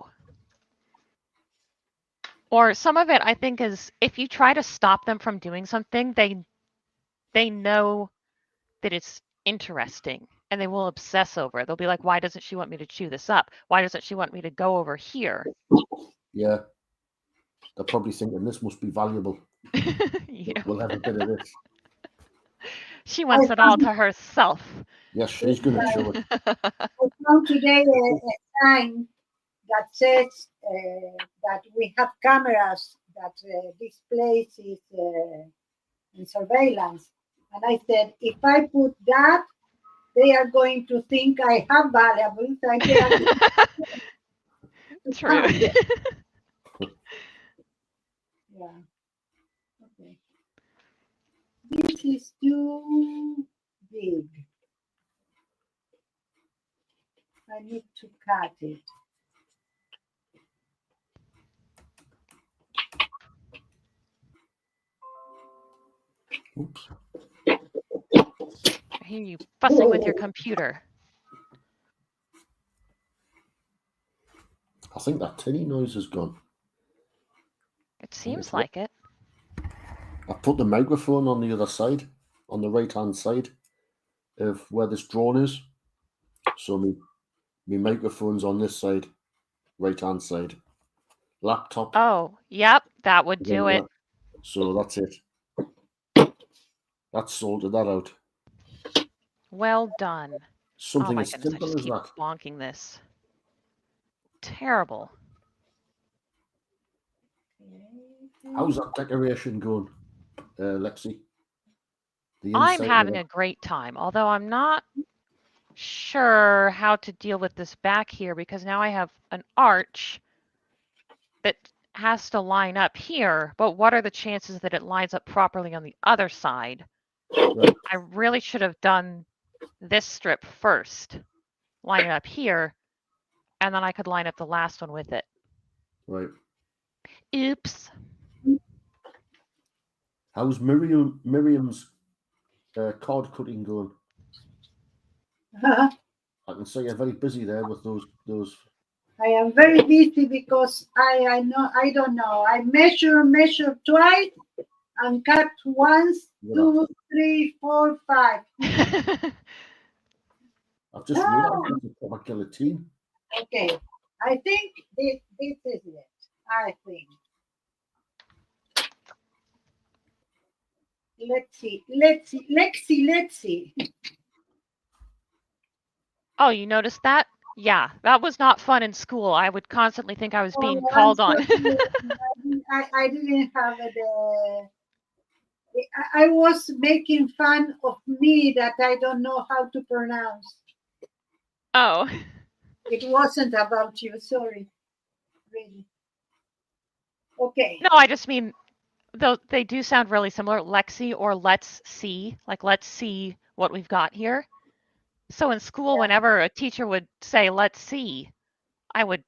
Or some of it, I think, is if you try to stop them from doing something, they know that it's interesting and they will obsess over it. They'll be like, why doesn't she want me to chew this up? Why doesn't she want me to go over here? Yeah. They're probably thinking this must be valuable. Yeah. We'll have a bit of this. She wants it all to herself. Yes, she's going to show it. I found today a sign that says that we have cameras that this place is in surveillance. And I said, if I put that, they are going to think I have valuables. True. Yeah. Okay. This is too big. I need to cut it. Oops. I hear you fussing with your computer. I think that tinny noise is gone. It seems like it. I put the microphone on the other side, on the right-hand side of where this drone is. So my microphone's on this side, right-hand side. Laptop. Oh, yep, that would do it. So that's it. That's sorted that out. Well done. Something Oh my as goodness, I simple just as keep that. bonking this. Terrible. How's that decoration going, Lexi? The I'm inside having of a great time, although I'm not sure how to deal with this back here because now I have an arch that has to line up here, but what are the chances that it lines up properly on the other side? Right. I really should have done this strip first, line it up here, and then I could line up the last one with it. Right. Oops. How's Miriam's cord cutting going? I can see you're very busy there with those. I am very busy because I don't know. I measure twice and cut once, Yeah. 2, 3, 4, 5. I've just realised it's a proper guillotine. Okay, I think this is it. I think. Let's see. Oh, you noticed that? Yeah, that was not fun in school. I would constantly think I was being Oh, called I'm on. sorry. I didn't have I was making fun of me that I don't know how to pronounce. Oh. It wasn't about you. Sorry, really. Okay. No, I just mean though they do sound really similar, Lexi or let's see, like let's see what we've got here. So in school, whenever a teacher would say let's see, I would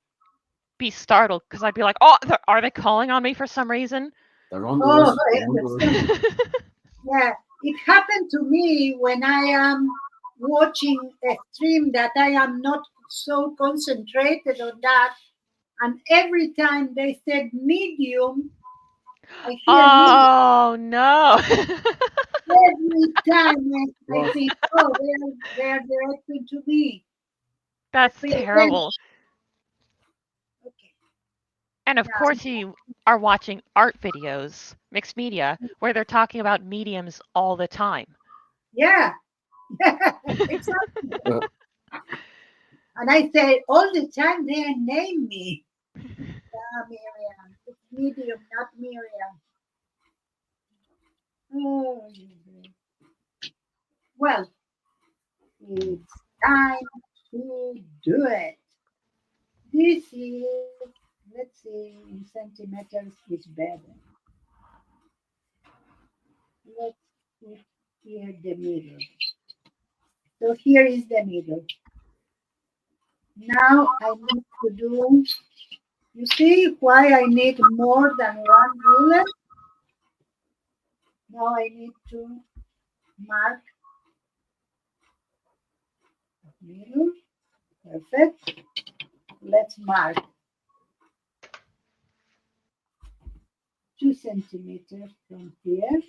be startled because I'd be like, oh, are they calling on me for some reason? They're on Oh, us. I understand. Yeah, it happened to me when I am watching a stream that I am not so concentrated on that, and every time they said medium, I hear medium. Oh no. Every time I think, oh, they're directing to me. That's Pay terrible. Okay. And of Yeah. course, you are watching art videos, mixed media, where they're talking about mediums all the time. Yeah, exactly. And I say all the time they name me. Yeah, Miriam. It's medium, not Miriam. Oh, well, it's time to do it. This is, let's see, in centimeters is better. Let's put here the middle. So here is the middle. Now I need to do, you see why I need more than one ruler? Now I need to mark middle. Perfect. Let's mark 2 centimeters from here.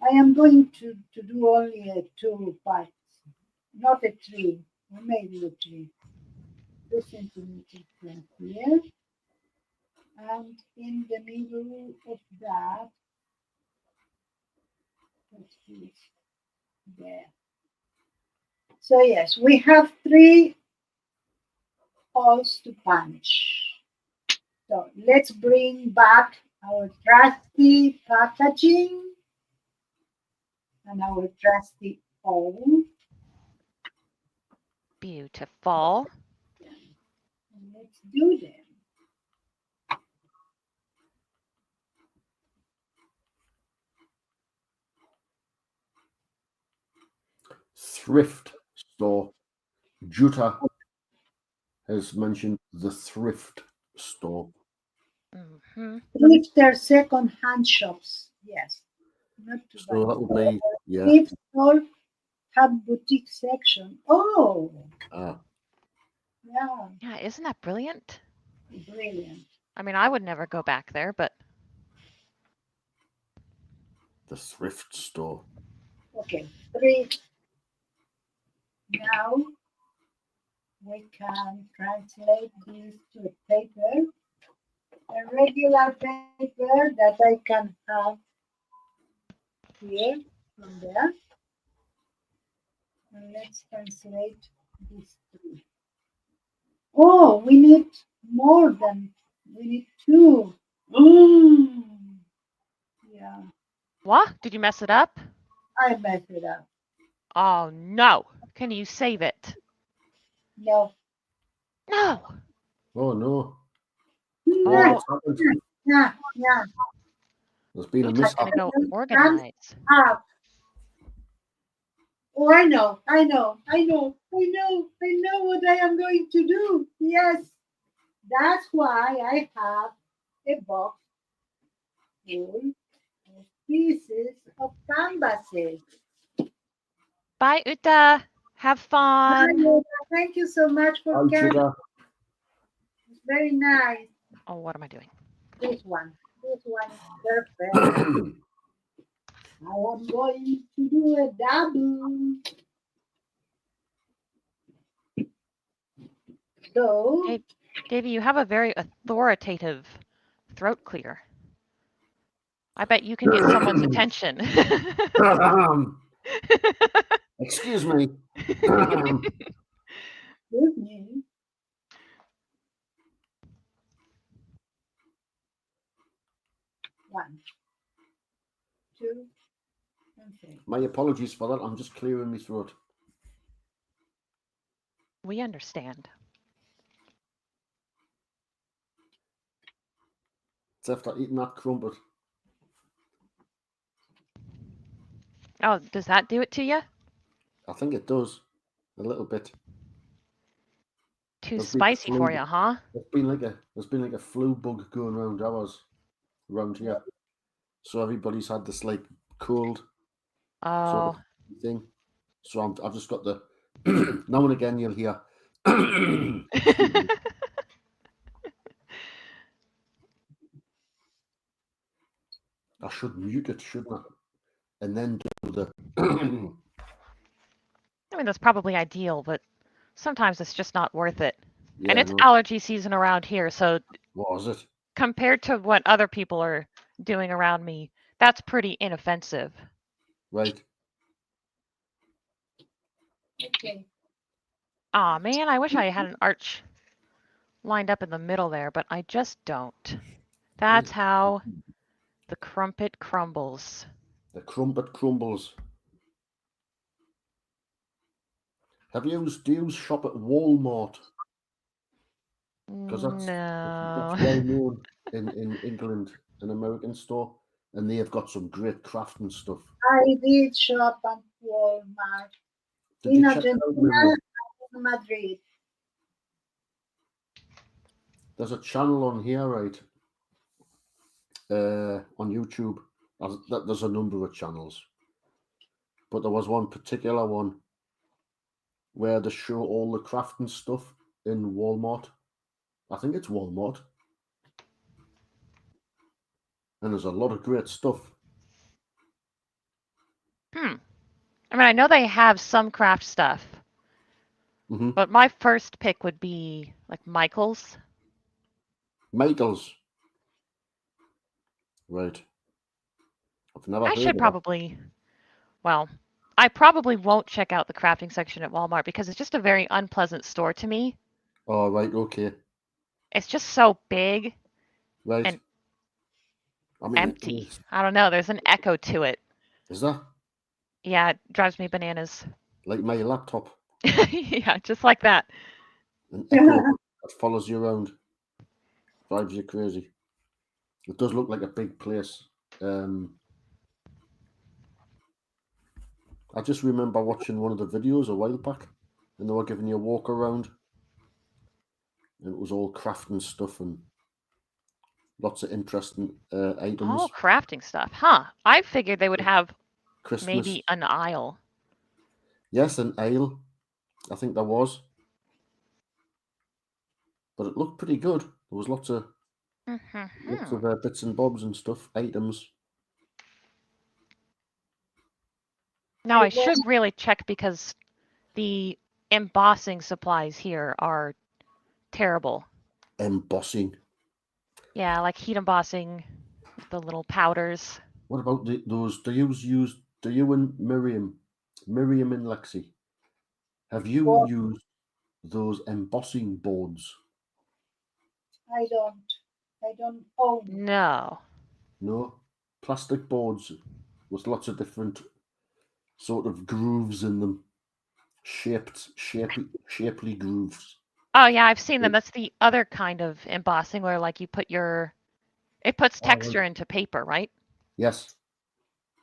I am going to do only 2 parts, not a 3, or maybe a 3. 2 centimeters from here, and in the middle of that, let's see, there. So yes, we have 3 holes to punch. So let's bring back our trusty packaging and our trusty hole. Beautiful. And let's do them. Thrift store. Jutta has mentioned the thrift store. Mm-hmm. Thrift are second-hand shops. Yes, not to So that would be, yeah. Thrift store have boutique section. Oh, Ah. Yeah, Yeah, isn't that brilliant? brilliant. I mean, I would never go back there, but The thrift store. Okay, 3. Now we can translate this to paper, a regular paper that I can have here from there. And let's translate these 3. Oh, we need more than, we need 2. Yeah, what? Did you mess it up? I messed it up. Oh no! Can you save it? No. No! Oh no. Oh, Yeah, Oh, what's happened? yeah, yeah. There's been a I'm just mishap. gonna go Can't organize. have. Oh, I know, I know, I know, I know, I know what I am going to do. Yes, that's why I have a box full of pieces of canvases. Bye, Uta. Have fun. Manuela, thank you so much for Hi, coming. Judah. It's very nice. Oh, what am I doing? This one is perfect. I am going to do a double. So, Dave, Davey, you have a very authoritative throat clear. I bet you can get someone's attention. Excuse me. with me. 1, 2, and 3. My apologies for that. I'm just clearing my throat. We understand. It's after eating that crumpet. Oh, does that do it to you? I think it does. A little bit. Too There's been a spicy for flu. you, huh? There's been like a flu bug going around here. So everybody's had this like cold sort Oh, of thing. So I've just got the now and again you'll hear. Excuse me. I should mute it, shouldn't I? And then do the. I mean, that's probably ideal, but sometimes it's just not worth it. And Yeah, it's no. allergy season around here, so What was it? compared to what other people are doing around me, that's pretty inoffensive. Right. Okay. Aw, man, I wish I had an arch lined up in the middle there, but I just don't. That's how the crumpet crumbles. The crumpet crumbles. Do you shop at Walmart? Because that's No. well known in England, an American store, and they have got some great crafting stuff. I did shop at Walmart Did in you check it out, Argentina Miriam? and in Madrid. There's a channel on here, right? On YouTube. There's a number of channels, but there was one particular one where they show all the crafting stuff in Walmart. I think it's Walmart. And there's a lot of great stuff. I mean, I know they have some craft stuff, but my first pick would be like Michael's. Michael's. Right. I've never I heard should of probably, well, I probably won't check out the crafting section at Walmart because it's just a very unpleasant store to me. that. Oh, right, okay. It's just so big Right. and I mean, empty. I don't know. There's an echo to it. Is that Yeah, it drives me bananas. like my laptop? Yeah, just like that. An echo that follows you around. Drives you crazy. It does look like a big place. I just remember watching one of the videos a while back, and they were giving you a walk around, and it was all crafting stuff and lots of interesting items. All crafting stuff, huh? I figured they would have Christmas. maybe an aisle. Yes, an aisle. I think there was. but it looked pretty good. There was lots of Mhm. bits and bobs and stuff, items. Now I It was- should really check because the embossing supplies here are terrible. Embossing. Yeah, like heat embossing with the little powders. What about those? Do you and Miriam and Lexi, have you What? used those embossing boards? I don't own. No. No, plastic boards with lots of different sort of grooves in them, shapely grooves. Oh yeah, I've seen them. That's the other kind of embossing where like you put it puts Oh, right. texture into paper, right? Yes.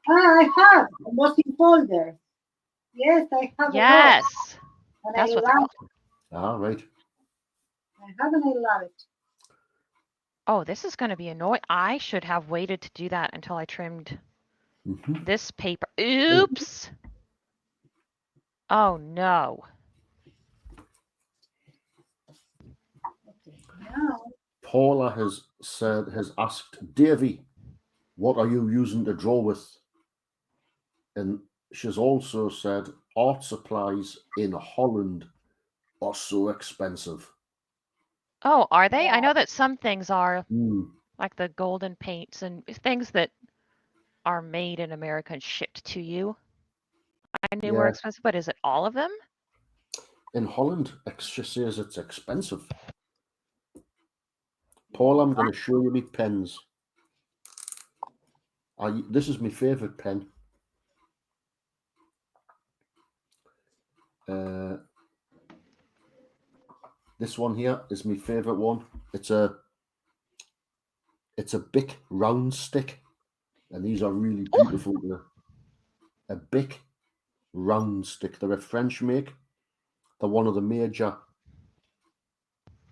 I have embossing folder. Yes, I have a lot. Yes. And That's I what they're love called. Ah, right. I have and I love it. Oh, this is going to be annoying. I should have waited to do that until I trimmed Mm-hmm. this paper. Oops. Oh no. Okay, now Paula has asked Davy, what are you using to draw with? And she's also said art supplies in Holland are so expensive. Oh, are they? Yeah. I know that some things are Mm, like the golden paints and things that are made in America and shipped to you. I knew were yeah. expensive, but is it all of them? In Holland, she says it's expensive. Paul, I'm going to show you my pens. This is my favourite pen. This one here is my favourite one. It's a Bic round stick, and these are really Oh, beautiful. A Bic round stick. They're a French make. They're one of the major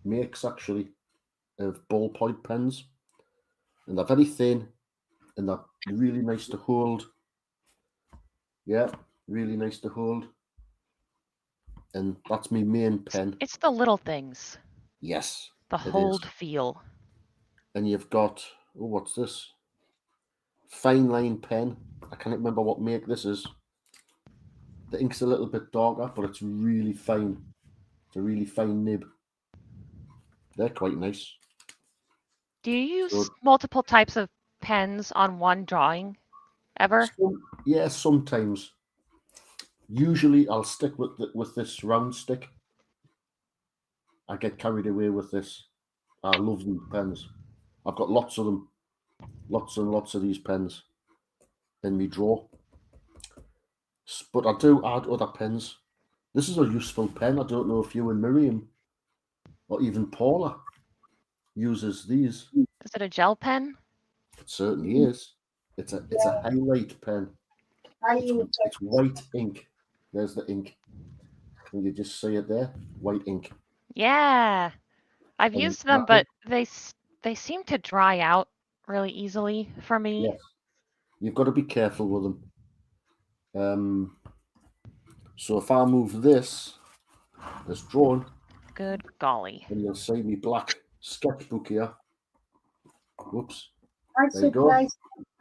makes actually of ballpoint pens, and they're very thin, and they're really nice to hold. Yeah, really nice to hold. And that's my main pen. it's the little things, Yes, the it hold is. feel. And you've got, oh, what's this? Fine line pen. I can't remember what make this is. The ink's a little bit darker, but it's really fine. It's a really fine nib. They're quite nice. Do you use So, multiple types of pens on one drawing ever? yeah, sometimes. Usually, I'll stick with this round stick. I get carried away with this. I love these pens. I've got lots of them, lots and lots of these pens in my drawer. But I do add other pens. This is a useful pen. I don't know if you and Miriam or even Paula uses these. Is it a gel pen? It certainly is. It's a highlight pen. I use It's white ink. There's the ink. And you just see it there, white ink. Yeah. I've And used them, but they seem to dry out really easily for me. yes, you've got to be careful with them. So if I move this drawn, Good golly. and you'll see me black sketchbook here. Whoops. I There you go. supplies.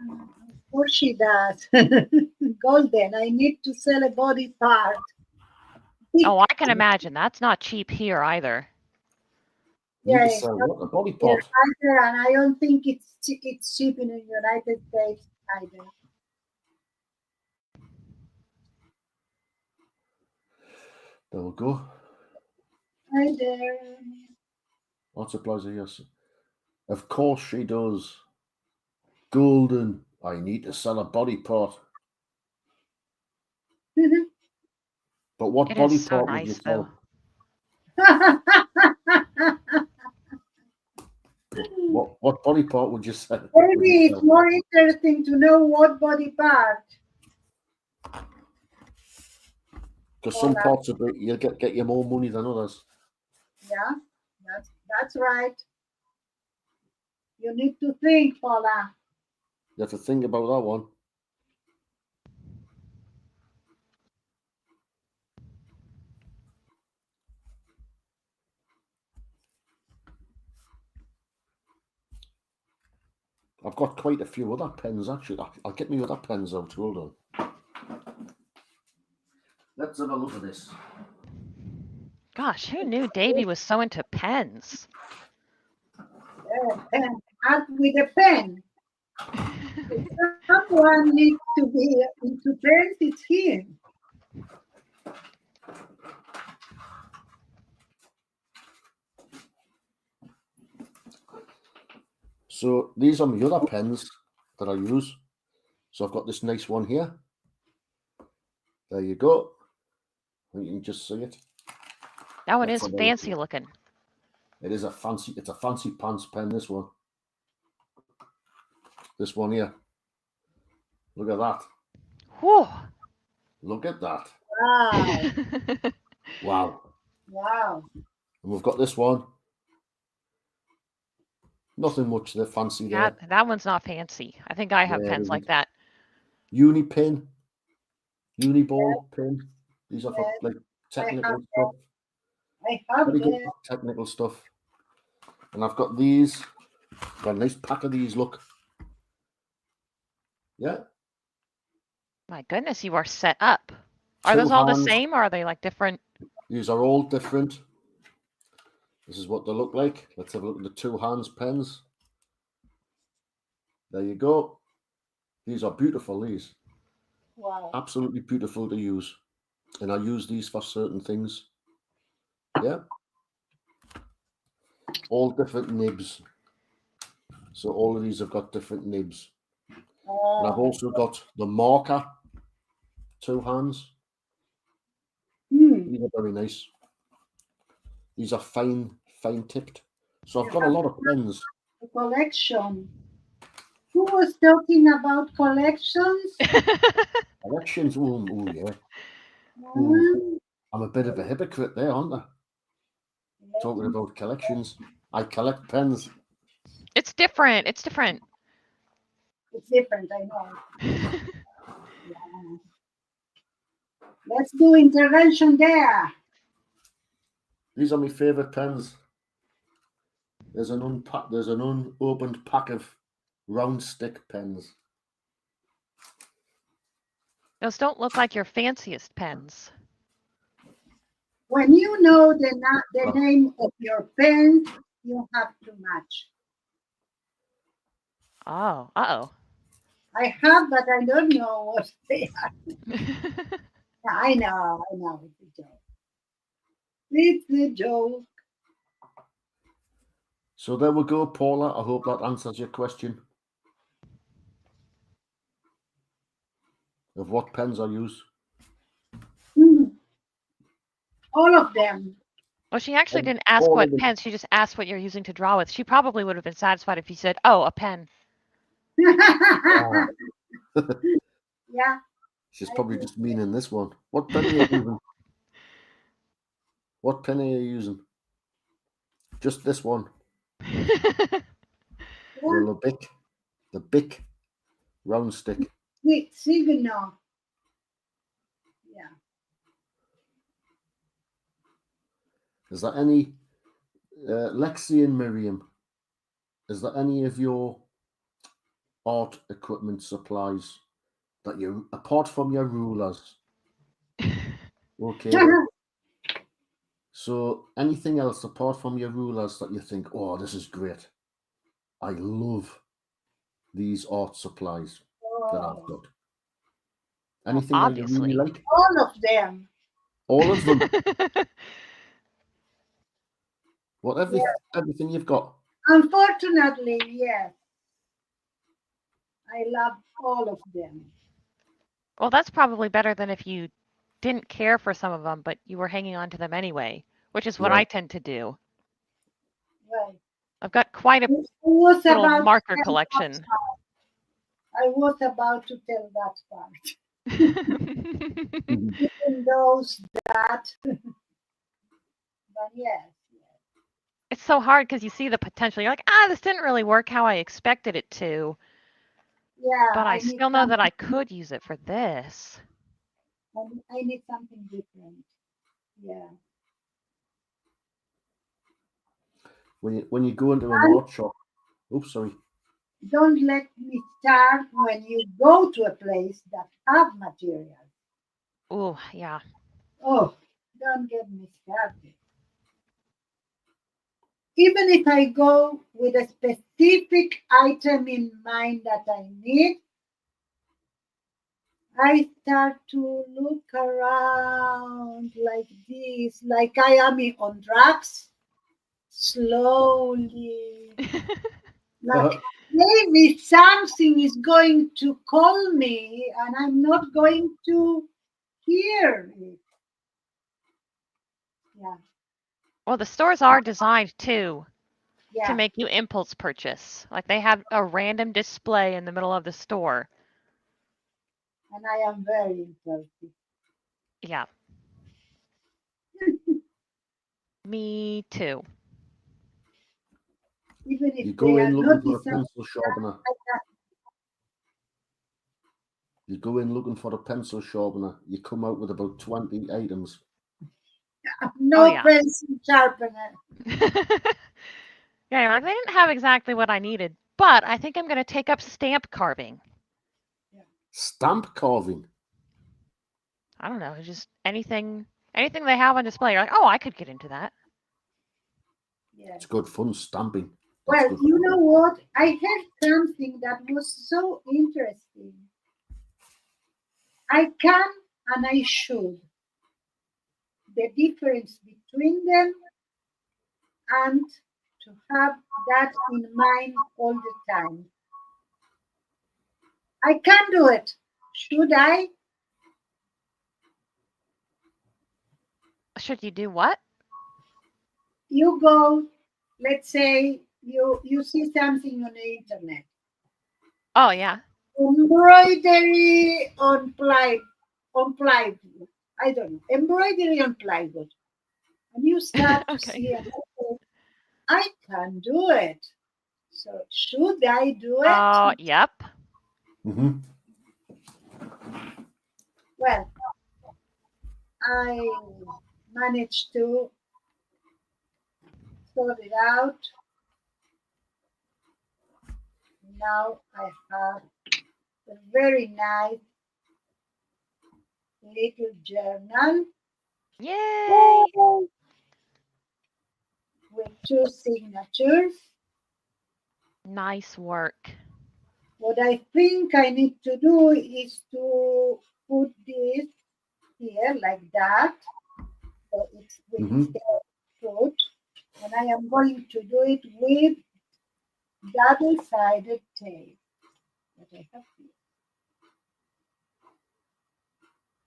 Of course she does. Golden. I need to sell a body part. Oh, I can imagine. That's not cheap here either. You Yeah, need to sell what? A body Yeah, part. either, and I don't think it's cheap in the United States either. There we go. Hi there. Art supplies are yes. Of course she does. Golden. I need to sell a body part. But what It body is so part would you nice, though. sell? What body part would you sell? Maybe it's more interesting to know what body part. Because some parts of it you'll get you more money than others. Yeah, that's right. You need to think, Paula. You have to think about that one. I've got quite a few other pens actually. I'll get me other pens out. Hold on. Let's have a look at this. Gosh, who knew Davy was so into pens? Pen. Art with a pen. If someone needs to be into pens, it's him. So these are my other pens that I use. So I've got this nice one here. There you go. You can just see it. That one That's is what I fancy do. looking. It's a fancy pants pen, this one. This one here. Look at that. Whew. Look at that. Wow. Wow. Wow. And we've got this one. Nothing much there fancy there. that one's not fancy. I think I have Yeah, pens like that. Uni pin. Uniball pin. These are for Yes. like technical have stuff. I have Very good them. technical stuff. And I've got these. Got a nice pack of these, look. Yeah. My goodness, you are set up. Are Two those all the hands. same, or are they like different? These are all different. This is what they look like. Let's have a look at the two hands pens. There you go. These are beautiful, these. Wow. Absolutely beautiful to use. And I use these for certain things. Yeah. All different nibs. So all of these have got different nibs. And I've also got the marker two hands. These are very nice. These are fine tipped. So I've got a lot of pens. A collection. Who was talking about collections? Collections. Oh yeah. Mm, I'm a bit of a hypocrite there, aren't I? Talking about collections. I collect pens. It's different. It's different. It's different, I know. Yeah. Let's do intervention there. These are my favourite pens. There's an unopened pack of round stick pens. Those don't look like your fanciest pens. When you know the name of your pen, you have to match. Oh, uh-oh. I have, but I don't know what they are. I know. It's a joke. It's a joke. So there we go, Paula. I hope that answers your question of what pens I use. All of them. Well, she actually didn't ask what pens. She just asked what you're using to draw with. She probably would have been satisfied if you said, "Oh, a pen." Yeah. She's probably just meaning this one. What pen are you using? What pen are you using? Just this one. Well, the Bic round stick. Signal. Yeah. Is there any Lexi and Myriam? Is there any of your art equipment supplies that you, apart from your rulers? Okay. So anything else apart from your rulers that you think, oh, this is great. I love these art supplies that I've got. Anything that you really like? All of them. All of them. Everything you've got. Unfortunately, yes. I love all of them. Well, that's probably better than if you didn't care for some of them, but you were hanging on to them anyway, which is what I tend to do. Right. I've got quite a little marker collection. I was about to tell that part. Even those that, but yes. It's so hard because you see the potential. You're like, this didn't really work how I expected it to. Yeah. But I still know that I could use it for this. I need something different. Yeah. When you go into an art shop, oops, sorry. don't let me start when you go to a place that have materials. Ooh, yeah. Oh, don't get me started. Even if I go with a specific item in mind that I need, I start to look around like this, like I am on drugs, slowly, like maybe something is going to call me and I'm not going to hear it. Yeah, Well, the stores are designed to yeah, make you impulse purchase. Like they have a random display in the middle of the store. and I am very impulsive. Yeah, me too. Even You if go they are in looking not for a designed, pencil sharpener. You go in looking for a pencil sharpener. You come out with about 20 items. no yeah. pencil sharpener. Yeah, like they didn't have exactly what I needed, but I think I'm going to take up stamp carving. Stamp carving. I don't know, just anything they have on display. You're like, oh, I could get into that. Yeah. It's good fun stamping. That's Well, good you fun. know what? I heard something that was so interesting. I can and I should. The difference between them and to have that in mind all the time. I can do it. Should I? Should you do what? You go, let's say you see something on the internet. Oh, yeah. Embroidery on plywood. I don't know. Embroidery on plywood. And you start to Okay. see and say, I can do it. So should I do it? Oh, yep. Mm-hmm. Well, I managed to sort it out. Now I have a very nice little journal Yay! with two signatures. Nice work. What I think I need to do is to put this here like that. So it's with Mm-hmm. the foot. And I am going to do it with double-sided tape that I have here.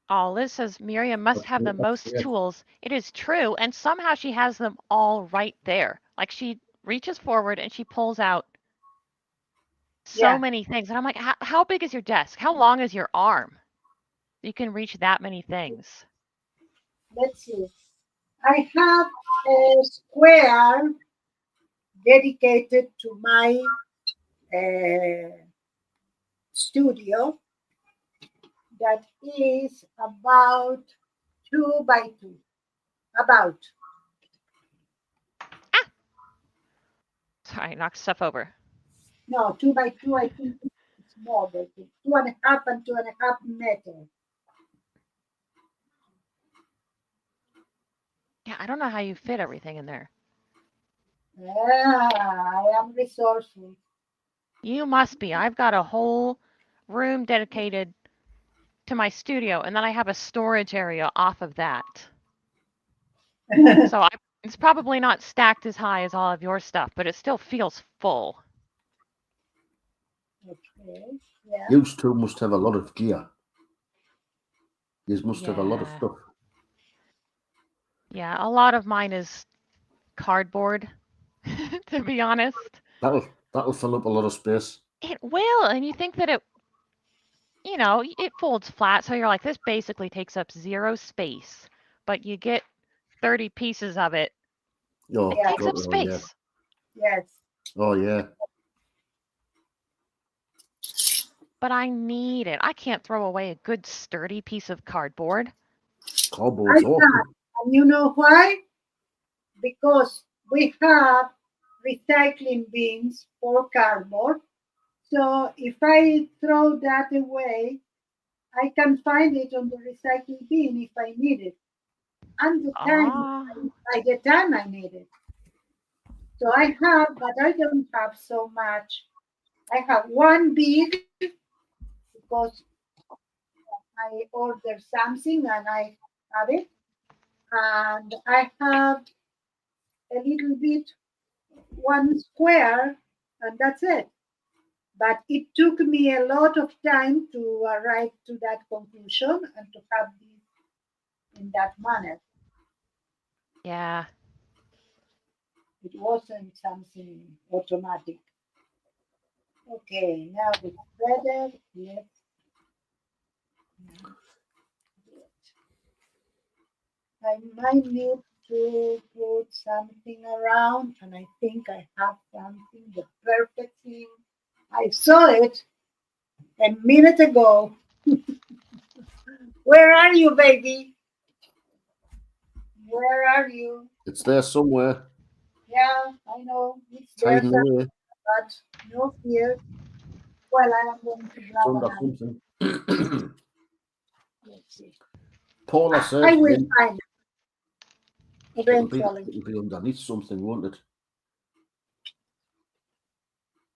Oh, Liz says Miriam must have the That's most great. tools. It is true, and somehow she has them all right there. Like she reaches forward and she pulls out so Yeah, many things. And I'm like, how big is your desk? How long is your arm? You can reach that many things. let's see. I have a square dedicated to my uh, studio that is about 2 by 2. About. Sorry, knocked stuff over. No, 2 by 2, I think it's more than 2.5 and 2.5 meters. Yeah, I don't know how you fit everything in there. Yeah, I am resourceful. You must be. I've got a whole room dedicated to my studio, and then I have a storage area off of that. So it's probably not stacked as high as all of your stuff, but it still feels full. Okay, yeah. You two must have a lot of gear. You must have a lot of Yeah. stuff. Yeah, a lot of mine is cardboard, to be honest. That'll fill up a lot of space. It will, and you think that it folds flat, so you're like, this basically takes up zero space, but you get 30 pieces of it. Oh, It Yeah. takes up God, oh yeah. space. Yes. Oh yeah. But I need it. I can't throw away a good sturdy piece of cardboard. Cardboard's I awesome. can. And you know why? Because we have recycling bins for cardboard So if I throw that away, I can find it on the recycling bin if I need it. And Ah, by the time I need it. So I have, but I don't have so much. I have one big because I order something and I have it. And I have a little bit, one square, and that's it. But it took me a lot of time to arrive to that conclusion and to have this in that manner. yeah. It wasn't something automatic. Okay, now it's better. Let's do it. I might need to put something around, and I think I have something, the perfect thing. I saw it a minute ago. Where are you, baby? Where are you? It's there somewhere, Yeah, I know it's there, hiding away. but no fear. Well, I am going to It's grab under another. something. Let's see. Paula said, I will find it it'll be eventually. underneath something, won't it?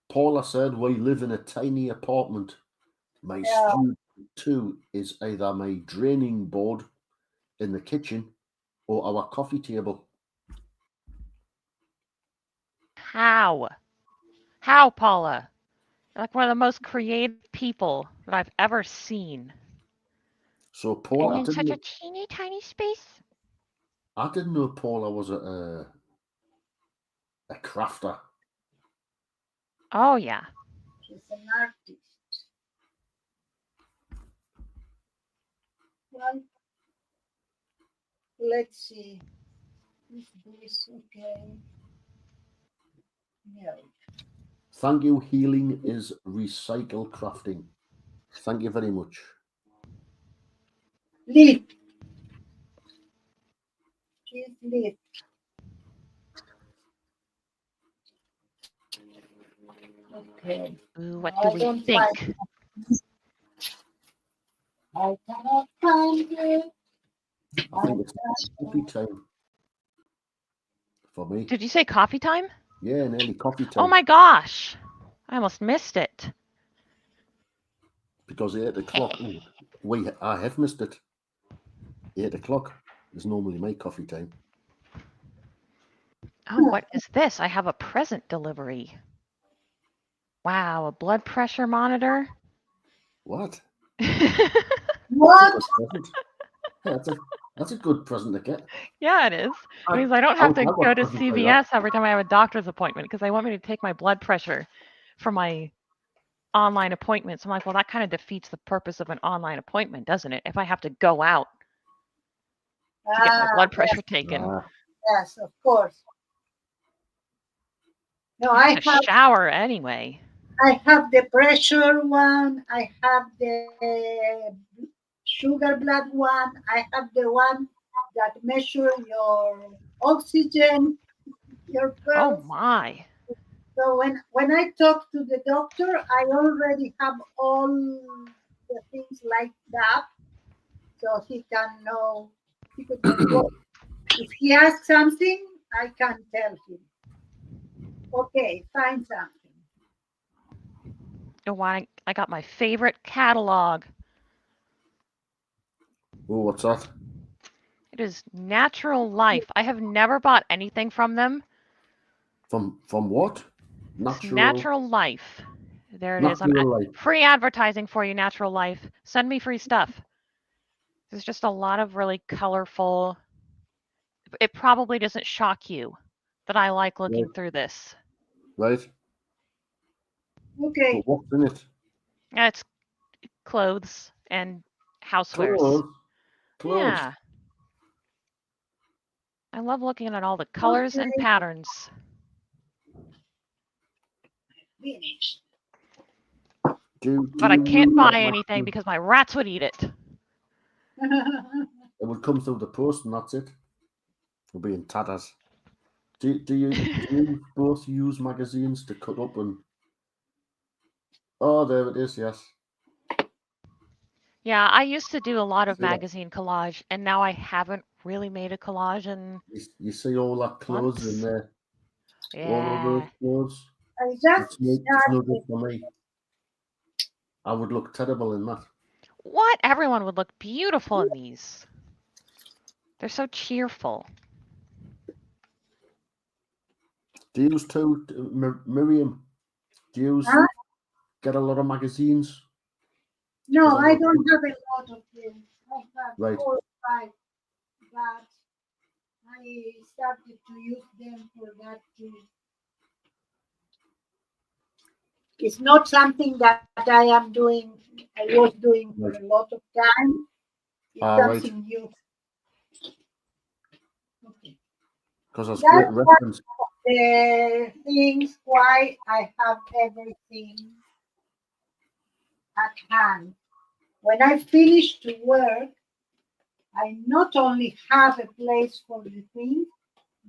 Paula said, we live in a tiny apartment. My Yeah. stew too is either my draining board in the kitchen or our coffee table. How? How, Paula? You're like one of the most creative people that I've ever seen. So And Paula, in such a teeny tiny space? I didn't know Paula was a crafter. Oh, yeah. She's an artist. Well, let's see. Is this okay? No. Thank you. Healing is recycle crafting. Thank you very much. Leaf. She's leaf. Okay. Ooh, what No, do I we don't think? find it. I cannot find it. I think it's coffee time for me. Did you say coffee time? Yeah, nearly coffee time. Oh my gosh. I almost missed it. Because 8 o'clock, I have missed it. 8 o'clock is normally my coffee time. Oh, what is this? I have a present delivery. Wow, a blood pressure monitor? What? What? That's a good present to get. Yeah, it is. It I- means I don't have to got go to presents like that. CVS every time I have a doctor's appointment because they want me to take my blood pressure for my online appointments. I'm like, well, that kind of defeats the purpose of an online appointment, doesn't it? If I have to go out to get my blood pressure taken. Yes, of course. No, I have to shower anyway. I have the pressure one. I have the sugar blood one. I have the one that measure your oxygen, your Oh pulse. my. So when I talk to the doctor, I already have all the things like that, so he can know. He could know what if he asks something, I can tell him. Okay, find something. Oh, I got my favorite catalog. Oh, what's that? It is Natural Life. I have never bought anything from them. From what? It's Natural Life. There it is. I'm Natural Life. free advertising for you, Natural Life. Send me free stuff. There's just a lot of really colorful. It probably doesn't shock you that I like looking through this. Right. Okay. But what's in it? It's clothes and housewares. Clothes. Yeah. I love looking at all the colors and Okay. patterns. Finished. But I can't buy anything because my rats would eat it. It would come through the post and that's it. It'll be in tatters. Do you both use magazines to cut up and Oh, there it is. Yes. Yeah, I used to do a lot of See that? magazine collage, and now I haven't really made a collage in You see all that clothes in months. there. All Yeah. of those clothes. I just It's no good started. for me. I would look terrible in that. What? Everyone would look beautiful in these. They're so cheerful. Do you too, Miriam? Do you Huh? get a lot of magazines? No, Because I I know- don't have a lot of them. I have Right. 4 or 5, but I started to use them for that too. It's not something that I am doing, I was doing for Right. a lot of time. It's Right. something new. Okay. Because that's That's great reference. the things why I have everything at hand. When I finish to work, I not only have a place for the things,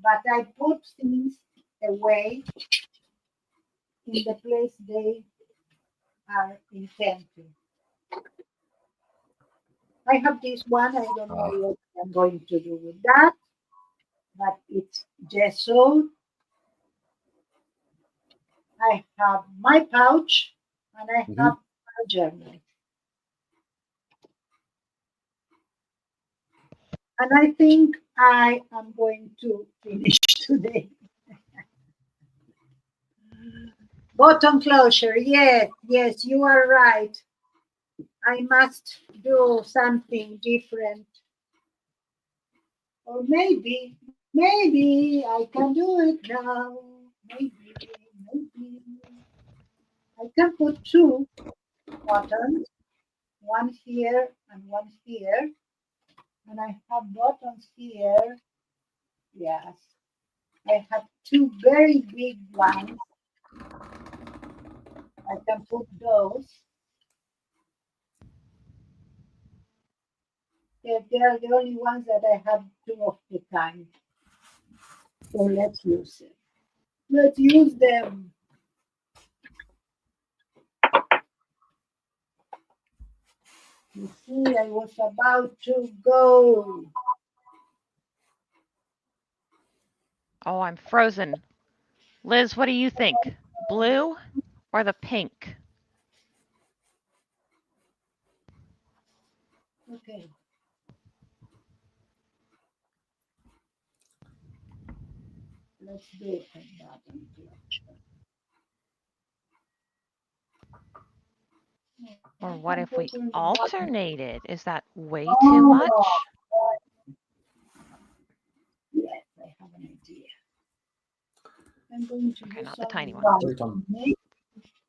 but I put things away in the place they are intended. I have this one, I don't know what I'm going to do with that, but it's gesso. I have my pouch and I Mhm. have my journal. And I think I am going to finish today. Bottom closure, yes, yes, you are right. I must do something different. Or maybe I can do it now. Maybe. I can put 2 buttons, one here and one here. And I have buttons here. Yes. I have 2 very big ones. I can put those. They are the only ones that I have 2 of the time. So let's use it. Let's use them. You see, I was about to go. Oh, I'm frozen. Liz, what do you think? Blue or the pink? Okay. Let's do it like that. Or I what can if we put in the bottom. alternated? Is that way too Oh, much? yes, I have an idea. I'm going to Okay, use not the tiny only one. one.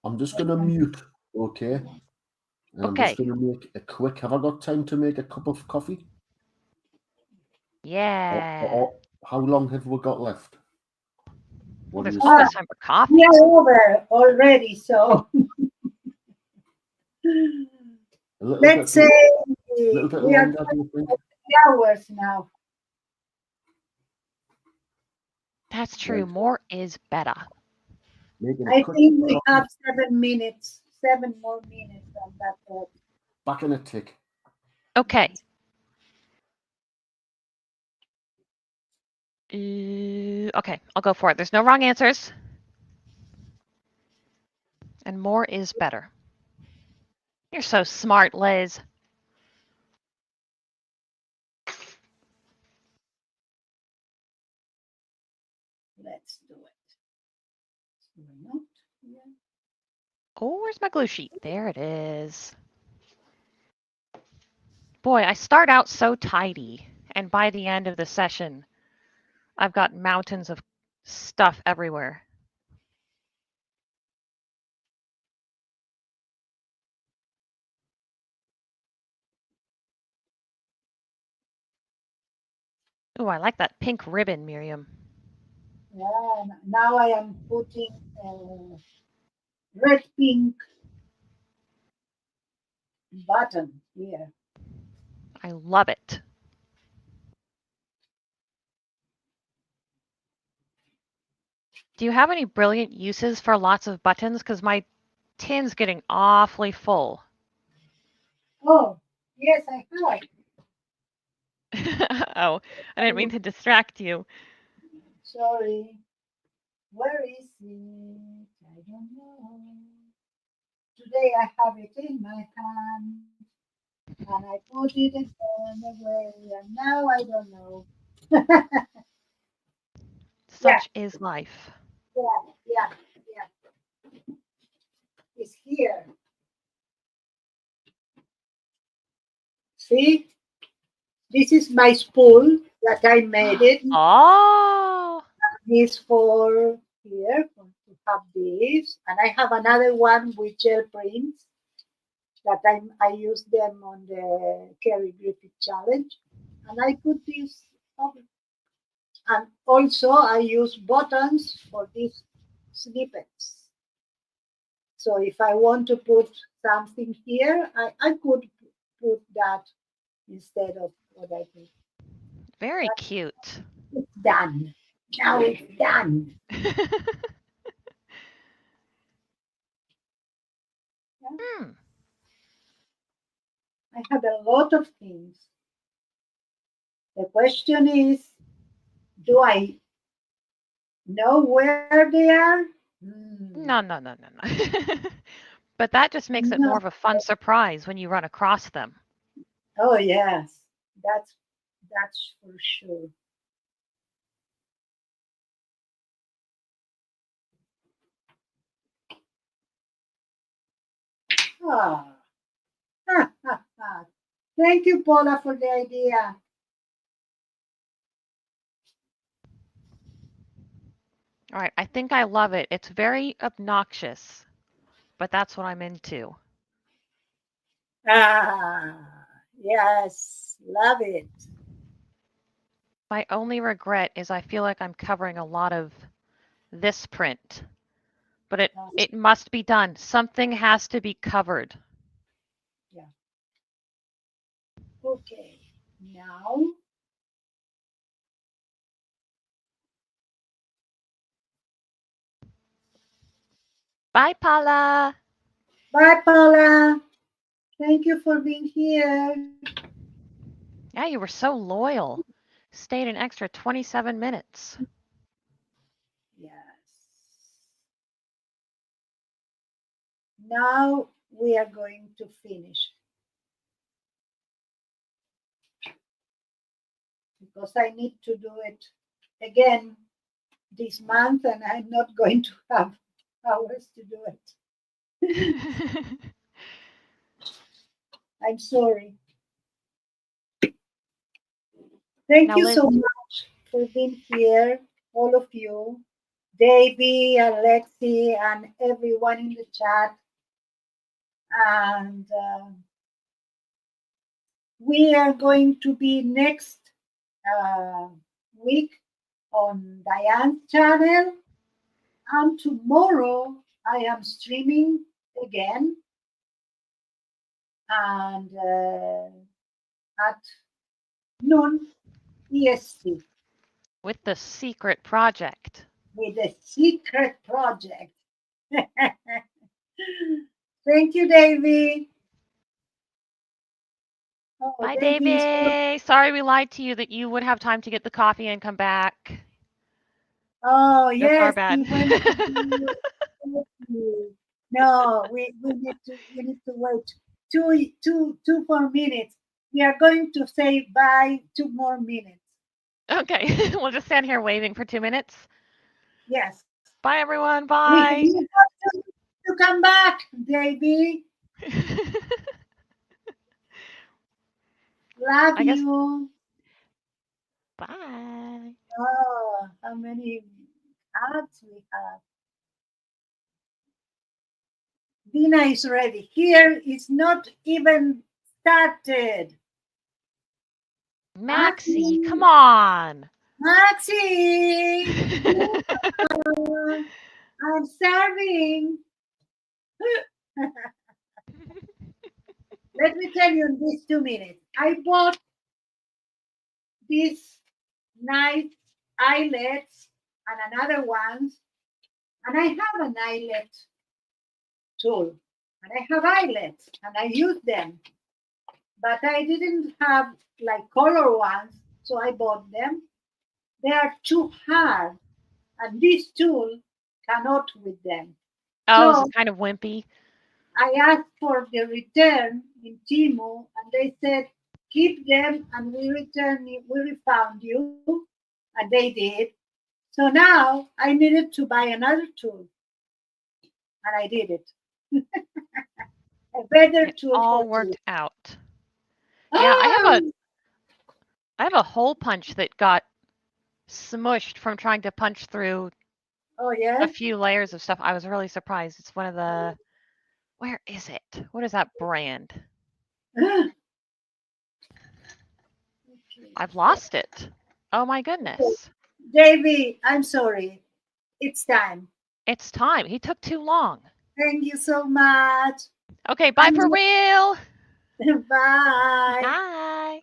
I'm just going to mute, okay? And I'm just Okay. going to make a quick. Have I got time to make a cup of coffee? Yeah. Or how long have we got left? Well, What do there's you always say? time for coffee. We are over already, so A little let's bit, say little bit we are longer, do you think? 3 hours now. That's true. Right. More is better. Making a I quick think we coffee. have 7 minutes, 7 more minutes on that. Back in a tick. Okay. Okay, I'll go for it. There's no wrong answers. And more is better. You're so smart, Liz. Let's do it. Why not? Yeah. Oh, where's my glue sheet? There it is. Boy, I start out so tidy, and by the end of the session, I've got mountains of stuff everywhere. Oh, I like that pink ribbon, Miriam. Yeah, now I am putting red pink button here. I love it. Do you have any brilliant uses for lots of buttons? Because my tin's getting awfully full. Oh, yes, I have. Oh, I didn't mean to distract you. Sorry. Where is it? I don't know. Today I have it in my hand and I put it again away and now I don't know. Yeah, Such is life. yeah, yeah. It's here. See, this is my spool that I made it. Oh, This for here to have this, and I have another one with gel prints that I use them on the Kerry Griffith challenge, and I put this over. And also I use buttons for these snippets. So if I want to put something here, I could put that instead of what I put. very But cute. it's done. Now it's done. Yeah. Hmm. I have a lot of things. The question is, do I know where they are? Hmm. No, no, no, no, no. But that just makes it No. more of a fun surprise when you run across them. Oh yes, that's for sure. Ah, ha, ha, ha. Thank you, Paula, for the idea. All right, I think I love it. It's very obnoxious, but that's what I'm into. Yes, love it. My only regret is I feel like I'm covering a lot of this print, but it Uh, it must be done. Something has to be covered. yeah. Okay. Now, Bye, Paula. bye, Paula. Thank you for being here. Yeah, you were so loyal. Stayed an extra 27 minutes. Yes. Now we are going to finish because I need to do it again this month and I'm not going to have hours to do it. I'm sorry. Thank Now, you Liz, so much for being here, all of you, Davy, Alexi, and everyone in the chat. And we are going to be next uh, week on Diane's channel. And tomorrow I am streaming again and at noon EST with the secret project. with a secret project. Thank you, Davy. Oh, Bye, Davy is. Davy. Sorry we lied to you that you would have time to get the coffee and come back. Oh, That's our yes, bad. he went to do. No, we need to wait two more minutes. We are going to say bye 2 more minutes. Okay, we'll just stand here waving for 2 minutes. Yes. Bye, everyone. We Bye. have to come back, baby. Love I guess. you. Bye. Oh, how many cards we have. Dina is ready. Here it's not even started. Maxie, Maxi, come on. Maxi, I'm starving. Let me tell you in these 2 minutes. I bought these nice eyelets and another ones, and I have an eyelet tool. And I have eyelets and I use them. But I didn't have like color ones, so I bought them. They are too hard, and this tool cannot with them. Oh, is So it kind of wimpy? I asked for the return in Timu, and they said, keep them and we refund you. And they did. So now I needed to buy another tool, and I did it. A better It tool all for worked you. out. Yeah, Oh, I have a hole punch that got smushed from trying to punch through oh a yes. few layers of stuff. I was really surprised. It's one of the where is it? What is that brand? I've lost it. Oh my goodness. Davy, I'm sorry. It's time. It's time. He took too long. Thank you so much. Okay, bye And for real. bye. Bye.